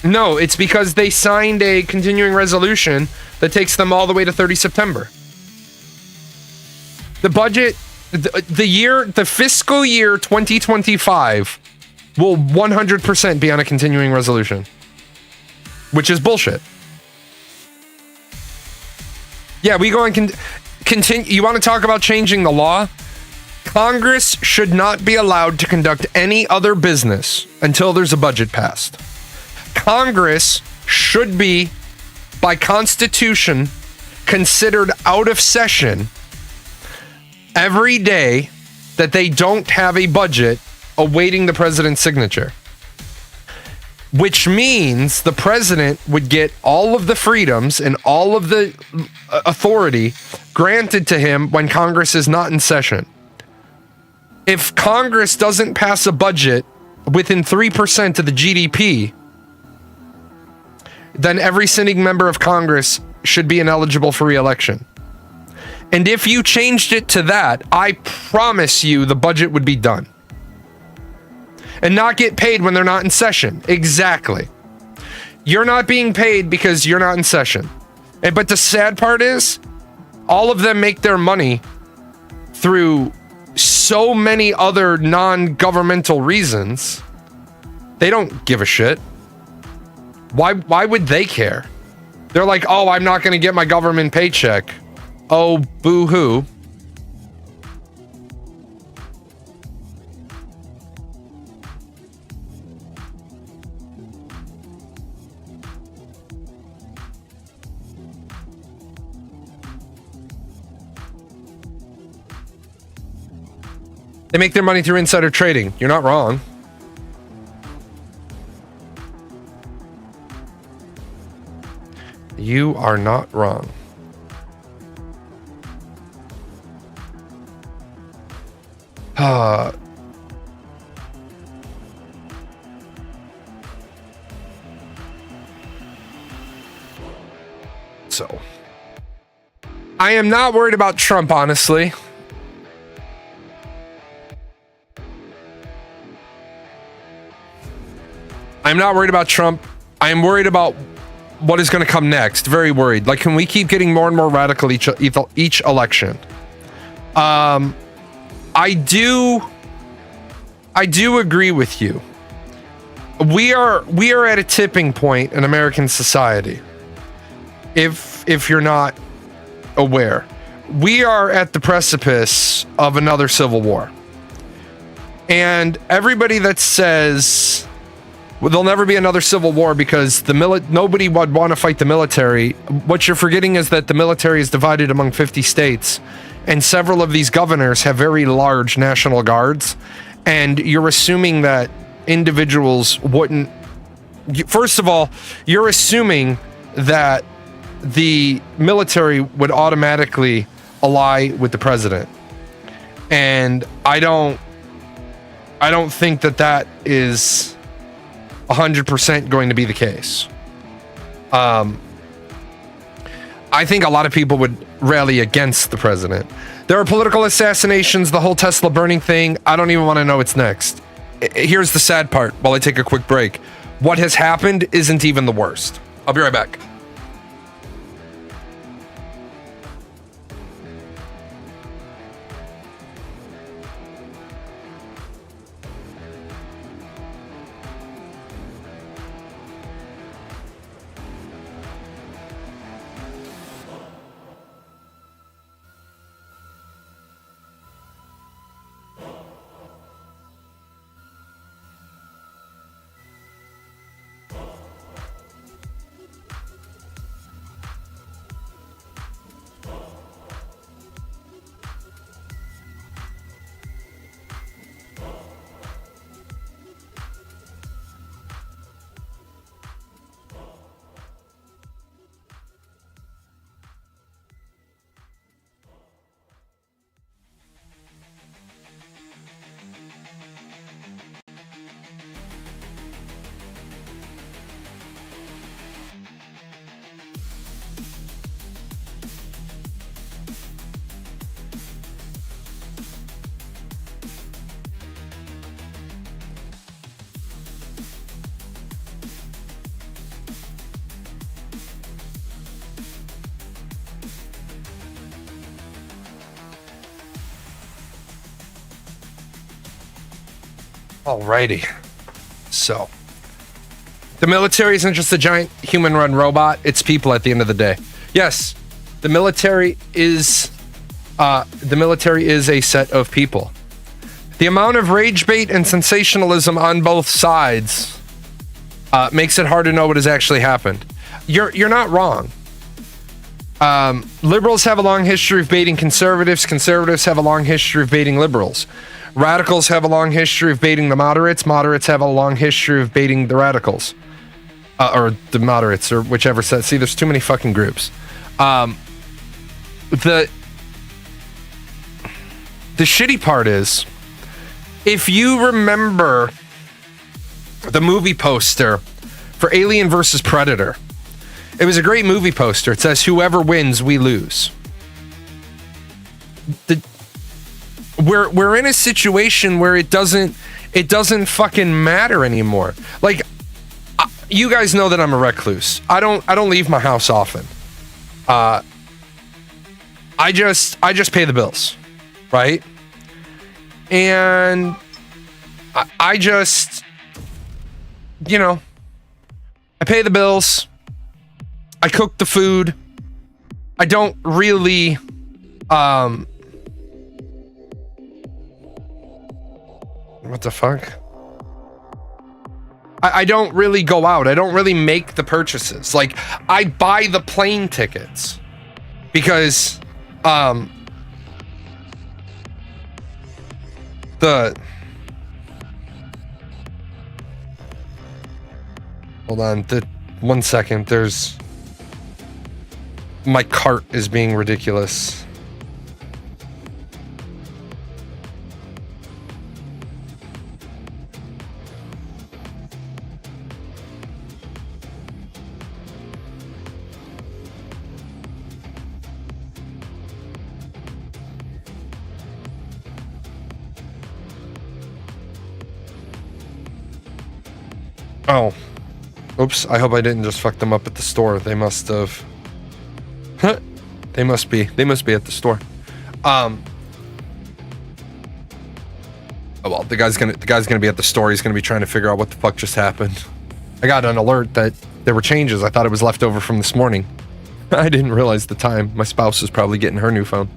No, it's because they signed a continuing resolution that takes them all the way to 30 September. The budget, the fiscal year 2025 will 100% be on a continuing resolution, which is bullshit. Yeah, we go and continue. You want to talk about changing the law? Congress should not be allowed to conduct any other business until there's a budget passed. Congress should be, by Constitution, considered out of session every day that they don't have a budget awaiting the president's signature. Which means the president would get all of the freedoms and all of the authority granted to him when Congress is not in session. If Congress doesn't pass a budget within 3% of the GDP, then every sitting member of Congress should be ineligible for re-election. And if you changed it to that, I promise you the budget would be done. And not get paid when they're not in session. Exactly. You're not being paid because you're not in session. But the sad part is, all of them make their money through so many other non-governmental reasons. They don't give a shit. Why would they care? They're like, oh, I'm not going to get my government paycheck. Oh, boo-hoo. They make their money through insider trading. You're not wrong. You are not wrong. So, I am not worried about Trump, honestly. I'm not worried about Trump. I am worried about what is going to come next. Very worried. Like, can we keep getting more and more radical each election? I do agree with you. We are at a tipping point in American society. If you're not aware, we are at the precipice of another civil war. And everybody that says, well, there'll never be another civil war because nobody would want to fight the military. What you're forgetting is that the military is divided among 50 states, and several of these governors have very large national guards, and you're assuming that individuals wouldn't. First of all, you're assuming that the military would automatically ally with the president, and I don't think that is 100% going to be the case. I think a lot of people would rally against the president. There are political assassinations, the whole Tesla burning thing. I don't even want to know what's next. Here's the sad part while I take a quick break. What has happened isn't even the worst. I'll be right back. Alrighty. So, the military isn't just a giant human-run robot. It's people at the end of the day. Yes, the military is a set of people. The amount of rage bait and sensationalism on both sides makes it hard to know what has actually happened. You're not wrong. Liberals have a long history of baiting conservatives. Conservatives have a long history of baiting liberals. Radicals have a long history of baiting the moderates. Moderates have a long history of baiting the radicals. Or the moderates, or whichever set. See, there's too many fucking groups. The shitty part is, if you remember the movie poster for Alien vs. Predator, it was a great movie poster. It says, whoever wins, we lose. We're in a situation where it doesn't fucking matter anymore. Like, you guys know that I'm a recluse. I don't leave my house often. I just pay the bills, right? And I just, I pay the bills. I cook the food. I don't really, what the fuck? I don't really go out. I don't really make the purchases. Like, I buy the plane tickets because, hold on, 1 second. My cart is being ridiculous. Oh. Oops, I hope I didn't just fuck them up at the store. They must have. They must be at the store. Oh well, the guy's gonna be at the store. He's gonna be trying to figure out what the fuck just happened. I got an alert that there were changes. I thought it was left over from this morning. I didn't realize the time. My spouse was probably getting her new phone.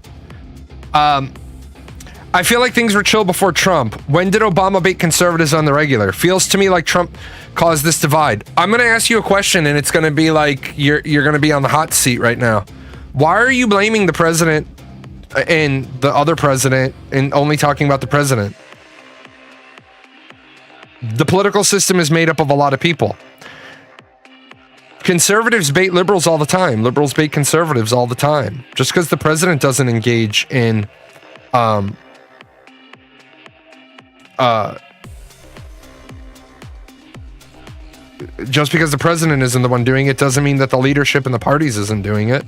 I feel like things were chill before Trump. When did Obama bait conservatives on the regular? Feels to me like Trump caused this divide. I'm going to ask you a question, and it's going to be like you're going to be on the hot seat right now. Why are you blaming the president and the other president and only talking about the president? The political system is made up of a lot of people. Conservatives bait liberals all the time. Liberals bait conservatives all the time. Just because the president doesn't engage in just because the president isn't the one doing it doesn't mean that the leadership in the parties isn't doing it.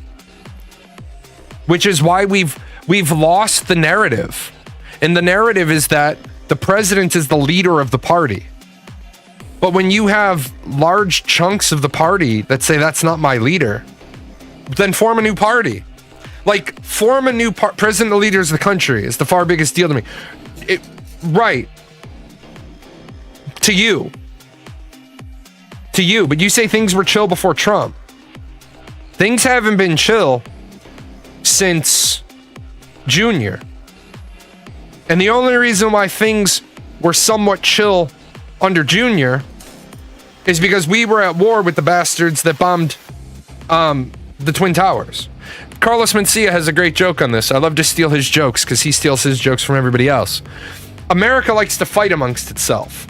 Which is why we've lost the narrative. And the narrative is that the president is the leader of the party. But when you have large chunks of the party that say that's not my leader, then form a new party. Like, form a new president, the leaders of the country is the far biggest deal to me. Right. To you, but you say things were chill before Trump. Things haven't been chill since Junior. And the only reason why things were somewhat chill under Junior is because we were at war with the bastards that bombed the Twin Towers. Carlos Mencia has a great joke on this. I love to steal his jokes because he steals his jokes from everybody else. America likes to fight amongst itself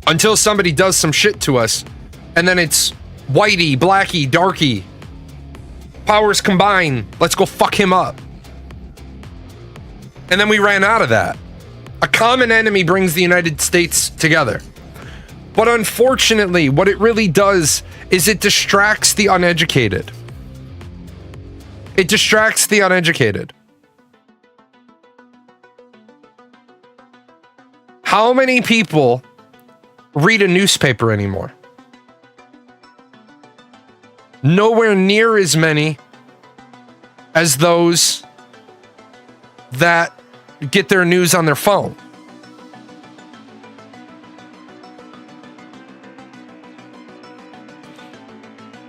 until somebody does some shit to us, and then it's whitey, blacky, darky. Powers combine. Let's go fuck him up. And then we ran out of that. A common enemy brings the United States together. But unfortunately, what it really does is it distracts the uneducated. It distracts the uneducated. How many people read a newspaper anymore? Nowhere near as many as those that get their news on their phone.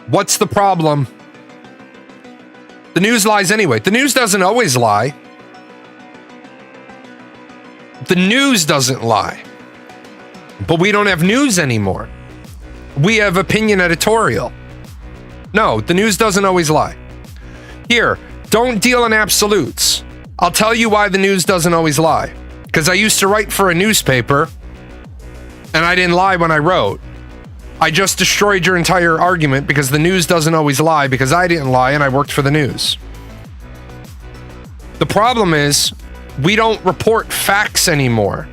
What's the problem? The news lies anyway. The news doesn't always lie. The news doesn't lie. But we don't have news anymore. We have opinion editorial. No, the news doesn't always lie. Here, don't deal in absolutes. I'll tell you why the news doesn't always lie. Because I used to write for a newspaper, and I didn't lie when I wrote. I just destroyed your entire argument because the news doesn't always lie because I didn't lie and I worked for the news. The problem is we don't report facts anymore.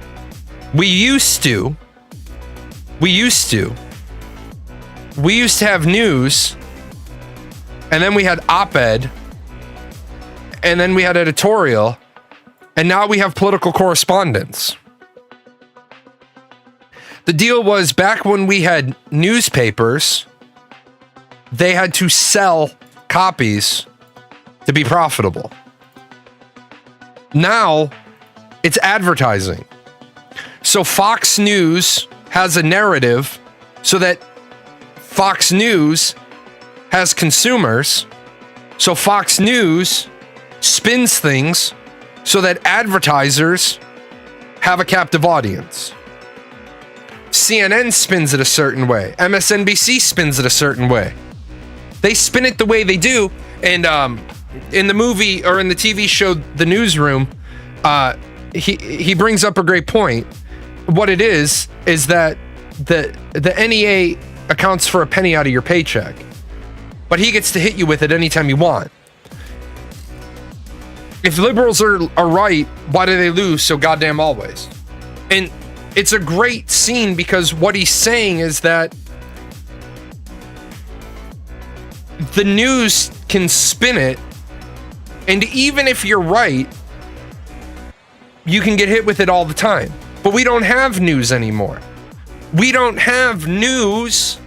We used to have news, and then we had op-ed, and then we had editorial, and now we have political correspondence. The deal was back when we had newspapers, they had to sell copies to be profitable. Now it's advertising. So Fox News has a narrative so that Fox News has consumers. So Fox News spins things so that advertisers have a captive audience. CNN spins it a certain way. MSNBC spins it a certain way. They spin it the way they do. And in the movie or in the TV show The Newsroom, he brings up a great point. What it is that the NEA accounts for a penny out of your paycheck, but he gets to hit you with it anytime you want. If liberals are right, why do they lose so goddamn always? And it's a great scene because what he's saying is that the news can spin it, and even if you're right, you can get hit with it all the time. But we don't have news anymore. We don't have news.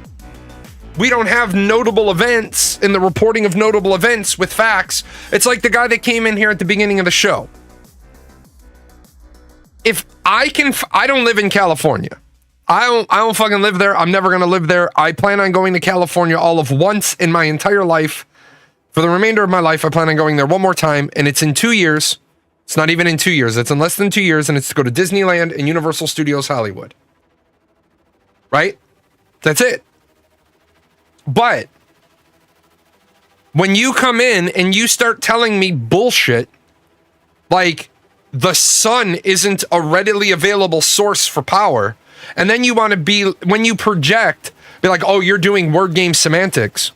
We don't have notable events in the reporting of notable events with facts. It's like the guy that came in here at the beginning of the show. If I don't live in California. I don't fucking live there. I'm never going to live there. I plan on going to California all of once in my entire life. For the remainder of my life, I plan on going there one more time, and it's in 2 years. It's not even in 2 years. It's in less than 2 years, and it's to go to Disneyland and Universal Studios Hollywood. Right? That's it. But when you come in and you start telling me bullshit, like the sun isn't a readily available source for power, and then you want to be, when you project, be like, oh, you're doing word game semantics.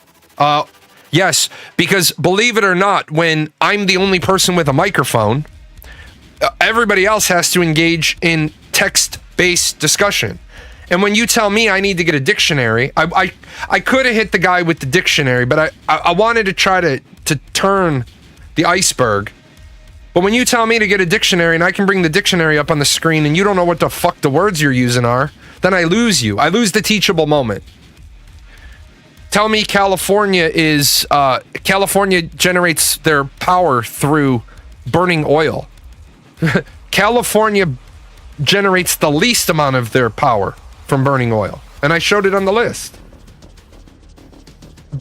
Yes, because believe it or not, when I'm the only person with a microphone, everybody else has to engage in text-based discussion. And when you tell me I need to get a dictionary, I could have hit the guy with the dictionary, but I wanted to try to turn the iceberg. But when you tell me to get a dictionary and I can bring the dictionary up on the screen and you don't know what the fuck the words you're using are, then I lose you. I lose the teachable moment. Tell me California generates their power through burning oil. California generates the least amount of their power from burning oil. And I showed it on the list.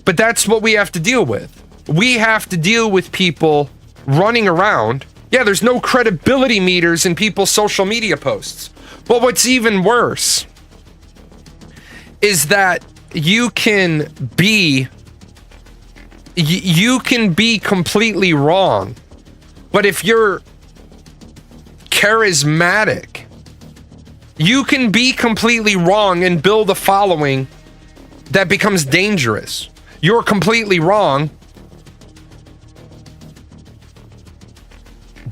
But that's what we have to deal with. We have to deal with people running around. Yeah, there's no credibility meters in people's social media posts. But what's even worse is that you can be completely wrong. But if you're charismatic, you can be completely wrong and build a following that becomes dangerous. You're completely wrong,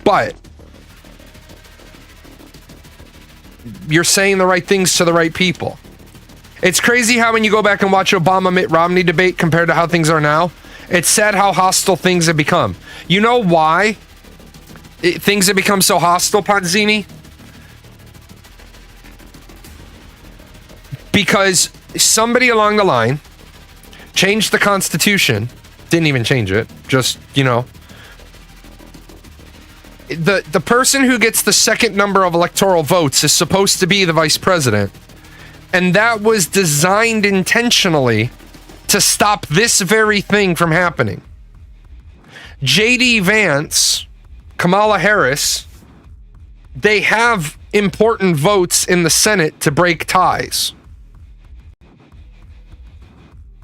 but you're saying the right things to the right people. It's crazy how when you go back and watch Obama-Mitt Romney debate compared to how things are now, it's sad how hostile things have become. You know why things have become so hostile, Ponzini? Because somebody along the line changed the Constitution, didn't even change it, just, the person who gets the second number of electoral votes is supposed to be the vice president. And that was designed intentionally to stop this very thing from happening. J.D. Vance, Kamala Harris, they have important votes in the Senate to break ties.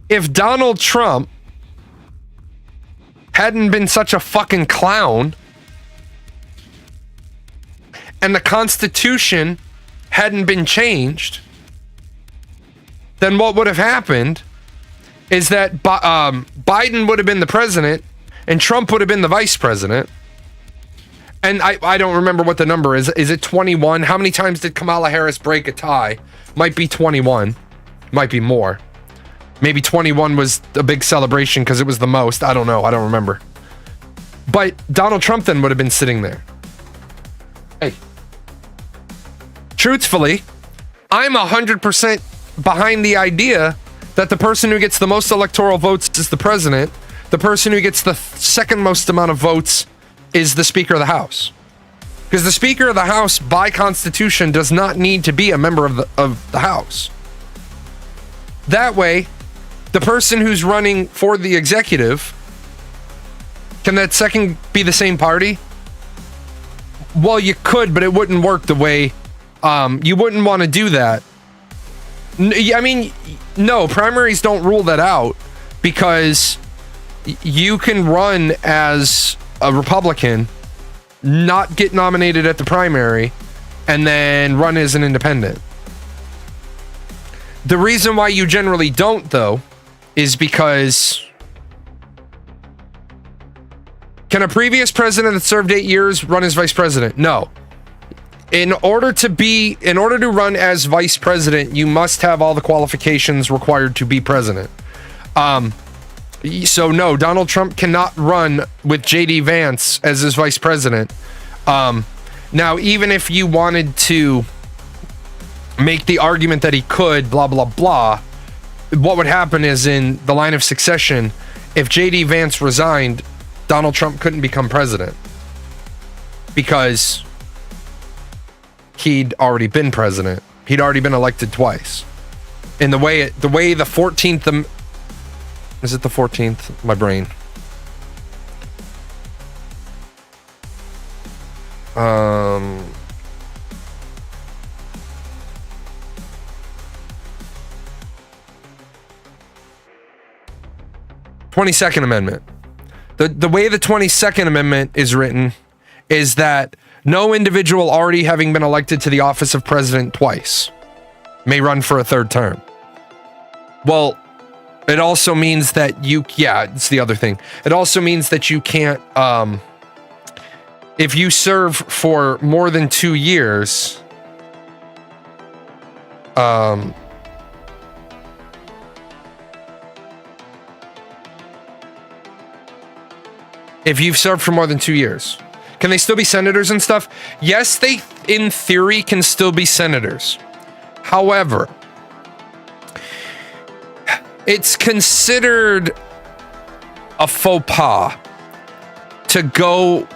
If Donald Trump hadn't been such a fucking clown and the Constitution hadn't been changed, then what would have happened is that Biden would have been the president and Trump would have been the vice president. And I don't remember what the number is. Is it 21? How many times did Kamala Harris break a tie? Might be 21. Might be more. Maybe 21 was a big celebration because it was the most. I don't know. I don't remember. But Donald Trump then would have been sitting there. Hey. Truthfully, I'm 100% behind the idea that the person who gets the most electoral votes is the president. The person who gets the second most amount of votes is the Speaker of the House. Because the Speaker of the House, by Constitution, does not need to be a member of the House. That way, the person who's running for the executive, can that second be the same party? Well, you could, but it wouldn't work the way you wouldn't want to do that. I mean, no, primaries don't rule that out, because you can run as a Republican, not get nominated at the primary, and then run as an independent. The reason why you generally don't, though, is because can a previous president that served 8 years run as vice president? No. In order to run as vice president, you must have all the qualifications required to be president. So no, Donald Trump cannot run with JD Vance as his vice president. Now, even if you wanted to make the argument that he could, blah, blah, blah, what would happen is, in the line of succession, if JD Vance resigned, Donald Trump couldn't become president, because he'd already been president. He'd already been elected twice. And the way the 14th, is it the 14th? My brain. 22nd Amendment. The way the 22nd Amendment is written is that no individual already having been elected to the office of president twice may run for a third term. Well, it also means that it's the other thing. It also means that you can't, if you serve for more than 2 years, if you've served for more than 2 years, can they still be senators and stuff? Yes, they, in theory, can still be senators. However, it's considered a faux pas to go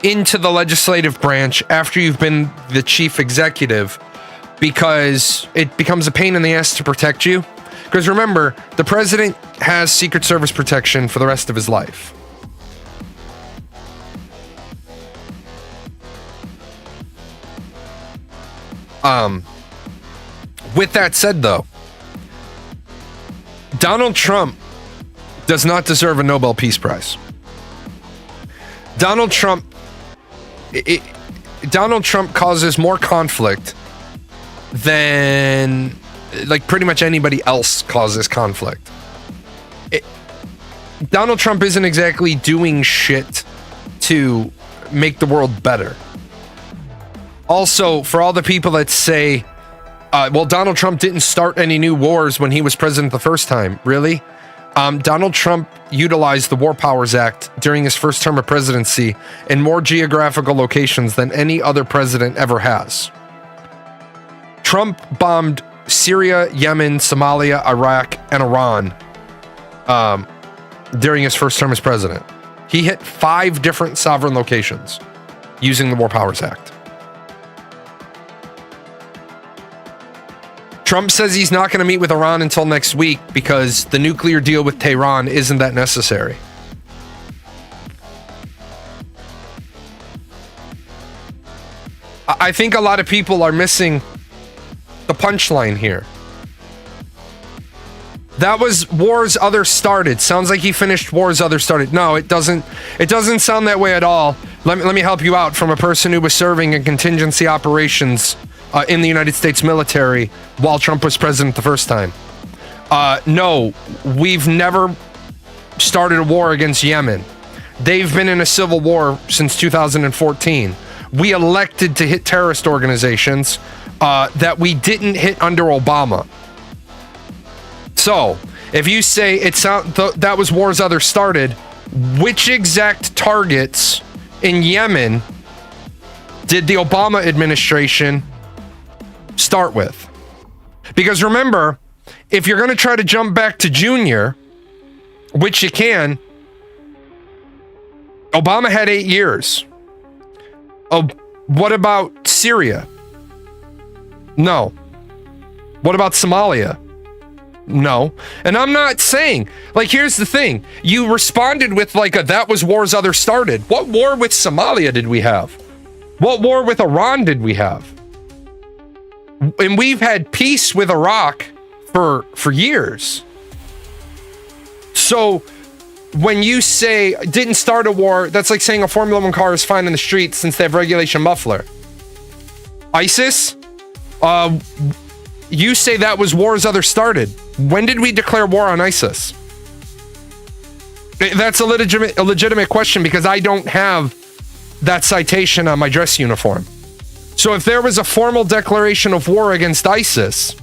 into the legislative branch after you've been the chief executive, because it becomes a pain in the ass to protect you. Because remember, the president has Secret Service protection for the rest of his life. With that said, though, Donald Trump does not deserve a Nobel Peace Prize. Donald Trump causes more conflict than, like, pretty much anybody else causes conflict. Donald Trump isn't exactly doing shit to make the world better. Also, for all the people that say, well, Donald Trump didn't start any new wars when he was president the first time. Really? Donald Trump utilized the War Powers Act during his first term of presidency in more geographical locations than any other president ever has. Trump bombed Syria, Yemen, Somalia, Iraq, and Iran during his first term as president. He hit 5 different sovereign locations using the War Powers Act. Trump says he's not going to meet with Iran until next week because the nuclear deal with Tehran isn't that necessary. I think a lot of people are missing the punchline here. That was wars others started. Sounds like he finished wars others started. No, it doesn't sound that way at all. Let me help you out from a person who was serving in contingency operations in the United States military while Trump was president the first time. No, we've never started a war against Yemen. They've been in a civil war since 2014. We elected to hit terrorist organizations that we didn't hit under Obama. So, if you say that was wars others started, which exact targets in Yemen did the Obama administration start with? Because remember, if you're going to try to jump back to Junior, which you can, Obama had 8 years. Oh, what about Syria? No. What about Somalia? No. And I'm not saying, like, here's the thing. You responded with like that was wars others started. What war with Somalia did we have? What war with Iran did we have? And we've had peace with Iraq for years. So when you say didn't start a war, that's like saying a Formula One car is fine in the streets since they have regulation muffler. ISIS, you say that was wars others started. When did we declare war on ISIS? That's a legitimate question because I don't have that citation on my dress uniform. So if there was a formal declaration of war against ISIS,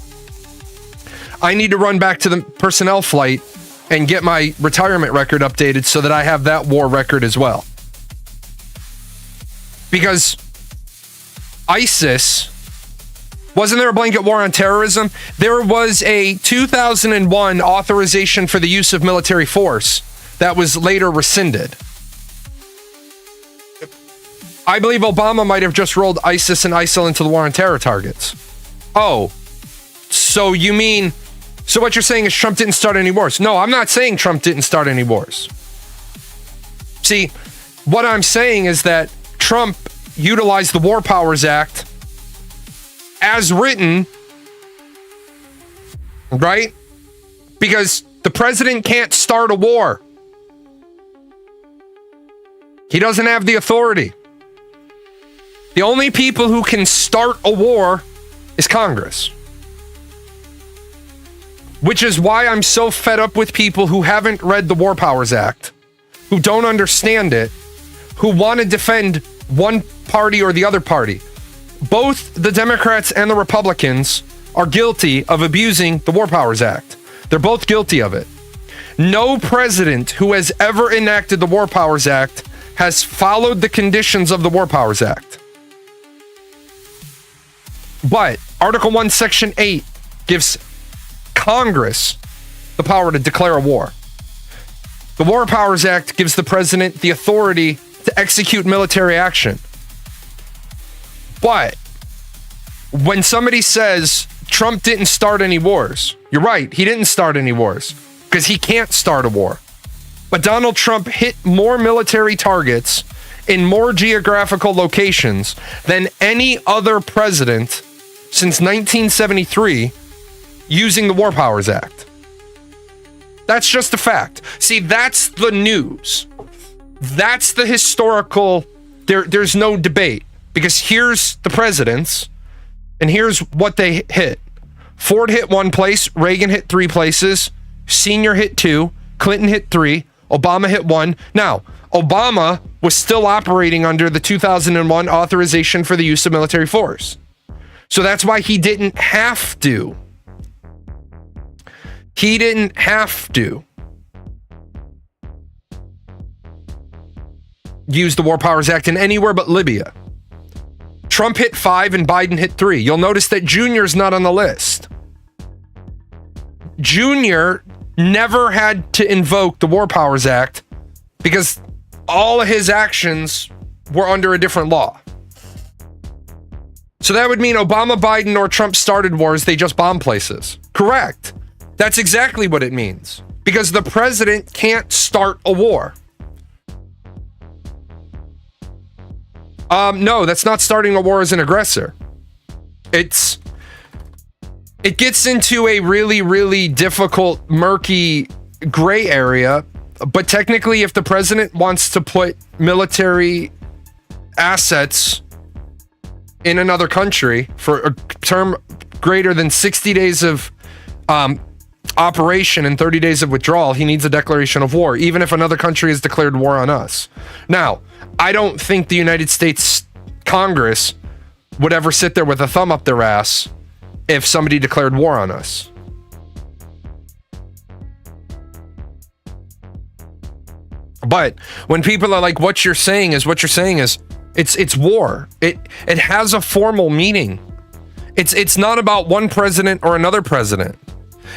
I need to run back to the personnel flight and get my retirement record updated so that I have that war record as well. Because ISIS, wasn't there a blanket war on terrorism? There was a 2001 authorization for the use of military force that was later rescinded. I believe Obama might have just rolled ISIS and ISIL into the war on terror targets. Oh, so you mean, so what you're saying is Trump didn't start any wars? No, I'm not saying Trump didn't start any wars. See, what I'm saying is that Trump utilized the War Powers Act as written, right? Because the president can't start a war. He doesn't have the authority. The only people who can start a war is Congress. Which is why I'm so fed up with people who haven't read the War Powers Act, who don't understand it, who want to defend one party or the other party. Both the Democrats and the Republicans are guilty of abusing the War Powers Act. They're both guilty of it. No president who has ever enacted the War Powers Act has followed the conditions of the War Powers Act. But Article 1, Section 8 gives Congress the power to declare a war. The War Powers Act gives the president the authority to execute military action. But when somebody says Trump didn't start any wars, you're right, he didn't start any wars because he can't start a war. But Donald Trump hit more military targets in more geographical locations than any other president since 1973 using the War Powers Act. That's just a fact. See, that's the news. That's the historical, there's no debate. Because here's the presidents, and here's what they hit. Ford hit one place, Reagan hit 3 places, Senior hit 2, Clinton hit 3, Obama hit 1. Now, Obama was still operating under the 2001 authorization for the use of military force. So that's why he didn't have to. He didn't have to use the War Powers Act in anywhere but Libya. Trump hit 5 and Biden hit 3. You'll notice that Junior's not on the list. Junior never had to invoke the War Powers Act because all of his actions were under a different law. So that would mean Obama, Biden, or Trump started wars, they just bombed places. Correct. That's exactly what it means. Because the president can't start a war. No, that's not starting a war as an aggressor. It gets into a really, really difficult, murky, gray area. But technically, if the president wants to put military assets in another country for a term greater than 60 days of operation and 30 days of withdrawal, he needs a declaration of war, even if another country has declared war on us. Now, I don't think the United States Congress would ever sit there with a thumb up their ass if somebody declared war on us. But when people are like, what you're saying is it's war. It has a formal meaning. It's not about one president or another president.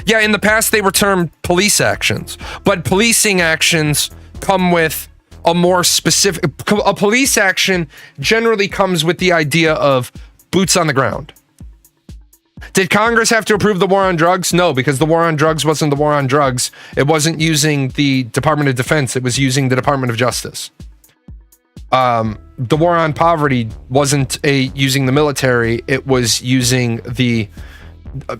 Yeah, in the past they were termed police actions, but policing actions come with a more specific. A police action generally comes with the idea of boots on the ground. Did Congress have to approve the war on drugs? No, because the war on drugs wasn't the war on drugs. It wasn't using the Department of Defense. It was using the Department of Justice. The war on poverty wasn't using the military. It was using the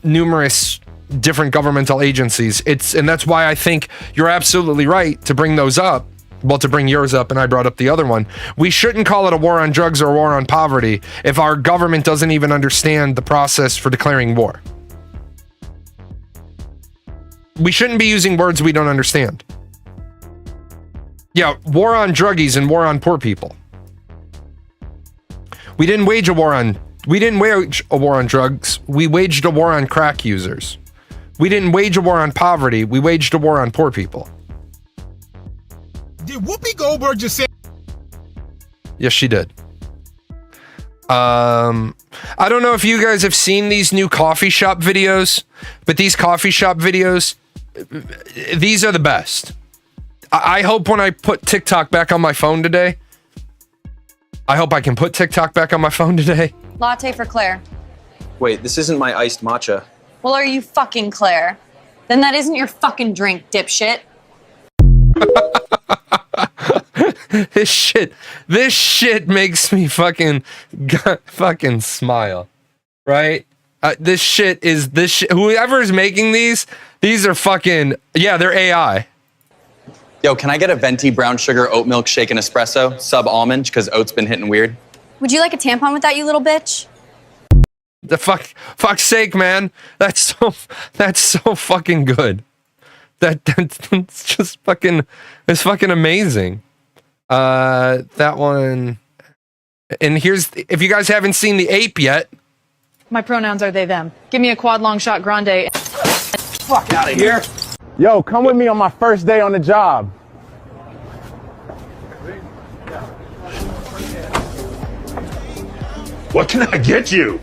numerous different governmental agencies. And that's why I think you're absolutely right to bring those up. Well, to bring yours up, and I brought up the other one. We shouldn't call it a war on drugs or a war on poverty if our government doesn't even understand the process for declaring war. We shouldn't be using words we don't understand. Yeah, war on druggies and war on poor people. We didn't wage a war on drugs. We waged a war on crack users. We didn't wage a war on poverty. We waged a war on poor people. Did Whoopi Goldberg just say? Yes, she did. I don't know if you guys have seen these new coffee shop videos, but these coffee shop videos, these are the best. I hope when I put TikTok back on my phone today, I hope I can put TikTok back on my phone today. Latte for Claire. Wait, this isn't my iced matcha. Well, are you fucking Claire? Then that isn't your fucking drink, dipshit. This shit makes me fucking smile, right? Whoever is making these are fucking, yeah, they're AI. Yo, can I get a venti brown sugar oat milk shake and espresso, sub almond, because oat's been hitting weird? Would you like a tampon with that, you little bitch? The fuck's sake, man. That's so fucking good. That's just fucking, it's fucking amazing. That one, and here's, if you guys haven't seen the ape yet. My pronouns are they, them. Give me a quad long shot grande. Fuck out of here. Yo, come with me on my first day on the job. What can I get you?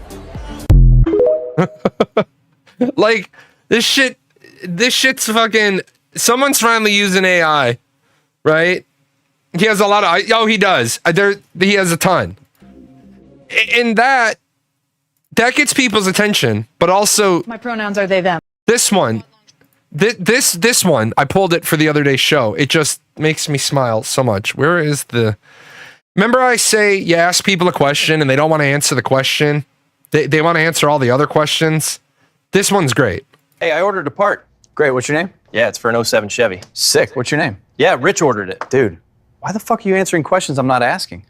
Like, this shit's fucking, someone's finally using AI, right? He has a lot of, he does. He has a ton. And that gets people's attention, but also My pronouns are they, them. this one, this one, I pulled it for the other day's show. It just makes me smile so much. Where is remember I say you ask people a question and they don't want to answer the question. They want to answer all the other questions. This one's great. Hey, I ordered a part. Great, what's your name? Yeah, it's for an 07 Chevy. Sick, what's your name? Yeah, Rich ordered it. Dude, why the fuck are you answering questions I'm not asking?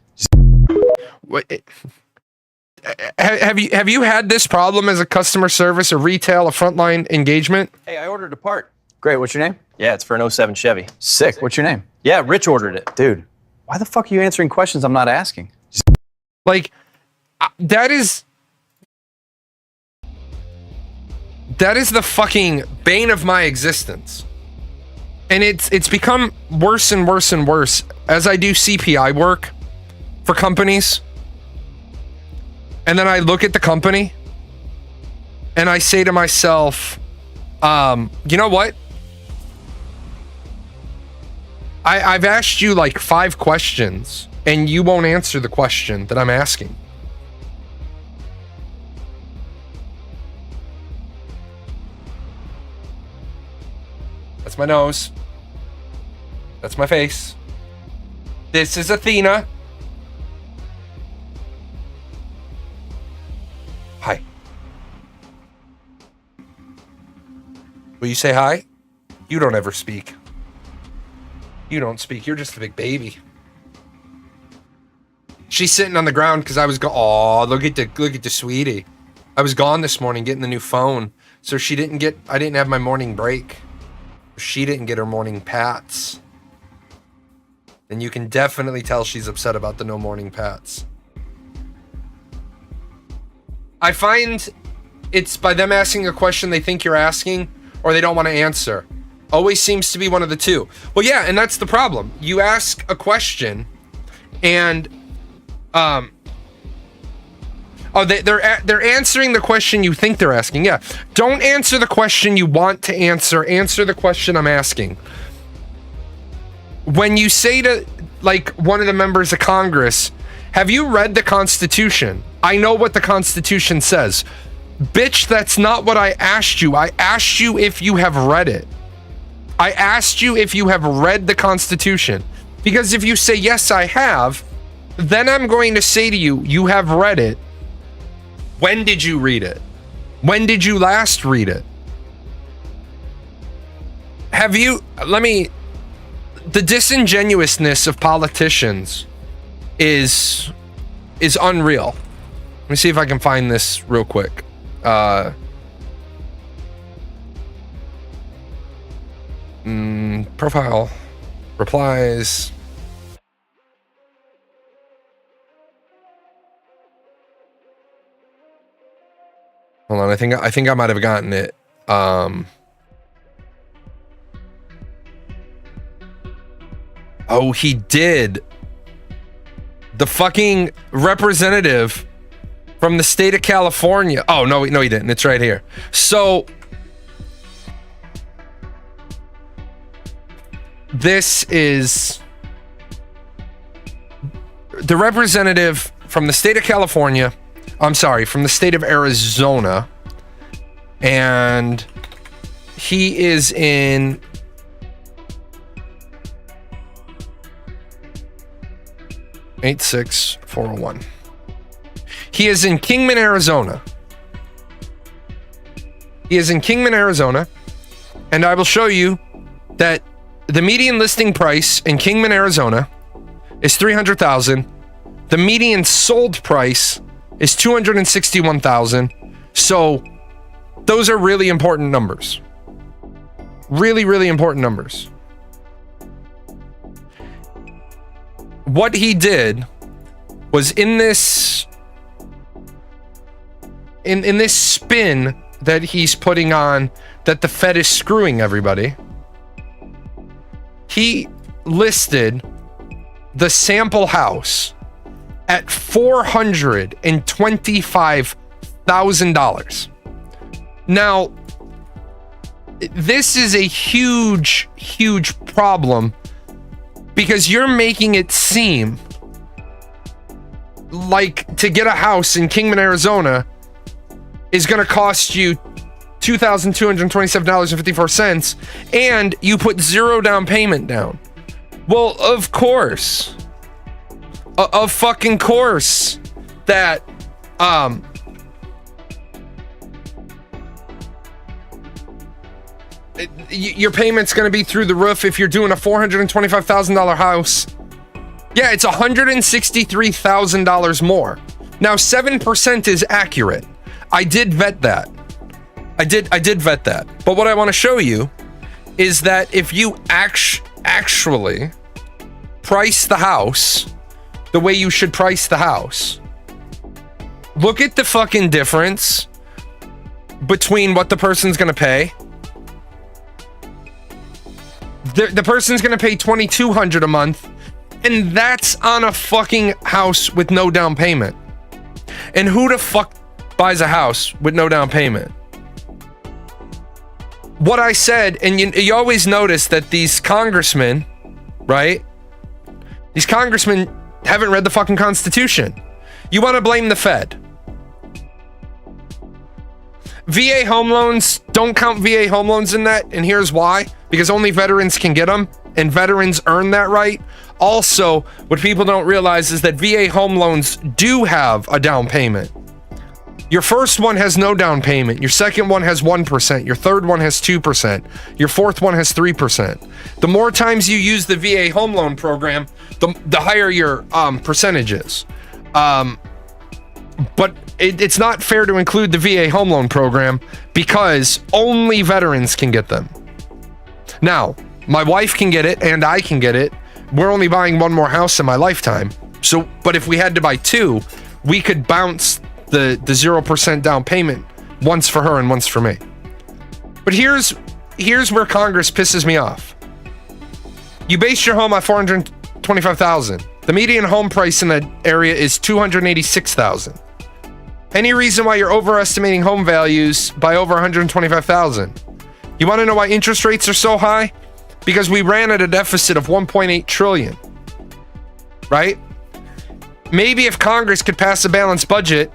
Have you had this problem as a customer service, a retail, a frontline engagement? Hey, I ordered a part. Great, what's your name? Yeah, it's for an 07 Chevy. Sick, what's your name? Yeah, Rich ordered it. Dude, why the fuck are you answering questions I'm not asking? Like, that is the fucking bane of my existence. And it's become worse and worse and worse as I do CPI work for companies. And then I look at the company and I say to myself, you know what? I've asked you like 5 questions and you won't answer the question that I'm asking. That's my nose. That's my face. This is Athena. Hi. Will you say hi? You don't ever speak. You don't speak. You're just a big baby. She's sitting on the ground because I was oh, look at the sweetie. I was gone this morning getting the new phone, so I didn't have my morning break. She didn't get her morning pats. And you can definitely tell she's upset about the no morning pats. I find it's by them asking a question they think you're asking or they don't want to answer. Always seems to be one of the two. Well, yeah, and that's the problem. You ask a question and they're answering the question you think they're asking. Yeah. Don't answer the question you want to answer. Answer the question I'm asking. When you say to like one of the members of Congress, have you read the Constitution? I know what the Constitution says. Bitch, that's not what I asked you. I asked you if you have read it. I asked you if you have read the Constitution. Because if you say, yes, I have, then I'm going to say to you, you have read it. When did you read it? When did you last read it? Have you, the disingenuousness of politicians is unreal. Let me see if I can find this real quick. Profile, replies. Hold on, I think I might have gotten it. Oh, he did. The fucking representative from the state of California. Oh, no, he didn't. It's right here. So this is the representative from the state of California. I'm sorry, from the state of Arizona. And he is in 86401. He is in Kingman, Arizona. He is in Kingman, Arizona. And I will show you that the median listing price in Kingman, Arizona is $300,000. The median sold price is $261,000. So those are really important numbers. Really, really important numbers. What he did was in this spin that he's putting on that the Fed is screwing everybody, he listed the sample house at $425,000. Now, this is a huge, huge problem because you're making it seem like to get a house in Kingman, Arizona is going to cost you $2,227.54 and you put zero down payment down. Well, of course. Of fucking course that your payment's going to be through the roof if you're doing a $425,000 house. Yeah, it's $163,000 more. Now, 7% is accurate. I did vet that. I did vet that. But what I want to show you is that if you actually price the house the way you should price the house, look at the fucking difference between what the person's going to pay. The person's going to pay $2,200 a month, and that's on a fucking house with no down payment. And who the fuck buys a house with no down payment? What I said, and you always notice that these congressmen, right? These congressmen haven't read the fucking Constitution. You want to blame the Fed. VA home loans, don't count VA home loans in that, and here's why. Because only veterans can get them, and veterans earn that right. Also, what people don't realize is that VA home loans do have a down payment. Your first one has no down payment. Your second one has 1%. Your third one has 2%. Your fourth one has 3%. The more times you use the VA home loan program, the higher your percentage is. But it's not fair to include the VA home loan program because only veterans can get them. Now, my wife can get it and I can get it. We're only buying one more house in my lifetime. So, but if we had to buy two, we could bounce the 0% down payment once for her and once for me. But here's where Congress pisses me off. You base your home at $425,000. The median home price in that area is $286,000. Any reason why you're overestimating home values by over $125,000? You want to know why interest rates are so high? Because we ran at a deficit of $1.8 trillion. Right? Maybe if Congress could pass a balanced budget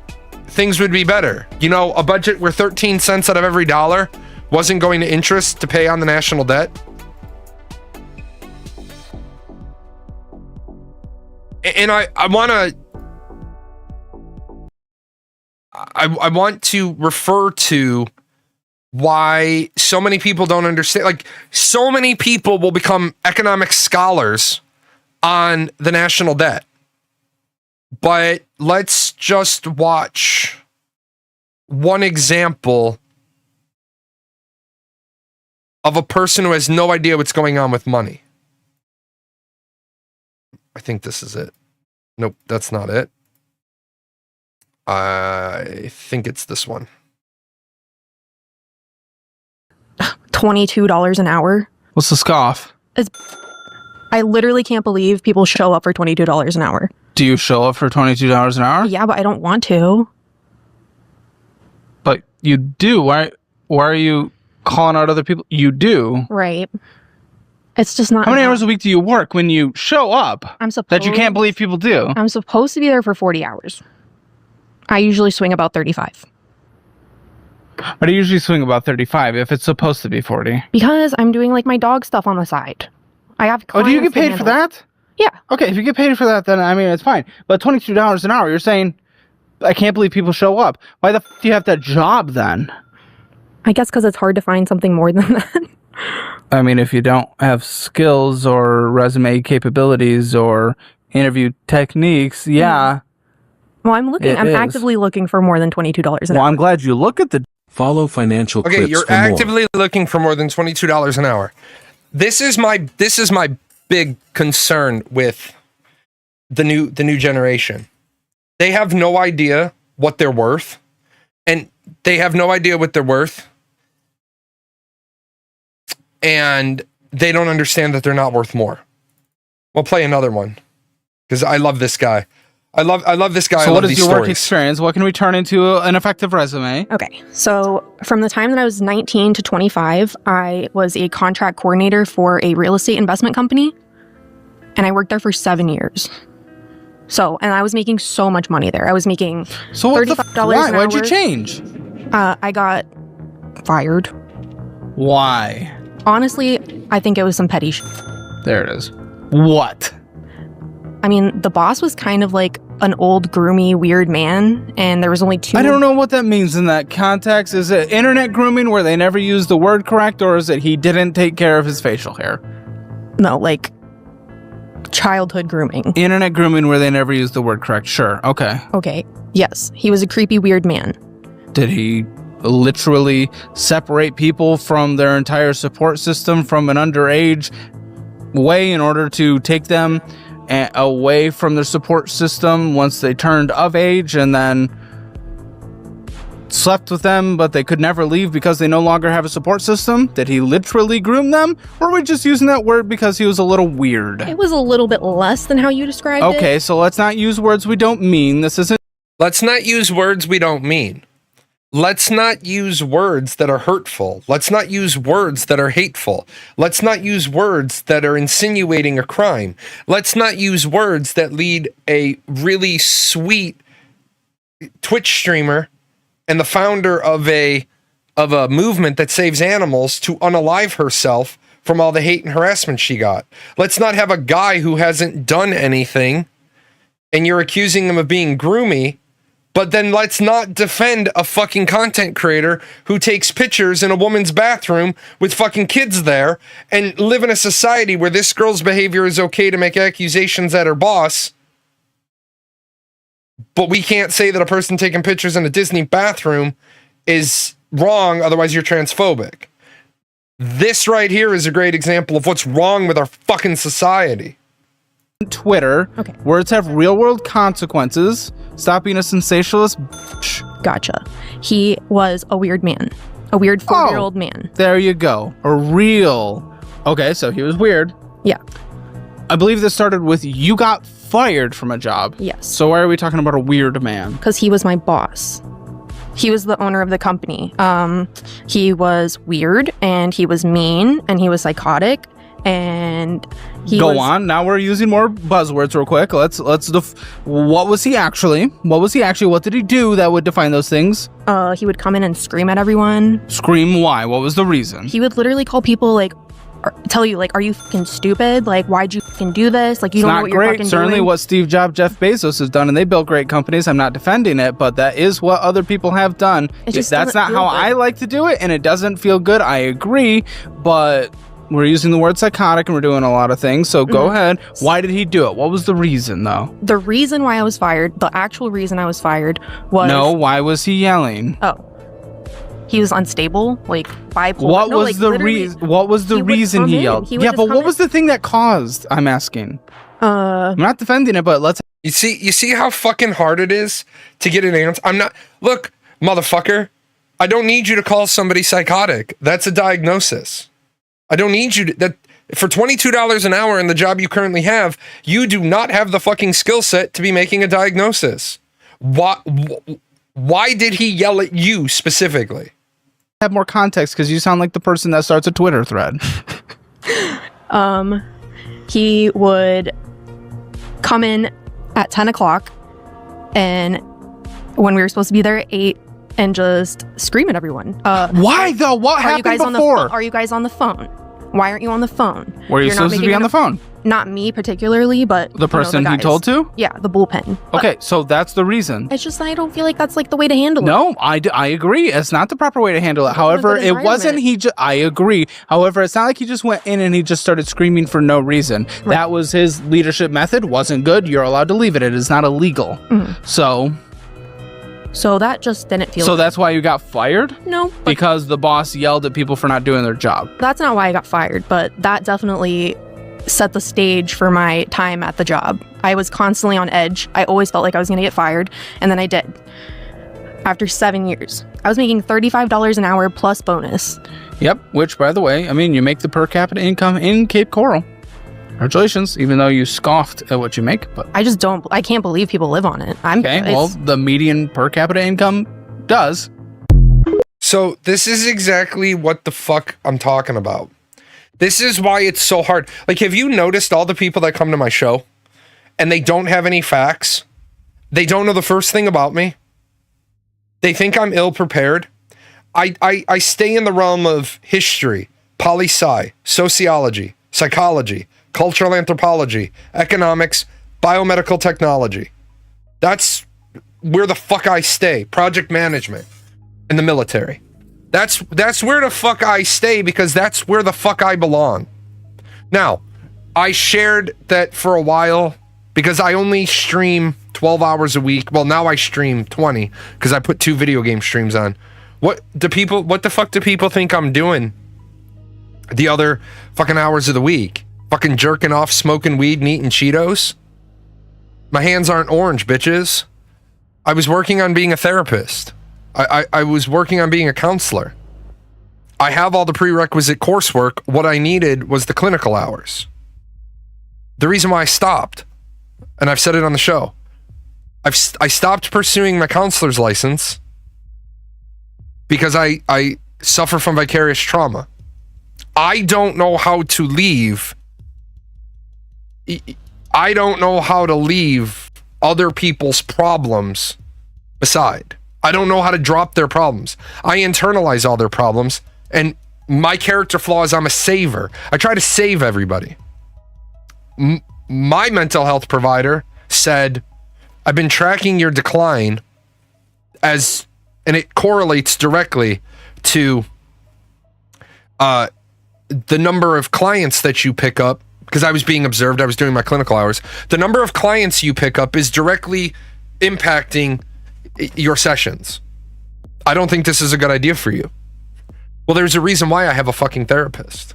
things would be better. You know, a budget where 13 cents out of every dollar wasn't going to interest to pay on the national debt. And I want to refer to why so many people don't understand. Like, so many people will become economic scholars on the national debt. But let's just watch one example of a person who has no idea what's going on with money. I think this is it. Nope, that's not it. I think it's this one. $22 an hour. What's the scoff? I literally can't believe people show up for $22 an hour. Do you show up for $22 an hour? Yeah, but I don't want to. But you do. Why are you calling out other people? You do. Right. It's just not. How many hours a week do you work when you show up? I'm supposed that you can't believe people do. I'm supposed to be there for 40 hours. I usually swing about 35. But I usually swing about 35 if it's supposed to be 40. Because I'm doing like my dog stuff on the side. I have. Oh, do you get paid for that? Yeah. Okay, if you get paid for that, then I mean it's fine. But $22 an hour, you're saying I can't believe people show up. Why the f do you have that job then? I guess because it's hard to find something more than that. I mean, if you don't have skills or resume capabilities or interview techniques, yeah. Well, I'm actively looking for more than $22 an hour. Well, I'm glad you look at the follow financial clips. Okay, you're for actively looking for more than $22 an hour. This is my big concern with the new generation. They have no idea what they're worth, and they have no idea what they're worth, and they don't understand that they're not worth more. We'll play another one because I love this guy. I love this guy. So, what is your stories. work experience? What can we turn into an effective resume? Okay, so from the time that I was 19 to 25, I was a contract coordinator for a real estate investment company, and I worked there for 7 years. So, and I was making so much money there. I was making $35 an hour. Why'd you change? I got fired. Why? Honestly, I think it was some petty shit. There it is. What? I mean, the boss was kind of like an old, groomy, weird man, and there was only two. I don't know what that means in that context. Is it internet grooming where they never use the word correct, or is it he didn't take care of his facial hair? No, like childhood grooming. Internet grooming where they never use the word correct. Sure. Okay. Okay. Yes, he was a creepy, weird man. Did he literally separate people from their entire support system from an underage way in order to take them away from their support system once they turned of age, and then slept with them, but they could never leave because they no longer have a support system? Did he literally groom them? Or are we just using that word because he was a little weird? It was a little bit less than how you described it. Okay, so let's not use words we don't mean. This isn't... Let's not use words we don't mean. Let's not use words that are hurtful. Let's not use words that are hateful. Let's not use words that are insinuating a crime. Let's not use words that lead a really sweet Twitch streamer and the founder of a movement that saves animals to unalive herself from all the hate and harassment she got. Let's not have a guy who hasn't done anything and you're accusing him of being groomy. But then let's not defend a fucking content creator who takes pictures in a woman's bathroom with fucking kids there and live in a society where this girl's behavior is okay to make accusations at her boss. But we can't say that a person taking pictures in a Disney bathroom is wrong, otherwise you're transphobic. This right here is a great example of what's wrong with our fucking society. Twitter, okay. Words have real world consequences. Stop being a sensationalist bitch. Gotcha. He was a weird man. A weird 4-year-old man. There you go. A real... Okay, so he was weird. Yeah. I believe this started with you got fired from a job. Yes. So why are we talking about a weird man? Because he was my boss. He was the owner of the company. He was weird, and he was mean, and he was psychotic, and he Go was, on. Now we're using more buzzwords real quick. Let's what was he actually? What did he do that would define those things? He would come in and scream at everyone. Scream why? What was the reason? He would literally call people like, tell you like, are you fucking stupid? Like, why'd you fucking do this? Like, you don't know what you're fucking Certainly doing. what Steve Jobs, Jeff Bezos has done, and they built great companies. I'm not defending it, but that is what other people have done. It just That's doesn't not feel how good. I like to do it, and it doesn't feel good. I agree, but we're using the word psychotic and we're doing a lot of things. So go ahead. Why did he do it? What was the reason, though? The reason why I was fired, the actual reason I was fired was Why was he yelling? He was unstable, like bipolar. What No, was like, the literally, reason? What was the he would reason come he in. yelled? He would Yeah, just but come what was the thing that caused? I'm asking. I'm not defending it, but let's. You see how fucking hard it is to get an answer? I'm not. Look, motherfucker, I don't need you to call somebody psychotic. That's a diagnosis. I don't need you to. That for $22 an hour in the job you currently have, you do not have the fucking skill set to be making a diagnosis. Why did he yell at you specifically? Have more context because you sound like the person that starts a Twitter thread. He would come in at 10 o'clock and when we were supposed to be there at 8 and just scream at everyone. Why though? What are you guys happened on before? the Are you guys on the phone? Why aren't you on the phone? Were you You're not supposed to making be on the enough- phone? Not me particularly, but The person he guys. told to? Yeah, the bullpen. Okay, so that's the reason. It's just I don't feel like that's like the way to handle it. No, I agree. It's not the proper way to handle it. It's not a However, good it wasn't environment. I agree. However, it's not like he just went in and he just started screaming for no reason. Right. That was his leadership method. Wasn't good. You're allowed to leave it. It is not illegal. So that just didn't feel So good. that's why you got fired? No, but Because the boss yelled at people for not doing their job. that's not why I got fired, but that definitely set the stage for my time at the job. I was constantly on edge. I always felt like I was going to get fired, and then I did. After 7 years, I was making $35 an hour plus bonus. Yep, which, by the way, I mean, you make the per capita income in Cape Coral. Congratulations, even though you scoffed at what you make. But I can't believe people live on it. okay, well, the median per capita income does. So this is exactly what the fuck I'm talking about. This is why it's so hard. Like, have you noticed all the people that come to my show and they don't have any facts? They don't know the first thing about me. They think I'm ill prepared. I stay in the realm of history, poli-sci, sociology, psychology, cultural anthropology, economics, biomedical technology. That's where the fuck I stay. Project management in the military. That's where the fuck I stay because that's where the fuck I belong. Now, I shared that for a while because I only stream 12 hours a week. Well, now I stream 20 because I put 2 video game streams on. What the fuck do people think I'm doing the other fucking hours of the week? Fucking jerking off, smoking weed, and eating Cheetos? My hands aren't orange, bitches. I was working on being a therapist. I was working on being a counselor. I have all the prerequisite coursework. What I needed was the clinical hours. The reason why I stopped, and I've said it on the show, I stopped pursuing my counselor's license because I suffer from vicarious trauma. I don't know how to leave. I don't know how to leave other people's problems aside. I don't know how to drop their problems. I internalize all their problems, and my character flaw is I'm a saver. I try to save everybody. My mental health provider said, I've been tracking your decline and it correlates directly to the number of clients that you pick up, because I was being observed, I was doing my clinical hours. The number of clients you pick up is directly impacting your sessions. I don't think this is a good idea for you. Well, there's a reason why I have a fucking therapist.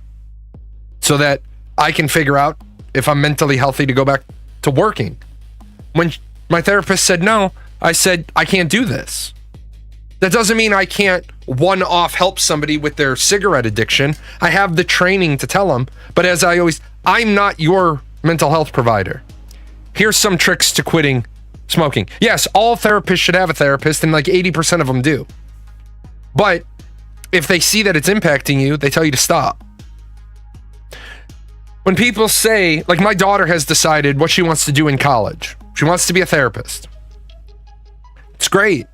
So that I can figure out if I'm mentally healthy to go back to working. When my therapist said no, I said, I can't do this. That doesn't mean I can't one-off help somebody with their cigarette addiction. I have the training to tell them. But as I'm not your mental health provider. Here's some tricks to quitting smoking. Yes, all therapists should have a therapist, and like 80% of them do. But if they see that it's impacting you, they tell you to stop. When people say, like, my daughter has decided what she wants to do in college. She wants to be a therapist. It's great.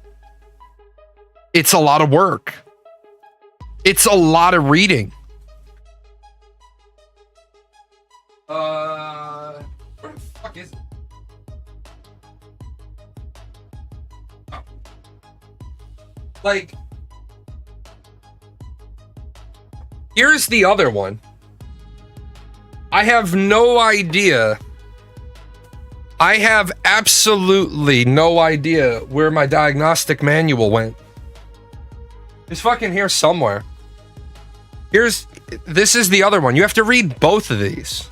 It's a lot of work. It's a lot of reading. Where the fuck is it? Oh. Like, here's the other one. I have no idea. I have absolutely no idea where my diagnostic manual went. It's fucking here somewhere. This is the other one. You have to read both of these.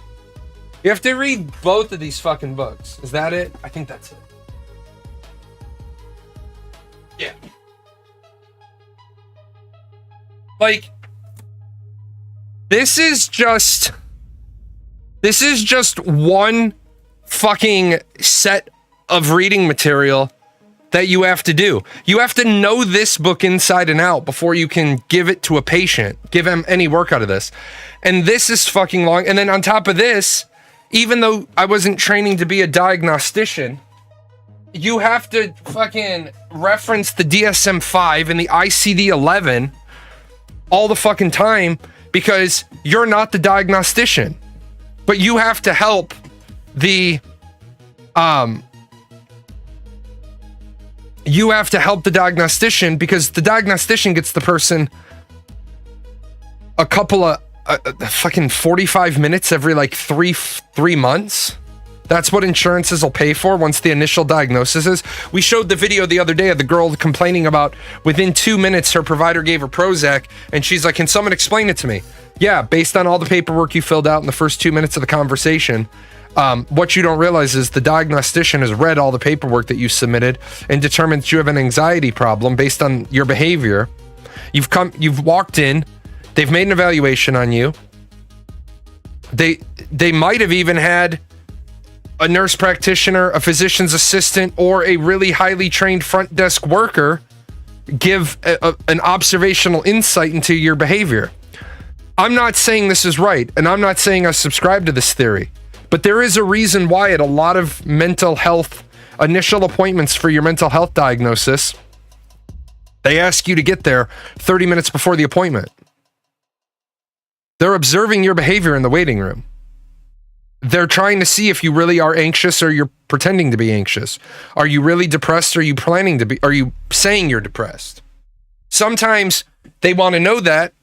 You have to read both of these fucking books. Is that it? I think that's it. Yeah. Like, this is just one fucking set of reading material that you have to do. You have to know this book inside and out before you can give it to a patient, give them any work out of this. And this is fucking long. And then on top of this, even though I wasn't training to be a diagnostician, you have to fucking reference the DSM-5 and the ICD-11 all the fucking time because you're not the diagnostician. But you have to help the diagnostician because the diagnostician gets the person a couple of fucking 45 minutes every like three months. That's what insurances will pay for once the initial diagnosis is. We showed the video the other day of the girl complaining about within 2 minutes her provider gave her Prozac and she's like, can someone explain it to me? Yeah, based on all the paperwork you filled out in the first 2 minutes of the conversation, what you don't realize is the diagnostician has read all the paperwork that you submitted and determined that you have an anxiety problem based on your behavior. You've walked in, they've made an evaluation on you. They might have even had a nurse practitioner, a physician's assistant, or a really highly trained front desk worker give an observational insight into your behavior. I'm not saying this is right, and I'm not saying I subscribe to this theory, but there is a reason why at a lot of mental health initial appointments for your mental health diagnosis, they ask you to get there 30 minutes before the appointment. They're observing your behavior in the waiting room. They're trying to see if you really are anxious or you're pretending to be anxious. Are you really depressed or are you planning to be? Are you saying you're depressed? Sometimes they want to know that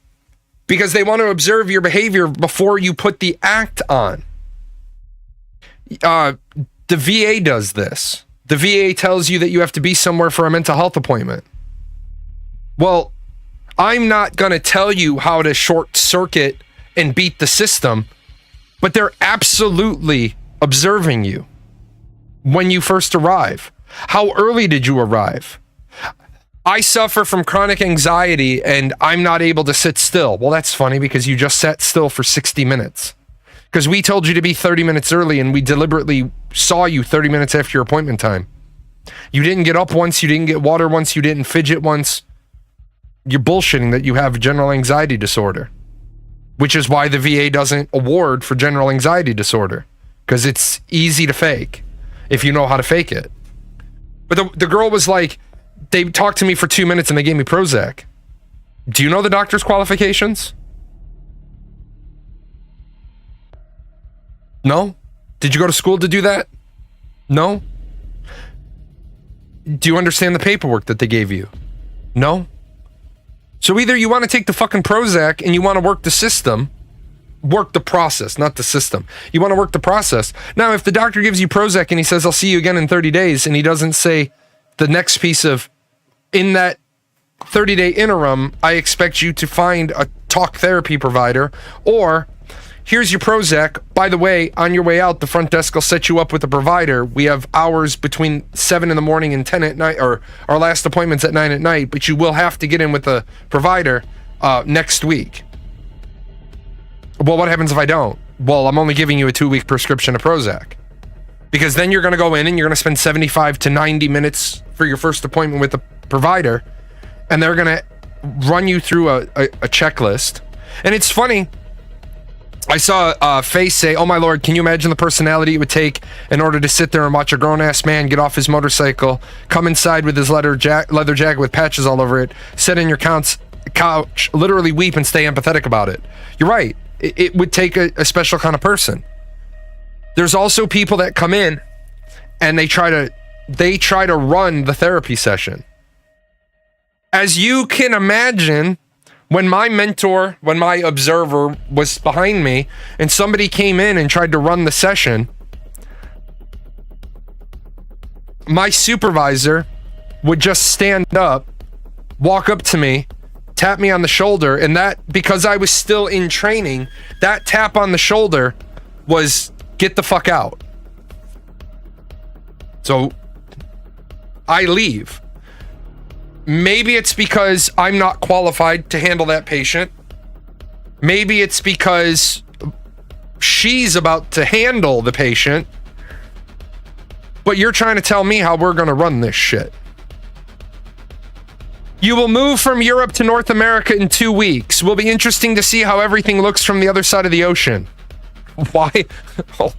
because they want to observe your behavior before you put the act on. The VA does this. The VA tells you that you have to be somewhere for a mental health appointment. Well, I'm not going to tell you how to short circuit and beat the system, but they're absolutely observing you when you first arrive. How early did you arrive? I suffer from chronic anxiety and I'm not able to sit still. Well, that's funny because you just sat still for 60 minutes. Because we told you to be 30 minutes early and we deliberately saw you 30 minutes after your appointment time. You didn't get up once, you didn't get water once, you didn't fidget once. You're bullshitting that you have general anxiety disorder, which is why the VA doesn't award for general anxiety disorder, because it's easy to fake if you know how to fake it. But the girl was like, they talked to me for 2 minutes and they gave me Prozac. Do you know the doctor's qualifications? No? Did you go to school to do that? No? Do you understand the paperwork that they gave you? No? So either you want to take the fucking Prozac and you want to work the system, work the process, not the system. You want to work the process. Now, if the doctor gives you Prozac and he says, I'll see you again in 30 days, and he doesn't say the next piece of, in that 30-day interim, I expect you to find a talk therapy provider, or here's your Prozac. By the way, on your way out, the front desk will set you up with a provider. We have hours between 7 in the morning and 10 at night, or our last appointment's at 9 at night, but you will have to get in with a provider next week. Well, what happens if I don't? Well, I'm only giving you a 2-week prescription of Prozac. Because then you're going to go in and you're going to spend 75 to 90 minutes for your first appointment with a provider, and they're going to run you through a checklist. And it's funny, I saw Face say, "Oh my lord, can you imagine the personality it would take in order to sit there and watch a grown-ass man get off his motorcycle, come inside with his leather jacket with patches all over it, sit in your couch, literally weep and stay empathetic about it." You're right. It would take a special kind of person. There's also people that come in and they try to run the therapy session. As you can imagine, when my mentor, when my observer was behind me and somebody came in and tried to run the session, my supervisor would just stand up, walk up to me, tap me on the shoulder, and that, because I was still in training, that tap on the shoulder was get the fuck out. So I leave. Maybe it's because I'm not qualified to handle that patient. Maybe it's because she's about to handle the patient. But you're trying to tell me how we're going to run this shit. You will move from Europe to North America in 2 weeks. Will be interesting to see how everything looks from the other side of the ocean. Why? Oh.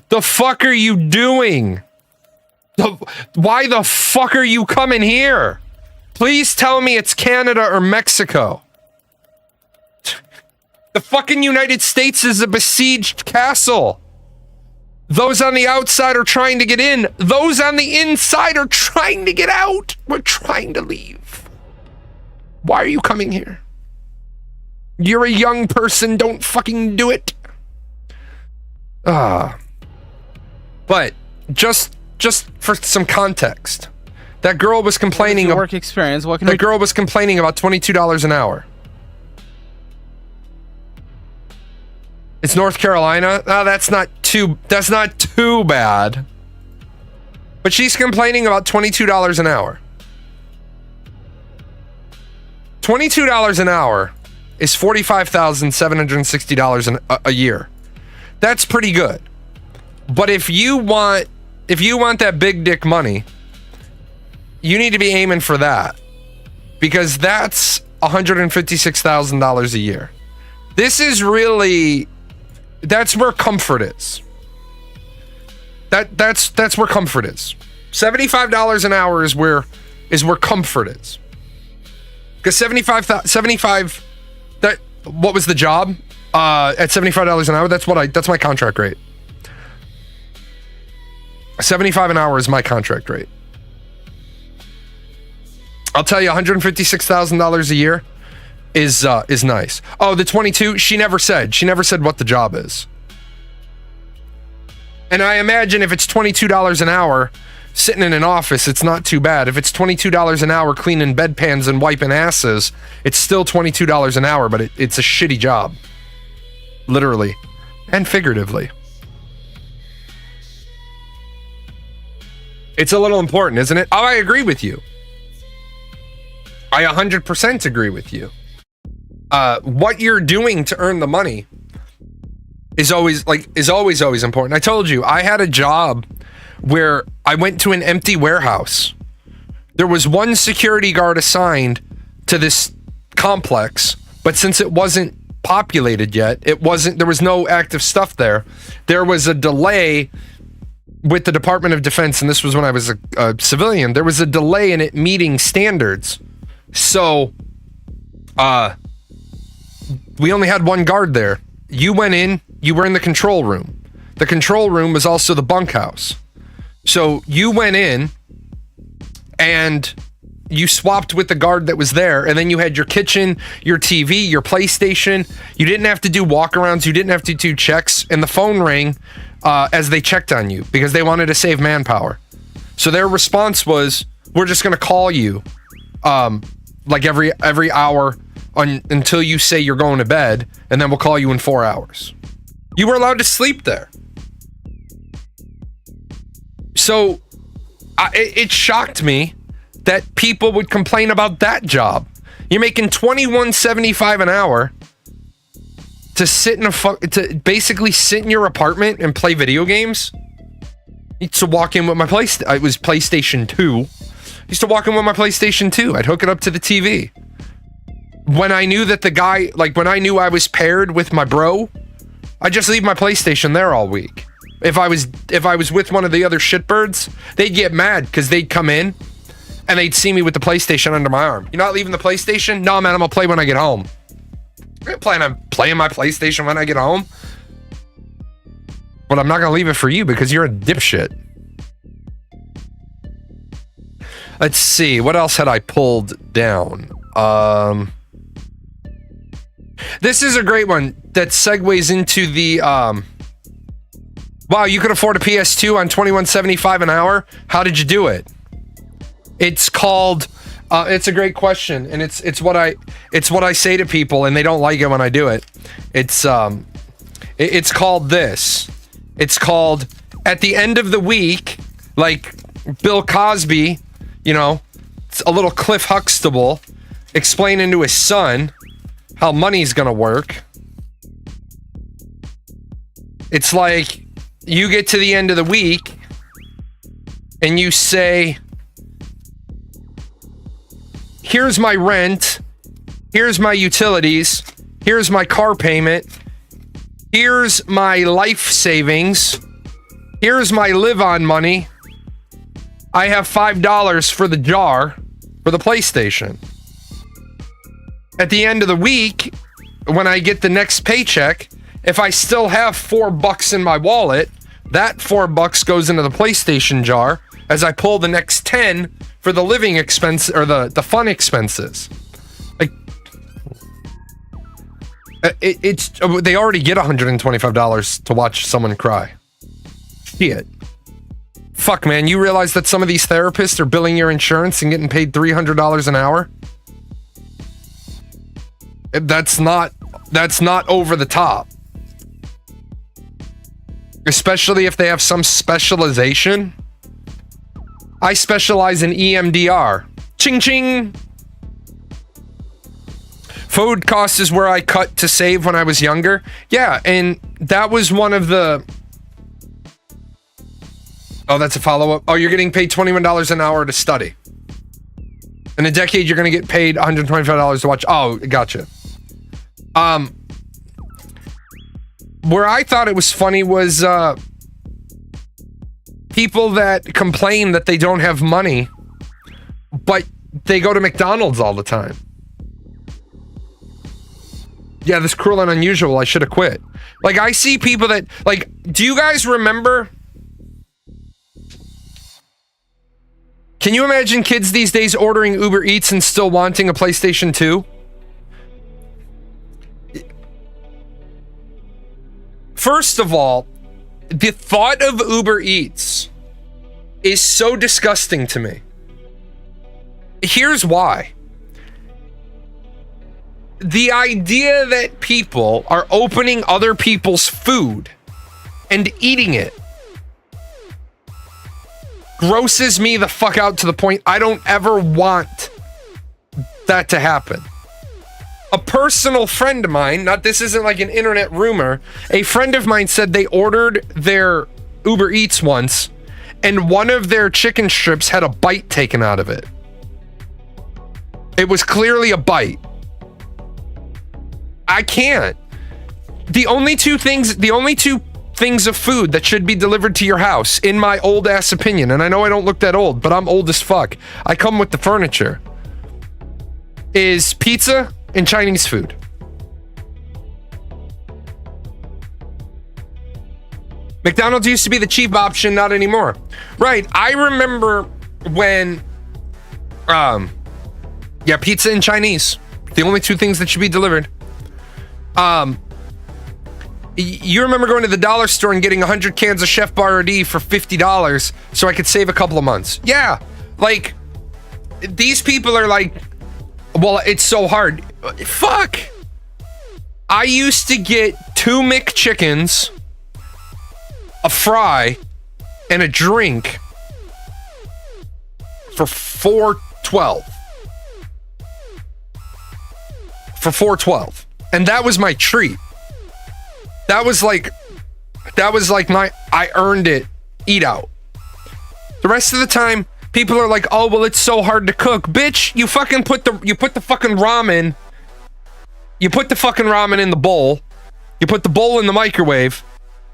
The fuck are you doing? Why the fuck are you coming here? Please tell me it's Canada or Mexico. The fucking United States is a besieged castle. Those on the outside are trying to get in. Those on the inside are trying to get out. We're trying to leave. Why are you coming here? You're a young person. Don't fucking do it. But just for some context, that girl was complaining about work experience. What can the girl was complaining about $22 an hour. It's North Carolina. Oh, that's not too bad. But she's complaining about $22 an hour. $22 an hour is $45,760 a year. That's pretty good. But if you want that big dick money, you need to be aiming for that, because that's $156,000 a year. This is really, that's where comfort is. That's where comfort is. $75 an hour is where comfort is. Because 75, that, what was the job? At $75 an hour, that's my contract rate. 75 an hour is my contract rate. I'll tell you, $156,000 a year is nice. Oh, the 22, she never said what the job is. And I imagine if it's $22 an hour sitting in an office, it's not too bad. If it's $22 an hour cleaning bedpans and wiping asses, it's still $22 an hour, but it's a shitty job. Literally and figuratively. It's a little important, isn't it? Oh, I agree with you. I 100% agree with you. What you're doing to earn the money is always important. I told you, I had a job where I went to an empty warehouse. There was one security guard assigned to this complex, but since it wasn't populated yet, there was no active stuff there. There was a delay with the Department of Defense, and this was when I was a civilian. There was a delay in it meeting standards. So, we only had one guard there. You went in, you were in the control room. The control room was also the bunkhouse. So you went in and you swapped with the guard that was there, and then you had your kitchen, your TV, your PlayStation. You didn't have to do walkarounds. You didn't have to do checks, and the phone rang as they checked on you because they wanted to save manpower. So their response was, we're just going to call you like every hour until you say you're going to bed, and then we'll call you in 4 hours. You were allowed to sleep there. So it shocked me that people would complain about that job. You're making $21.75 an hour to basically sit in your apartment and play video games. I used to walk in with my it was PlayStation 2. I used to walk in with my PlayStation 2. I'd hook it up to the TV. when I knew that the guy, like when I knew I was paired with my bro, I just leave my PlayStation there all week. If I was with one of the other shitbirds, they'd get mad because they'd come in and they'd see me with the PlayStation under my arm. You're not leaving the PlayStation? No, man, I'm gonna play when I get home. I plan on playing my PlayStation when I get home. But I'm not gonna leave it for you because you're a dipshit. Let's see, what else had I pulled down? This is a great one that segues into the wow, you could afford a PS2 on $21.75 an hour. How did you do it? It's called it's a great question, and it's what I say to people, and they don't like it when I do it. It's called this. It's called at the end of the week, like Bill Cosby, you know, it's a little Cliff Huxtable explaining to his son how money's gonna work. It's like you get to the end of the week and you say, here's my rent, here's my utilities, here's my car payment, here's my life savings, here's my live on money. I have $5 for the jar for the PlayStation. At the end of the week, when I get the next paycheck, if I still have $4 in my wallet, that $4 goes into the PlayStation jar as I pull the next 10 for the living expense or the fun expenses. Like, it's they already get $125 to watch someone cry. Shit. Fuck, man, you realize that some of these therapists are billing your insurance and getting paid $300 an hour? That's not over the top. Especially if they have some specialization. I specialize in EMDR. Ching ching. Food costs is where I cut to save when I was younger. Yeah, and that was one of the... Oh, that's a follow-up. Oh, you're getting paid $21 an hour to study. In a decade, you're going to get paid $125 to watch. Oh, gotcha. Where I thought it was funny was people that complain that they don't have money, but they go to McDonald's all the time. Yeah, this cruel and unusual. I should have quit. Like, I see people that, like, do you guys remember? Can you imagine kids these days ordering Uber Eats and still wanting a PlayStation 2? First of all, the thought of Uber Eats is so disgusting to me. Here's why. The idea that people are opening other people's food and eating it grosses me the fuck out to the point I don't ever want that to happen. A personal friend of mine, this isn't like an internet rumor, a friend of mine said they ordered their Uber Eats once and one of their chicken strips had a bite taken out of it. It was clearly a bite. I can't. The only two things of food that should be delivered to your house, in my old ass opinion, and I know I don't look that old, but I'm old as fuck. I come with the furniture, is pizza and Chinese food. McDonald's used to be the cheap option, not anymore. Right, I remember when, pizza and Chinese, the only two things that should be delivered. You remember going to the dollar store and getting 100 cans of Chef Boyardee for $50 so I could save a couple of months. Yeah, like, these people are like, well, it's so hard. Fuck. I used to get 2 McChickens, a fry, and a drink for $4.12. For $4.12. And that was my treat. That was like my, I earned it, eat out. The rest of the time, people are like, oh, well, it's so hard to cook. Bitch, you fucking put the fucking ramen You put the fucking ramen in the bowl. You put the bowl in the microwave.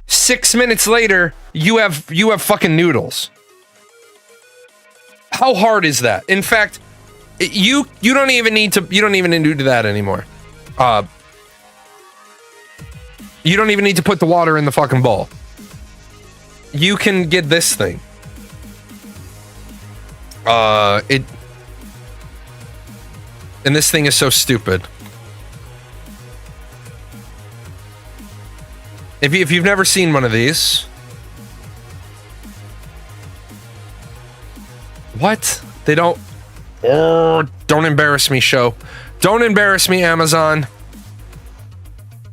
6 minutes later, you have fucking noodles. How hard is that? In fact, you don't even need to do that anymore. You don't even need to put the water in the fucking bowl. You can get this thing. And this thing is so stupid. If you've never seen one of these, what? They don't. Don't embarrass me, show. Don't embarrass me, Amazon.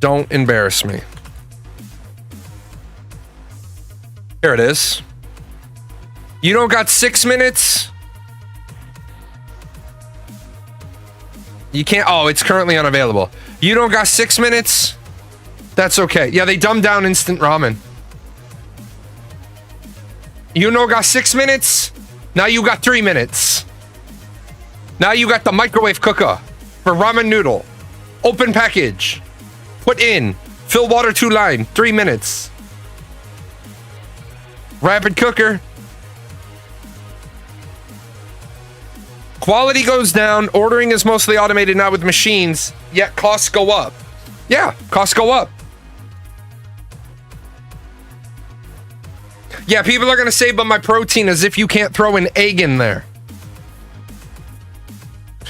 Don't embarrass me. Here it is. You don't got 6 minutes? You can't. Oh, it's currently unavailable. You don't got 6 minutes? That's okay. Yeah, they dumbed down instant ramen. You know, got 6 minutes? Now you got 3 minutes. Now you got the microwave cooker for ramen noodle. Open package. Put in. Fill water 2 line. 3 minutes. Rapid cooker. Quality goes down. Ordering is mostly automated, not with machines. Yet costs go up. Yeah, costs go up. Yeah, people are going to say, but my protein, as if you can't throw an egg in there.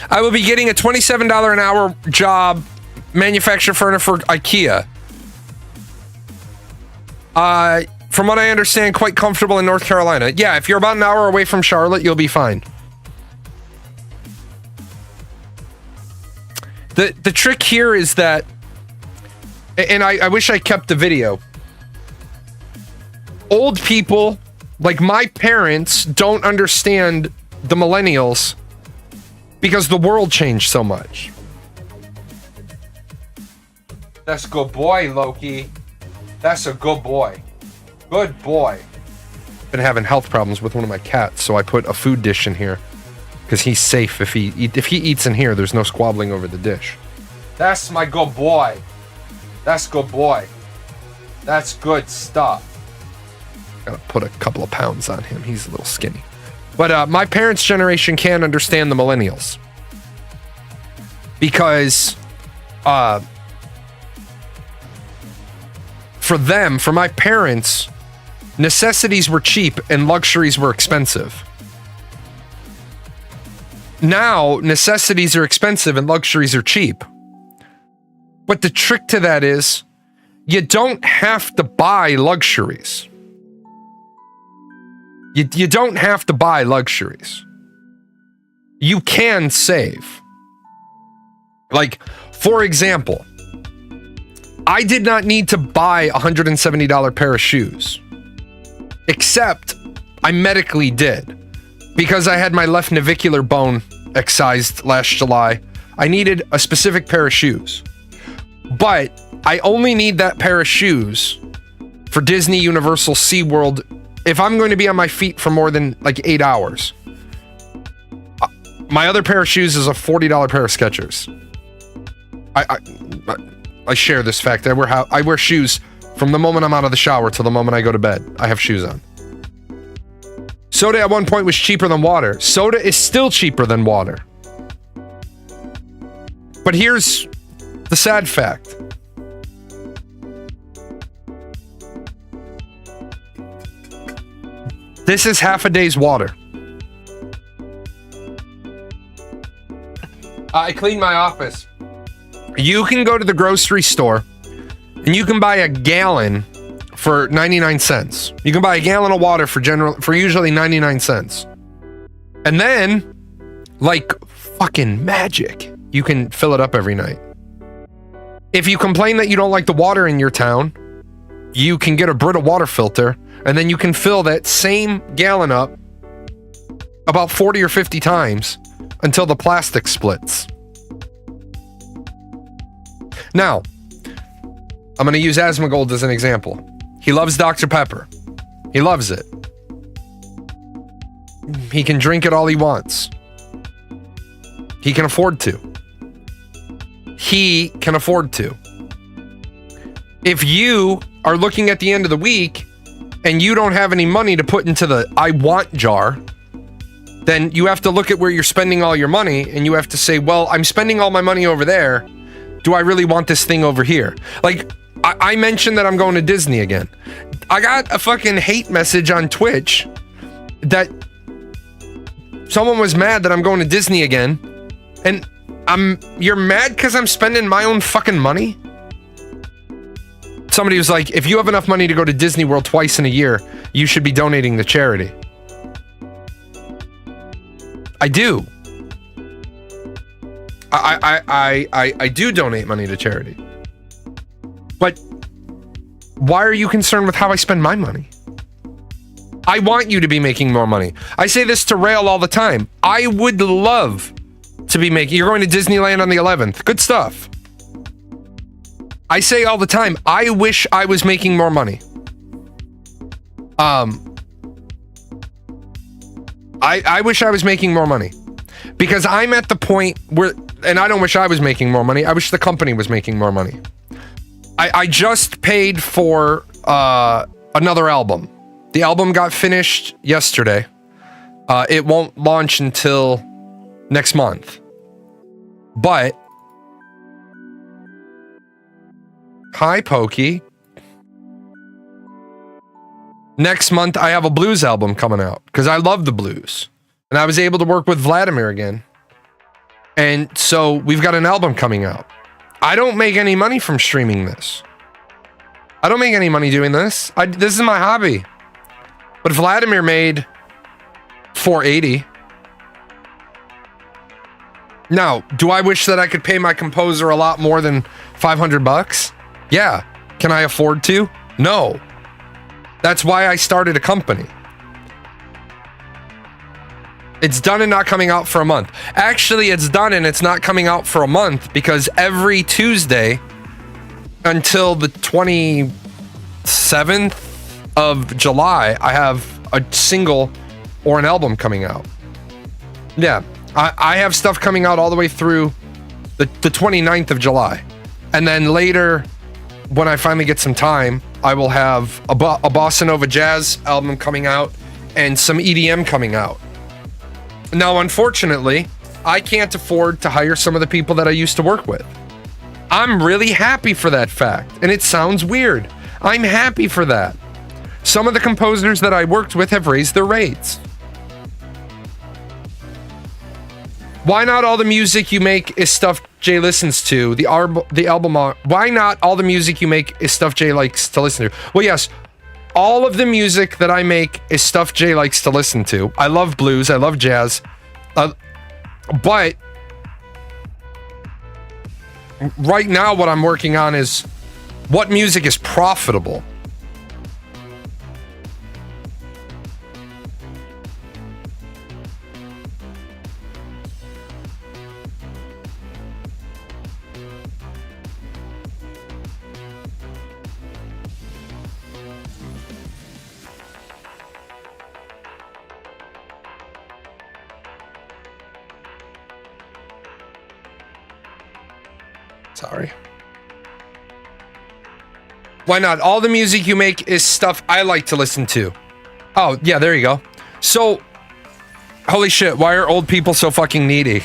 I will be getting a $27 an hour job, manufacturer furniture for IKEA. From what I understand, quite comfortable in North Carolina. Yeah, if you're about an hour away from Charlotte, you'll be fine. The trick here is that, and I wish I kept the video. Old people, like my parents, don't understand the millennials because the world changed so much. That's a good boy, Loki. That's a good boy. Good boy. Been having health problems with one of my cats, so I put a food dish in here because he's safe. If he eats in here, there's no squabbling over the dish. That's my good boy. That's good boy. That's good stuff. Gotta put a couple of pounds on him. He's a little skinny. But my parents' generation can't understand the millennials. Because for them, for my parents, necessities were cheap and luxuries were expensive. Now, necessities are expensive and luxuries are cheap. But the trick to that is, you don't have to buy luxuries. You don't have to buy luxuries. You can save. Like, for example, I did not need to buy a $170 pair of shoes. Except I medically did. Because I had my left navicular bone excised last July. I needed a specific pair of shoes. But I only need that pair of shoes for Disney, Universal, SeaWorld, if I'm going to be on my feet for more than like 8 hours. My other pair of shoes is a $40 pair of Skechers. I share this fact. I wear shoes from the moment I'm out of the shower till the moment I go to bed. I have shoes on. Soda at one point was cheaper than water. Soda is still cheaper than water. But here's the sad fact. This is half a day's water. I clean my office. You can go to the grocery store and you can buy a gallon for 99 cents. You can buy a gallon of water for usually 99 cents. And then, like fucking magic, you can fill it up every night. If you complain that you don't like the water in your town, you can get a Brita water filter, and then you can fill that same gallon up about 40 or 50 times until the plastic splits. Now, I'm going to use Asmongold as an example. He loves Dr. Pepper. He loves it. He can drink it all he wants. He can afford to. he can afford to. If you are looking at the end of the week and you don't have any money to put into the I want jar, then you have to look at where you're spending all your money and you have to say, well, I'm spending all my money over there. Do I really want this thing over here? Like, I mentioned that I'm going to Disney again. I got a fucking hate message on Twitch that someone was mad that I'm going to Disney again. And you're mad because I'm spending my own fucking money? Somebody was like, if you have enough money to go to Disney World twice in a year, you should be donating to charity. I do. I do donate money to charity. But why are you concerned with how I spend my money? I want you to be making more money. I say this to Rail all the time. I would love to be making... You're going to Disneyland on the 11th. Good stuff. I say all the time, I wish I was making more money. I wish I was making more money. Because I'm at the point where... And I don't wish I was making more money. I wish the company was making more money. I just paid for another album. The album got finished yesterday. It won't launch until next month. But... Hi, Pokey. Next month, I have a blues album coming out because I love the blues. And I was able to work with Vladimir again. And so we've got an album coming out. I don't make any money from streaming this. I don't make any money doing this. This is my hobby. But Vladimir made $480. Now, do I wish that I could pay my composer a lot more than $500? Yeah. Can I afford to? No. That's why I started a company. It's done and not coming out for a month. Actually, it's done and it's not coming out for a month because every Tuesday until the 27th of July, I have a single or an album coming out. Yeah. I have stuff coming out all the way through the 29th of July. And then later, when I finally get some time, I will have a Bossa Nova Jazz album coming out and some EDM coming out. Now, unfortunately, I can't afford to hire some of the people that I used to work with. I'm really happy for that fact. And it sounds weird. I'm happy for that. Some of the composers that I worked with have raised their rates. Why not all the music you make is stuff Jay listens to? The album. Why not all the music you make is stuff Jay likes to listen to? Well, yes, all of the music that I make is stuff Jay likes to listen to. I love blues. I love jazz. But right now, what I'm working on is what music is profitable. Sorry. Why not? All the music you make is stuff I like to listen to. Oh, yeah, there you go. So, holy shit, why are old people so fucking needy?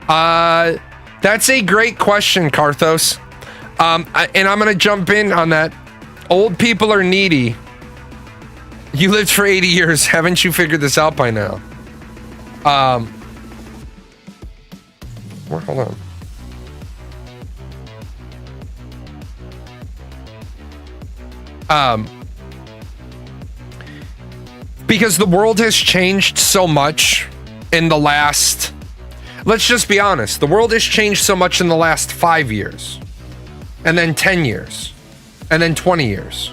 That's a great question, Karthos. And I'm gonna jump in on that. Old people are needy. You lived for 80 years. Haven't you figured this out by now? Hold on. Because the world has changed so much in the last, let's just be honest, the world has changed so much in the last 5 years, and then 10 years, and then 20 years.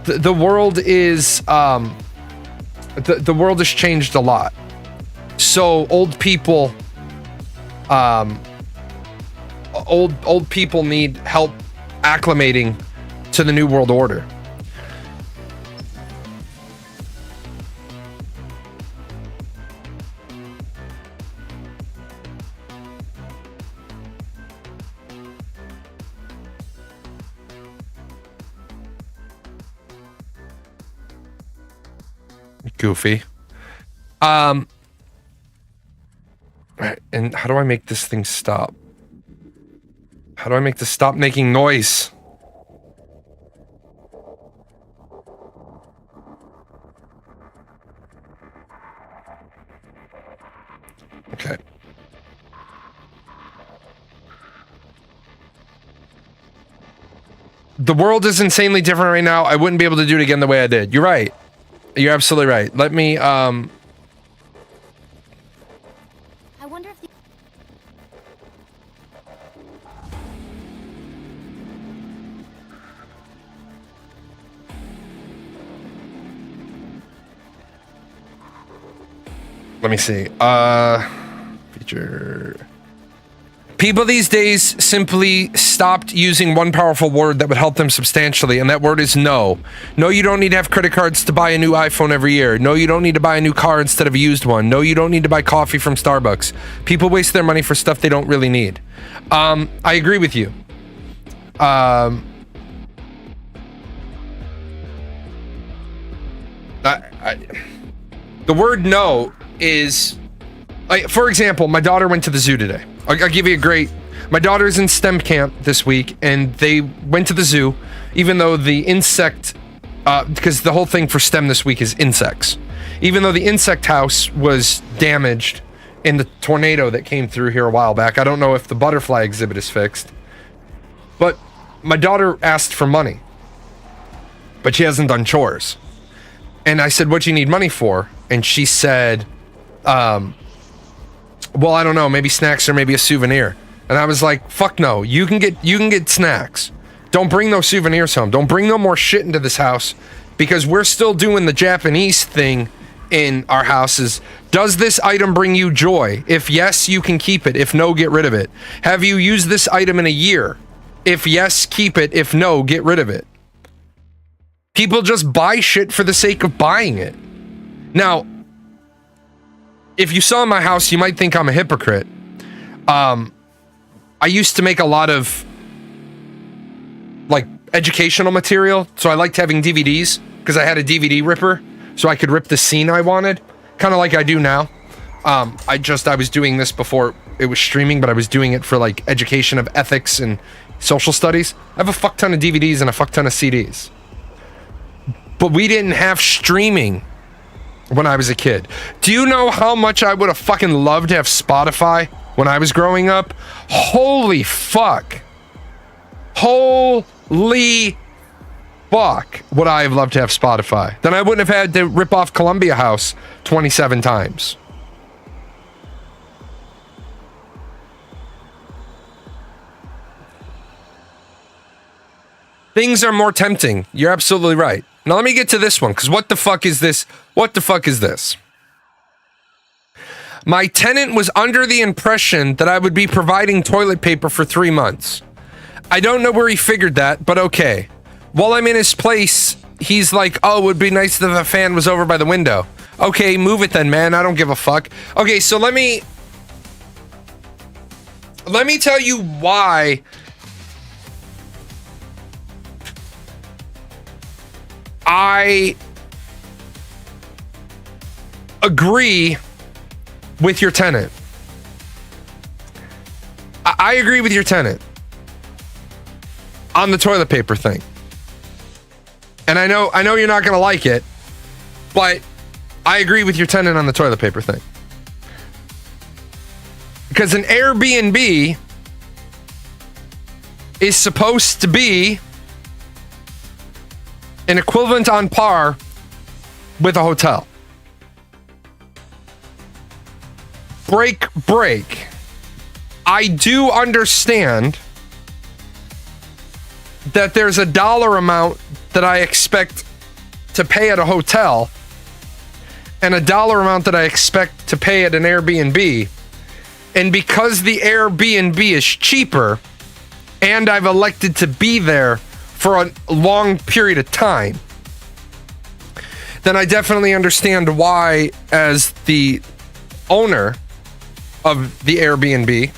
The world is, the world has changed a lot. So old people, old people need help acclimating to the new world order. Goofy. Right, and how do I make this thing stop? How do I make this stop making noise? Okay. The world is insanely different right now. I wouldn't be able to do it again the way I did. You're right. You're absolutely right. Let me, I wonder if let me see. Feature. People these days simply stopped using one powerful word that would help them substantially, and that word is no. No, you don't need to have credit cards to buy a new iPhone every year. No, you don't need to buy a new car instead of a used one. No, you don't need to buy coffee from Starbucks. People waste their money for stuff they don't really need. I agree with you. The word no is, like, for example, my daughter went to the zoo today. I'll give you a great... My daughter's in STEM camp this week, and they went to the zoo, even though the insect... because the whole thing for STEM this week is insects. Even though the insect house was damaged in the tornado that came through here a while back. I don't know if the butterfly exhibit is fixed. But my daughter asked for money. But she hasn't done chores. And I said, what do you need money for? And she said... well, I don't know, maybe snacks or maybe a souvenir. And I was like, fuck no, you can get snacks. Don't bring no souvenirs home. Don't bring no more shit into this house, because we're still doing the Japanese thing in our houses. Does this item bring you joy? If yes, you can keep it. If no, get rid of it. Have you used this item in a year? If yes, keep it. If no, get rid of it. People just buy shit for the sake of buying it. Now, if you saw my house, you might think I'm a hypocrite. I used to make a lot of, like, educational material, so I liked having DVDs, because I had a DVD ripper, so I could rip the scene I wanted, kind of like I do now. I was doing this before it was streaming, but I was doing it for, like, education of ethics and social studies. I have a fuck ton of DVDs and a fuck ton of CDs. But we didn't have streaming when I was a kid. Do you know how much I would have fucking loved to have Spotify when I was growing up? Holy fuck. Holy fuck would I have loved to have Spotify. Then I wouldn't have had to rip off Columbia House 27 times. Things are more tempting. You're absolutely right. Now let me get to this one, because what the fuck is this? What the fuck is this? My tenant was under the impression that I would be providing toilet paper for 3 months. I don't know where he figured that, but okay. While I'm in his place, he's like, oh, it would be nice if the fan was over by the window. Okay, move it then, man. I don't give a fuck. Okay, so let me tell you why I agree with your tenant. I agree with your tenant on the toilet paper thing. And I know you're not going to like it, but I agree with your tenant on the toilet paper thing. Because an Airbnb is supposed to be an equivalent on par with a hotel. Break. I do understand that there's a dollar amount that I expect to pay at a hotel and a dollar amount that I expect to pay at an Airbnb. And because the Airbnb is cheaper and I've elected to be there for a long period of time, then I definitely understand why, as the owner of the Airbnb,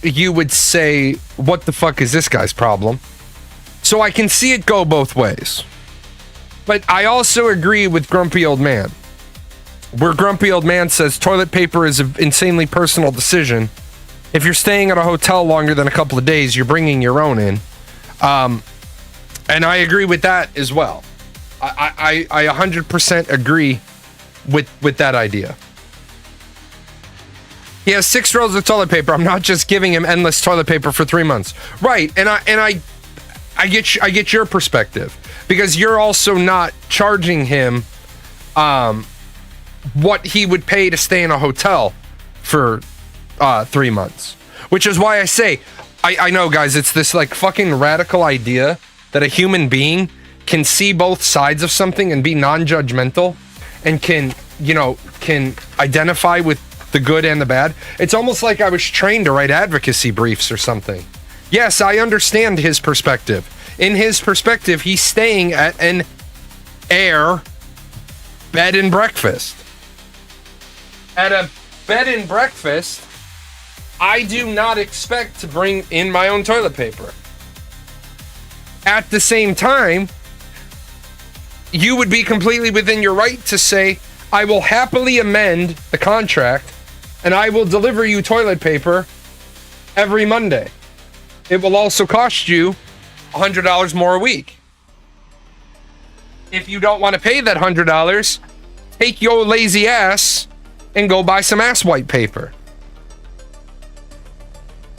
you would say, what the fuck is this guy's problem? So I can see it go both ways. But I also agree with Grumpy Old Man. Where Grumpy Old Man says toilet paper is an insanely personal decision. If you're staying at a hotel longer than a couple of days, you're bringing your own in. And I agree with that as well. I 100% agree with that idea. He has 6 rolls of toilet paper. I'm not just giving him endless toilet paper for 3 months. Right. And I get your perspective, because you're also not charging him what he would pay to stay in a hotel for 3 months, which is why I say, I know, guys, it's this like fucking radical idea that a human being can see both sides of something and be non-judgmental and can identify with the good and the bad. It's almost like I was trained to write advocacy briefs or something. Yes, I understand his perspective. In his perspective, he's staying at an air bed and breakfast. At a bed and breakfast, I do not expect to bring in my own toilet paper. At the same time, you would be completely within your right to say, I will happily amend the contract and I will deliver you toilet paper every Monday. It will also cost you $100 more a week. If you don't want to pay that $100, take your lazy ass and go buy some ass white paper.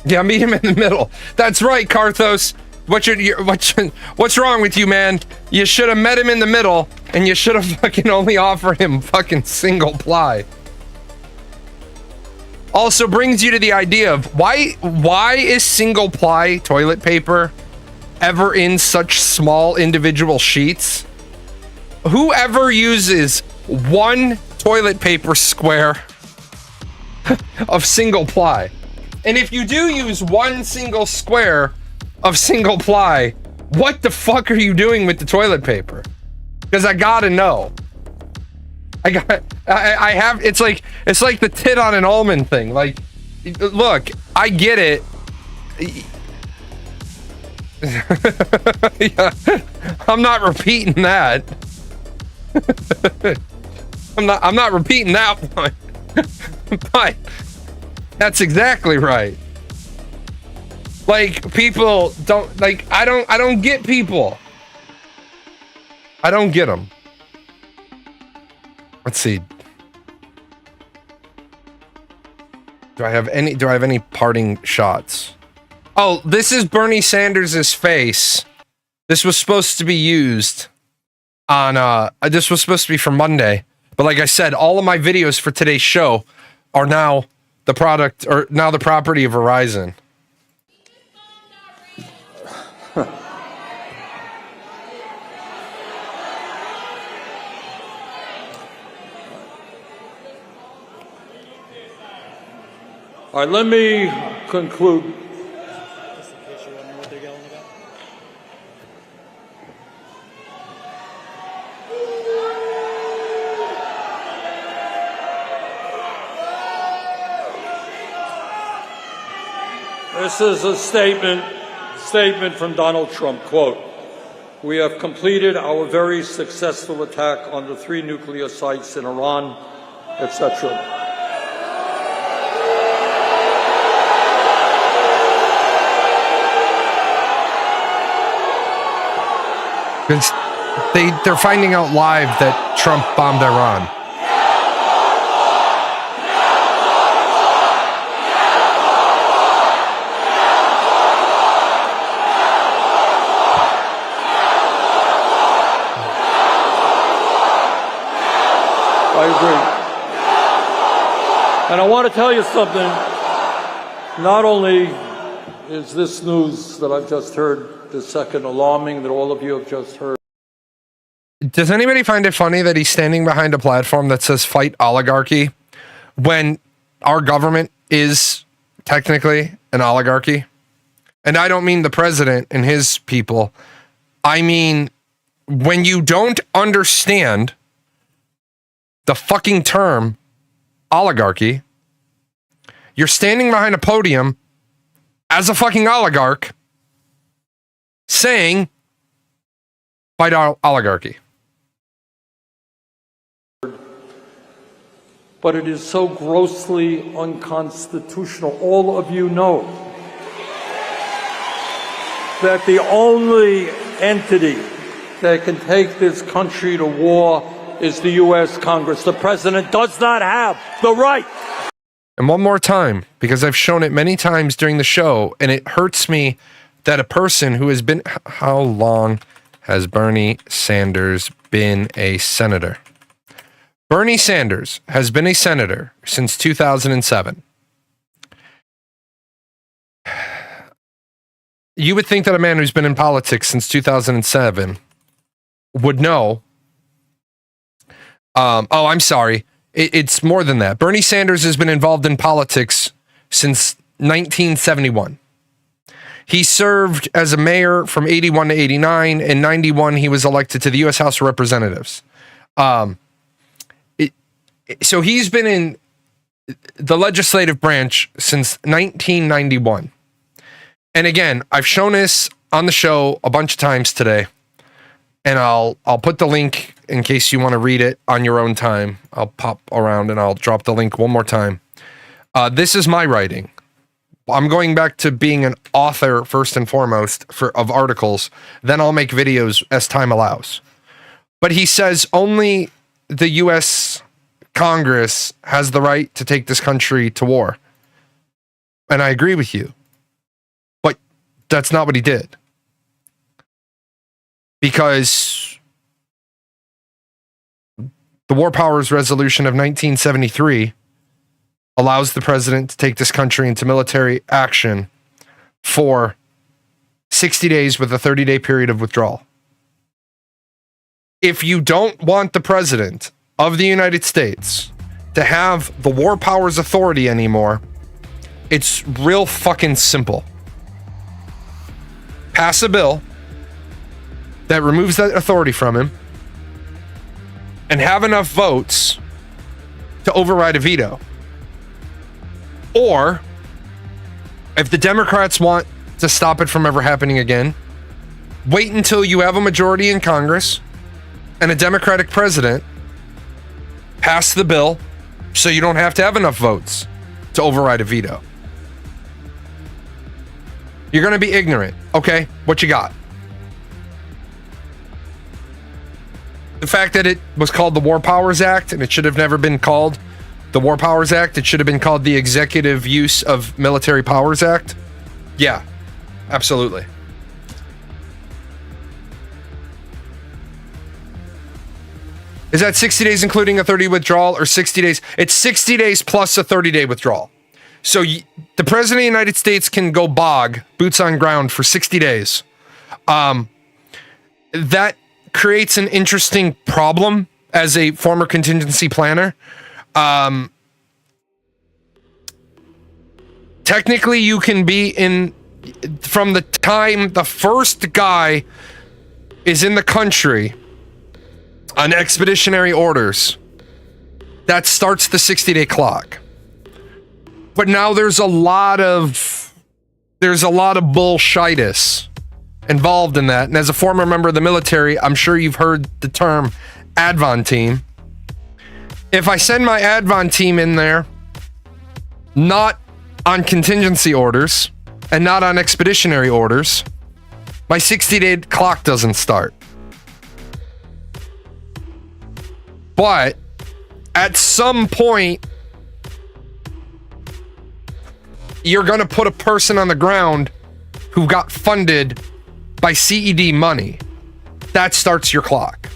Yeah, meet him in the middle. That's right, Karthos. What's wrong with you, man? You should have met him in the middle, and you should have fucking only offered him fucking single ply. Also brings you to the idea of why is single ply toilet paper ever in such small individual sheets? Whoever uses one toilet paper square of single ply, and if you do use one single square of single ply, what the fuck are you doing with the toilet paper? Because I gotta know. I have, it's like the tit on an almond thing. Like, look, I get it. Yeah, I'm not repeating that. I'm not repeating that one. But that's exactly right. Like, people don't, like, I don't get people. I don't get them. Let's see. Do I have any parting shots? Oh, this is Bernie Sanders' face. This was supposed to be used on this was supposed to be for Monday. But like I said, all of my videos for today's show are now the property of Verizon. All right, let me conclude. This is a statement from Donald Trump, quote, "We have completed our very successful attack on the 3 nuclear sites in Iran," etc. Because they're finding out live that Trump bombed Iran. I agree. And I want to tell you something. Not only is this news that I've just heard the second alarming that all of you have just heard. Does anybody find it funny that he's standing behind a platform that says fight oligarchy when our government is technically an oligarchy? And I don't mean the president and his people. I mean, when you don't understand the fucking term oligarchy, you're standing behind a podium as a fucking oligarch saying fight oligarchy. but it is so grossly unconstitutional. All of you know that the only entity that can take this country to war is the U.S. Congress. The president does not have the right. And one more time, because I've shown it many times during the show, and it hurts me that a person who has been... How long has Bernie Sanders been a senator? Bernie Sanders has been a senator since 2007. You would think that a man who's been in politics since 2007 would know. I'm sorry. It's more than that. Bernie Sanders has been involved in politics since 1971. He served as a mayor from 81 to 89. In 91, he was elected to the U.S. House of Representatives. So he's been in the legislative branch since 1991. And again, I've shown this on the show a bunch of times today, and I'll put the link in case you want to read it on your own time. I'll pop around and I'll drop the link one more time. This is my writing. I'm going back to being an author first and foremost of articles. Then I'll make videos as time allows. But he says only the U.S. Congress has the right to take this country to war. And I agree with you. But that's not what he did. Because the War Powers Resolution of 1973 allows the president to take this country into military action for 60 days with a 30-day period of withdrawal. If you don't want the president of the United States to have the War Powers Authority anymore, it's real fucking simple. Pass a bill that removes that authority from him and have enough votes to override a veto. Or, if the Democrats want to stop it from ever happening again, wait until you have a majority in Congress and a Democratic president, pass the bill so you don't have to have enough votes to override a veto. You're going to be ignorant. Okay, what you got? The fact that it was called the War Powers Act and it should have never been called the War Powers Act, it should have been called the Executive Use of Military Powers Act. Yeah, absolutely. Is that 60 days including a 30 withdrawal or 60 days? It's 60 days plus a 30-day withdrawal. So the President of the United States can go boots on ground for 60 days. That creates an interesting problem as a former contingency planner. Technically, you can be in from the time the first guy is in the country on expeditionary orders. That starts the 60-day clock. But now there's a lot of bullshitis involved in that. And as a former member of the military, I'm sure you've heard the term Advon team. If I send my Advon team in there, not on contingency orders and not on expeditionary orders, my 60-day clock doesn't start. But at some point, you're going to put a person on the ground who got funded by CED money. That starts your clock.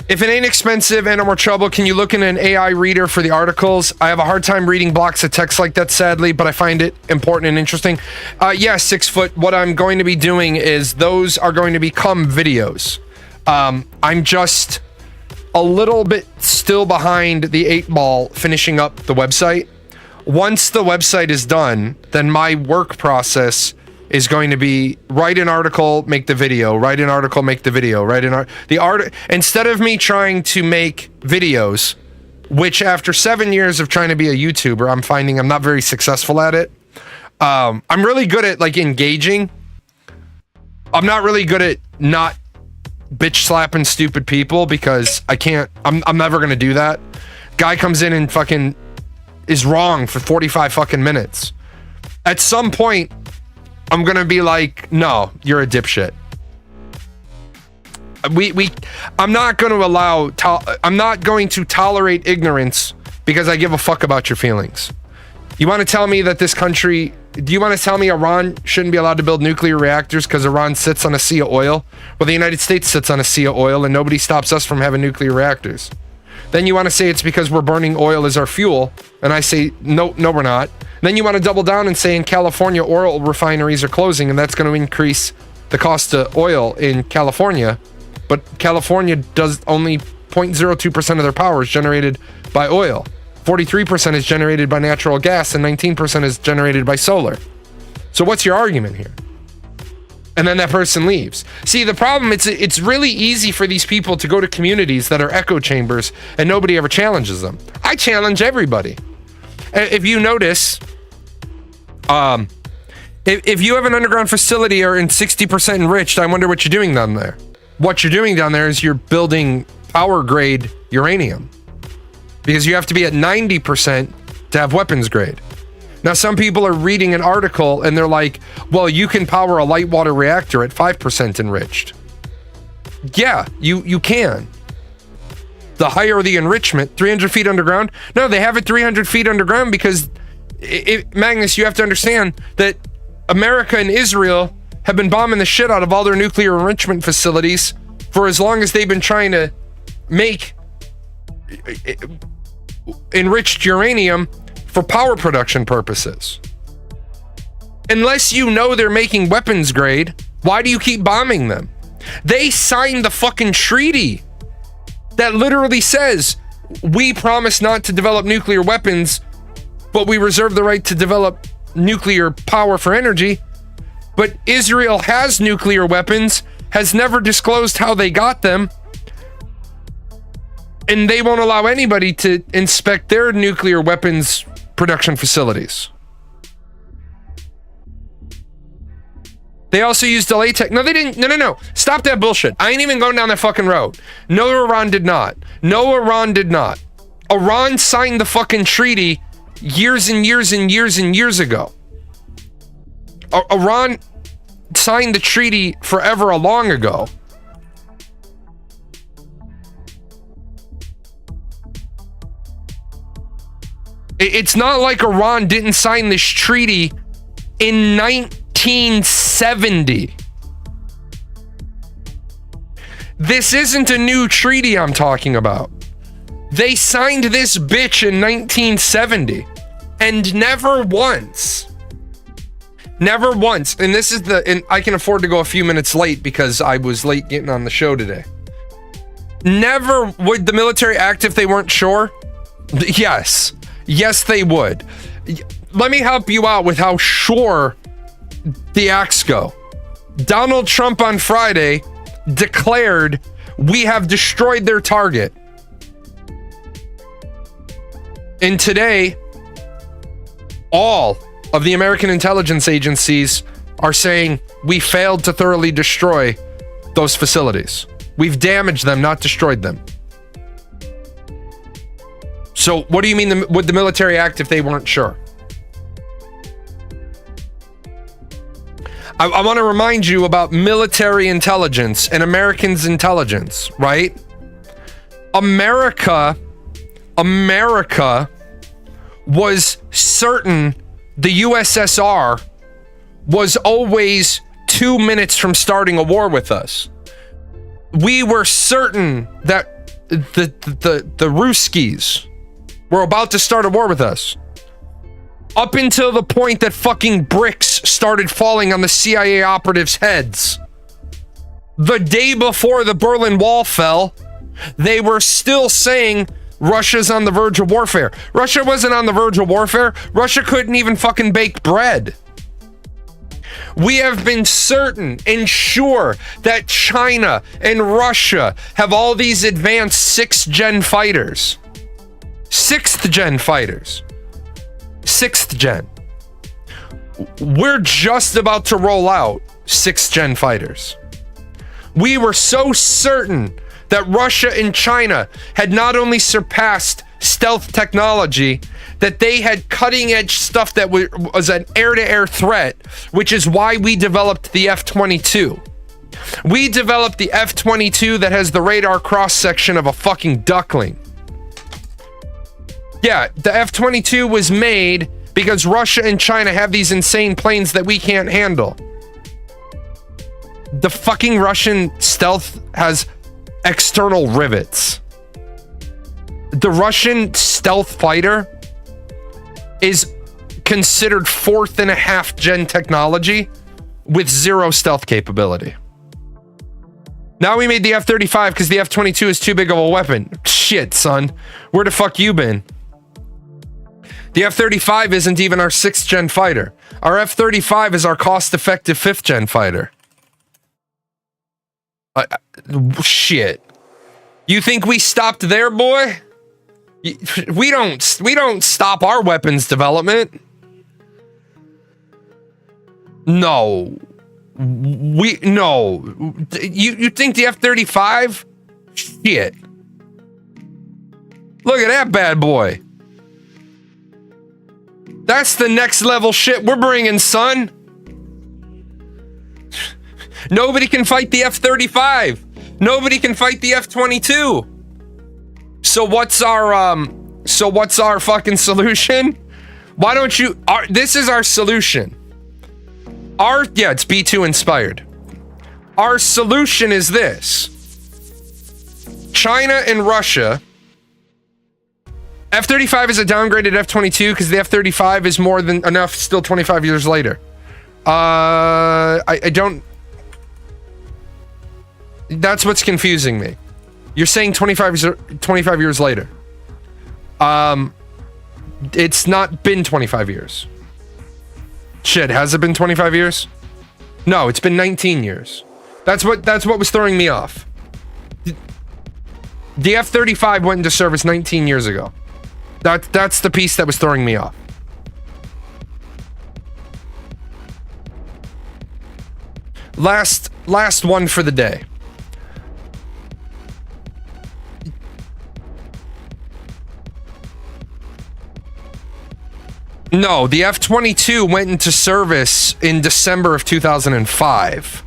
If it ain't expensive and no more trouble, can you look in an AI reader for the articles? I have a hard time reading blocks of text like that, sadly, but I find it important and interesting. Yeah, 6 foot. What I'm going to be doing is those are going to become videos. I'm just a little bit still behind the 8 ball finishing up the website. Once the website is done, then my work process is going to be write an article, make the video, write an article, make the video, instead of me trying to make videos, which after 7 years of trying to be a YouTuber, I'm finding I'm not very successful at it. I'm really good at like engaging. I'm not really good at not bitch slapping stupid people because I'm never gonna do that. Guy comes in and fucking is wrong for 45 fucking minutes. At some point, I'm gonna be like, no, you're a dipshit. I'm not going to tolerate ignorance because I give a fuck about your feelings. You want to tell me that this country, do you want to tell me Iran shouldn't be allowed to build nuclear reactors because Iran sits on a sea of oil? Well, the United States sits on a sea of oil and nobody stops us from having nuclear reactors. Then you want to say it's because we're burning oil as our fuel, and I say, no, we're not. Then you want to double down and say in California, oil refineries are closing, and that's going to increase the cost of oil in California. But California does only 0.02% of their power is generated by oil. 43% is generated by natural gas, and 19% is generated by solar. So what's your argument here? And then that person leaves. See, the problem, it's really easy for these people to go to communities that are echo chambers and nobody ever challenges them. I challenge everybody. If you notice, if you have an underground facility or in 60% enriched, I wonder what you're doing down there. What you're doing down there is you're building power grade uranium because you have to be at 90% to have weapons grade. Now, some people are reading an article and they're like, well, you can power a light water reactor at 5% enriched. Yeah, you can. The higher the enrichment, 300 feet underground. No, they have it 300 feet underground because, Magnus, you have to understand that America and Israel have been bombing the shit out of all their nuclear enrichment facilities for as long as they've been trying to make enriched uranium for power production purposes. Unless you know they're making weapons grade, why do you keep bombing them? They signed the fucking treaty that literally says we promise not to develop nuclear weapons, but we reserve the right to develop nuclear power for energy. But Israel has nuclear weapons, has never disclosed how they got them, and they won't allow anybody to inspect their nuclear weapons production facilities. They also used delay tech. No, they didn't. No. Stop that bullshit. I ain't even going down that fucking road. No, Iran did not. Iran signed the fucking treaty years and years and years and years ago. Iran signed the treaty forever long ago. It's not like Iran didn't sign this treaty in 1970. This isn't a new treaty I'm talking about. They signed this bitch in 1970 and never once, and I can afford to go a few minutes late because I was late getting on the show today. Never would the military act if they weren't sure? Yes, they would. Let me help you out with how sure the acts go. Donald Trump on Friday declared, we have destroyed their target. And today, all of the American intelligence agencies are saying we failed to thoroughly destroy those facilities. We've damaged them, not destroyed them. So what do you mean would the military act if they weren't sure? I want to remind you about military intelligence and Americans' intelligence, right? America was certain the USSR was always 2 minutes from starting a war with us. We were certain that the Ruskies were about to start a war with us. Up until the point that fucking bricks started falling on the CIA operatives' heads. The day before the Berlin Wall fell, they were still saying Russia's on the verge of warfare. Russia wasn't on the verge of warfare. Russia couldn't even fucking bake bread. We have been certain and sure that China and Russia have all these advanced 6th gen fighters. 6th gen fighters. 6th gen. We're just about to roll out 6th gen fighters. We were so certain that Russia and China had not only surpassed stealth technology, that they had cutting edge stuff that was an air-to-air threat, which is why we developed the F-22. We developed the F-22 that has the radar cross-section of a fucking duckling. Yeah, the F-22 was made because Russia and China have these insane planes that we can't handle. The fucking Russian stealth has external rivets. The Russian stealth fighter is considered 4th-and-a-half gen technology with 0 stealth capability. Now we made the F-35 because the F-22 is too big of a weapon. Shit, son. Where the fuck you been? The F-35 isn't even our 6th gen fighter. Our F-35 is our cost-effective 5th gen fighter. Shit. You think we stopped there, boy? We don't stop our weapons development. No. No. You think the F-35? Shit. Look at that bad boy. That's the next level shit we're bringing, son. Nobody can fight the F-35. Nobody can fight the F-22. So what's our fucking solution? Why don't you this is our solution. It's B2 inspired. Our solution is this. China and Russia. F-35 is a downgraded F-22 because the F-35 is more than enough still 25 years later. I don't... That's what's confusing me. You're saying 25 years later. It's not been 25 years. Shit, has it been 25 years? No, it's been 19 years. That's what was throwing me off. The F-35 went into service 19 years ago. That's the piece that was throwing me off. Last one for the day. No, the F-22 went into service in December of 2005.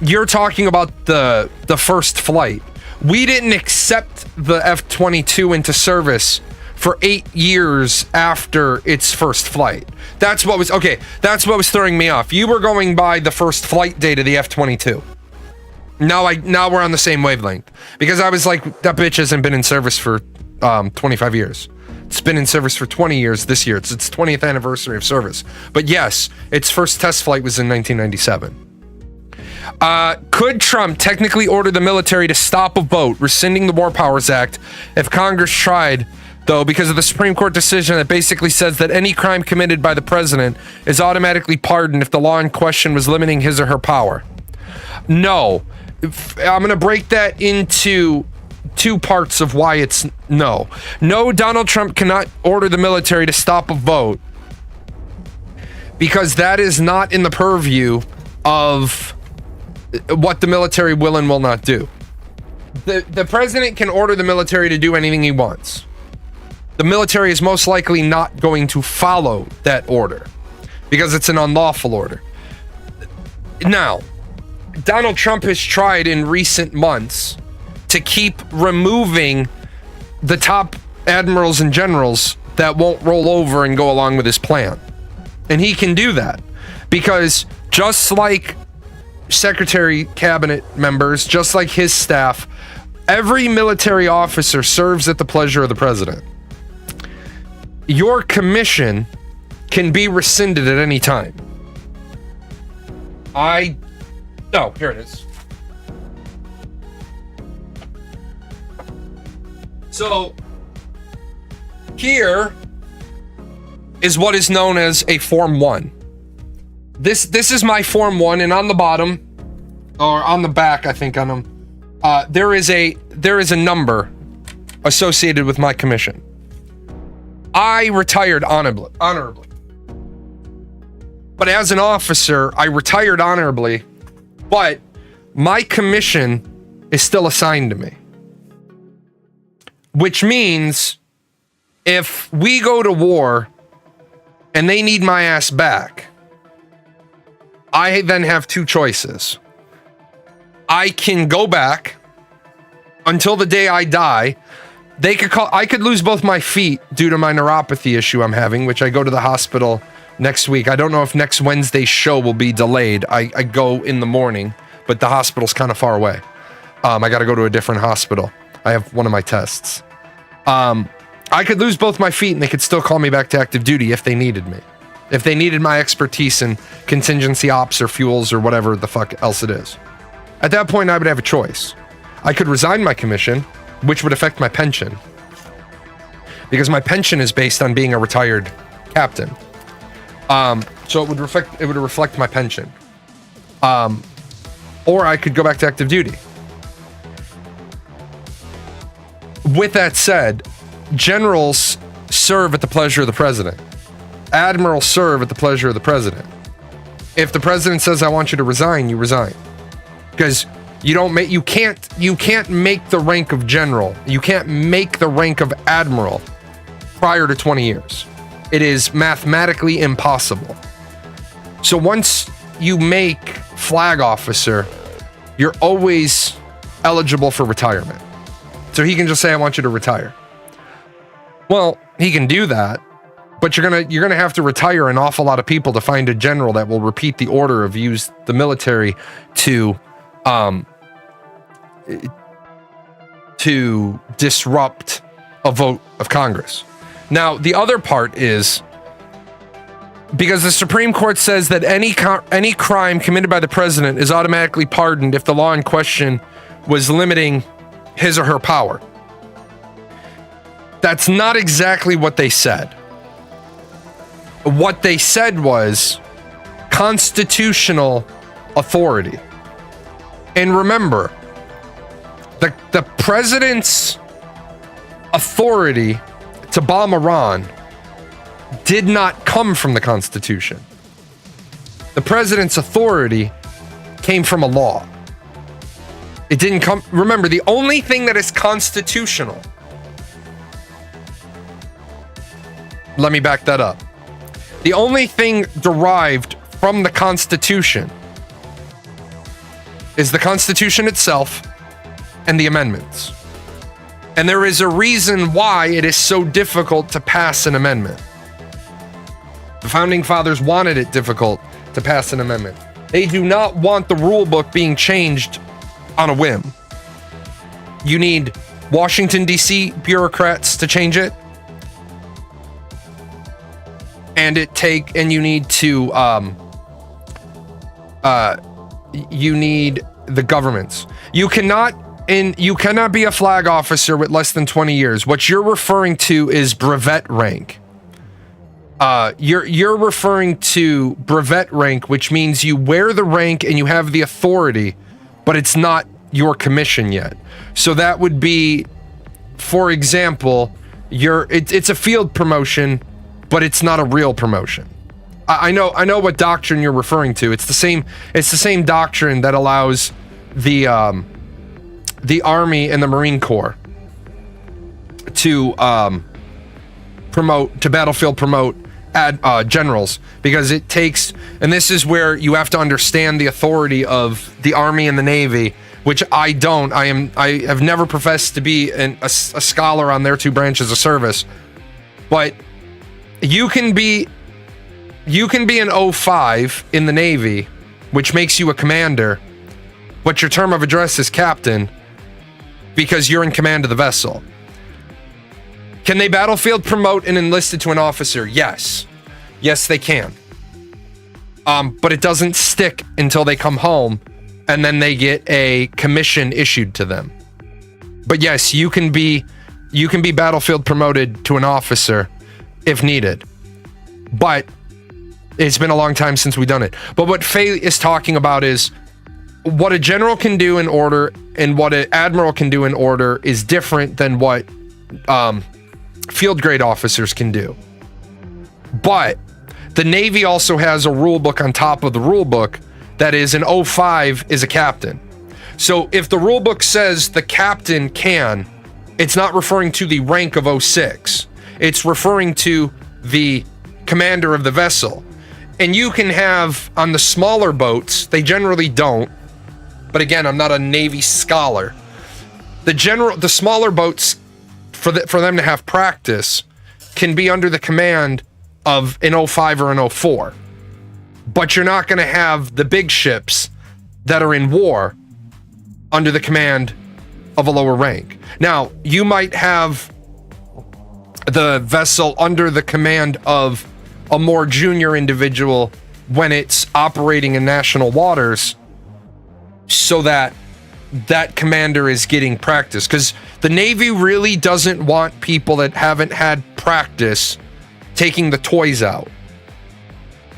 You're talking about the first flight. We didn't accept the F-22 into service for 8 years after its first flight. That's what was throwing me off. You were going by the first flight date of the F-22. Now we're on the same wavelength. Because I was like, that bitch hasn't been in service for 25 years. It's been in service for 20 years this year. It's its 20th anniversary of service. But yes, its first test flight was in 1997. Could Trump technically order the military to stop a vote rescinding the War Powers Act if Congress tried, though, because of the Supreme Court decision that basically says that any crime committed by the president is automatically pardoned if the law in question was limiting his or her power? No. I'm going to break that into 2 parts of why it's no. No, Donald Trump cannot order the military to stop a vote because that is not in the purview of what the military will and will not do. The president can order the military to do anything he wants. The military is most likely not going to follow that order because it's an unlawful order. Now, Donald Trump has tried in recent months to keep removing the top admirals and generals that won't roll over and go along with his plan. And he can do that because just like secretary cabinet members, just like his staff, every military officer serves at the pleasure of the president. Your commission can be rescinded at any time. Here it is. So here is what is known as a Form 1. This is my Form 1, and on the bottom, or on the back, I think on them, there is a number associated with my commission. I retired honorably. But as an officer, I retired honorably, but my commission is still assigned to me. Which means if we go to war and they need my ass back, I then have two choices. I can go back until the day I die. I could lose both my feet due to my neuropathy issue I'm having, which I go to the hospital next week. I don't know if next Wednesday's show will be delayed. I go in the morning, but the hospital's kind of far away. I got to go to a different hospital. I have one of my tests. I could lose both my feet and they could still call me back to active duty if they needed me. If they needed my expertise in contingency ops or fuels or whatever the fuck else it is. At that point, I would have a choice. I could resign my commission, which would affect my pension. Because my pension is based on being a retired captain. So it would reflect my pension. Or I could go back to active duty. With that said, generals serve at the pleasure of the president. Admirals serve at the pleasure of the president. If the president says, I want you to resign, you resign. Because you can't make the rank of general. You can't make the rank of admiral prior to 20 years. It is mathematically impossible. So once you make flag officer, you're always eligible for retirement. So he can just say, I want you to retire. Well, he can do that, but you're gonna have to retire an awful lot of people to find a general that will repeat the order of use the military to disrupt a vote of Congress. Now, the other part is because the Supreme Court says that any crime committed by the president is automatically pardoned if the law in question was limiting his or her power. That's not exactly what they said. What they said was constitutional authority. And remember, the president's authority to bomb Iran did not come from the Constitution. The president's authority came from a law. It didn't come. Remember, the only thing that is constitutional. Let me back that up. The only thing derived from the Constitution is the Constitution itself and the amendments. And there is a reason why it is so difficult to pass an amendment. The founding fathers wanted it difficult to pass an amendment. They do not want the rule book being changed on a whim. You need Washington, D.C. bureaucrats to change it. And you need to, you need the governments. You cannot be a flag officer with less than 20 years. What you're referring to is brevet rank. You're referring to brevet rank, which means you wear the rank and you have the authority, but it's not your commission yet. So that would be, for example, it's a field promotion, but it's not a real promotion. I know what doctrine you're referring to. It's the same doctrine that allows the Army and the Marine Corps to battlefield promote generals, because it takes, and this is where you have to understand the authority of the Army and the Navy, which I don't. I have never professed to be a scholar on their two branches of service, but you can be an 05 in the Navy, which makes you a commander, but your term of address is captain because you're in command of the vessel. Can they battlefield promote an enlisted to an officer? Yes. Yes, they can. But it doesn't stick until they come home and then they get a commission issued to them. But yes, you can be battlefield promoted to an officer if needed. But it's been a long time since we've done it. But what Faye is talking about is what a general can do in order and what an admiral can do in order is different than what field grade officers can do. But the Navy also has a rule book on top of the rule book that is an 05 is a captain. So if the rule book says the captain can, it's not referring to the rank of 06. It's referring to the commander of the vessel. And you can have, on the smaller boats, they generally don't, but again, I'm not a Navy scholar. The smaller boats, for them to have practice, can be under the command of an 05 or an 04. But you're not going to have the big ships that are in war under the command of a lower rank. Now, you might have the vessel under the command of a more junior individual when it's operating in national waters, so that commander is getting practice. Because the Navy really doesn't want people that haven't had practice taking the toys out.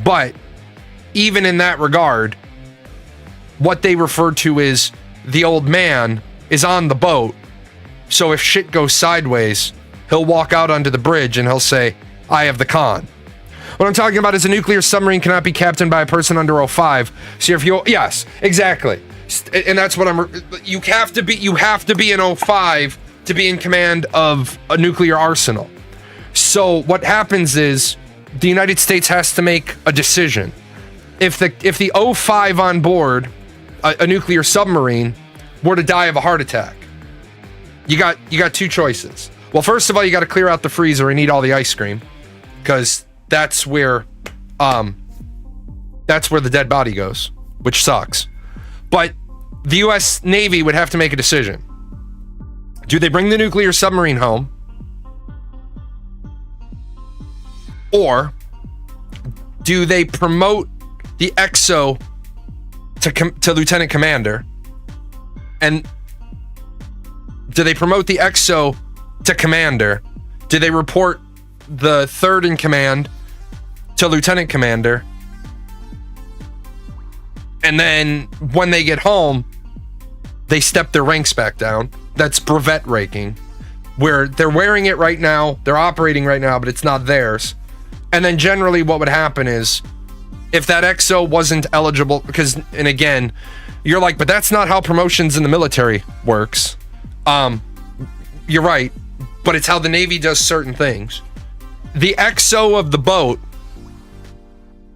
But even in that regard, what they refer to is the old man is on the boat. So if shit goes sideways, he'll walk out onto the bridge and he'll say, I have the con. What I'm talking about is a nuclear submarine cannot be captained by a person under 05. So if you, yes, exactly. And that's what you have to be an 05 to be in command of a nuclear arsenal. So what happens is the United States has to make a decision. If the 05 on board a nuclear submarine were to die of a heart attack, you got two choices. Well, first of all, you got to clear out the freezer and eat all the ice cream, because that's where the dead body goes, which sucks. But the U.S. Navy would have to make a decision. Do they bring the nuclear submarine home? Or do they promote the XO to lieutenant commander? And do they promote the XO to commander? Do they report the third in command to lieutenant commander? And then when they get home, they step their ranks back down. That's brevet ranking, where they're wearing it right now, they're operating right now, but it's not theirs. And then generally what would happen is, if that XO wasn't eligible, because, and again, you're like, but that's not how promotions in the military works. You're right, but it's how the Navy does certain things. The XO of the boat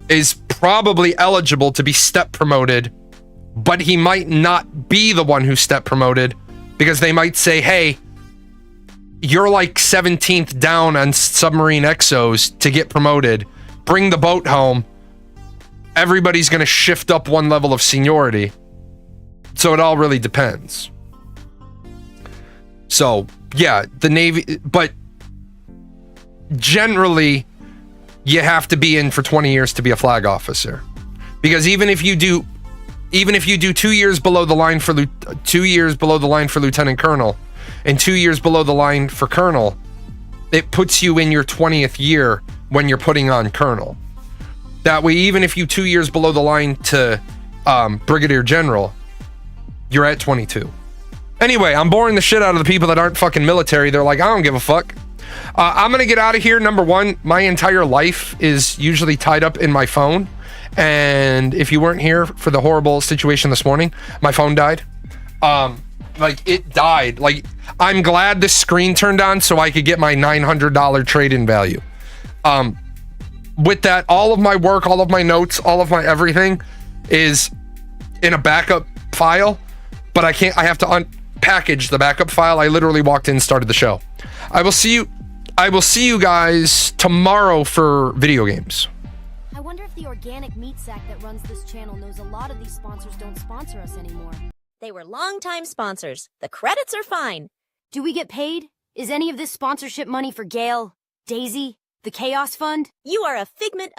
is probably eligible to be step promoted, but he might not be the one who's step promoted, because they might say, hey, you're like 17th down on submarine XOs to get promoted. Bring the boat home. Everybody's going to shift up one level of seniority. So it all really depends. So, yeah, the Navy, but generally, you have to be in for 20 years to be a flag officer. Because even if you do 2 years below the line for 2 years below the line for lieutenant colonel and 2 years below the line for colonel, it puts you in your 20th year when you're putting on colonel. That way, even if you 2 years below the line to brigadier general, you're at 22. Anyway, I'm boring the shit out of the people that aren't fucking military. They're like, I don't give a fuck. I'm gonna get out of here. Number one, my entire life is usually tied up in my phone. And if you weren't here for the horrible situation this morning, my phone died. Like, it died. Like, I'm glad the screen turned on so I could get my $900 trade-in value. With that, all of my work, all of my notes, all of my everything is in a backup file, but I have to unpackage the backup file. I literally walked in and started the show. I will see you guys tomorrow for video games. I wonder if the organic meat sack that runs this channel knows a lot of these sponsors don't sponsor us anymore. They were longtime sponsors. The credits are fine. Do we get paid? Is any of this sponsorship money for Gale, Daisy, the Chaos Fund? You are a figment of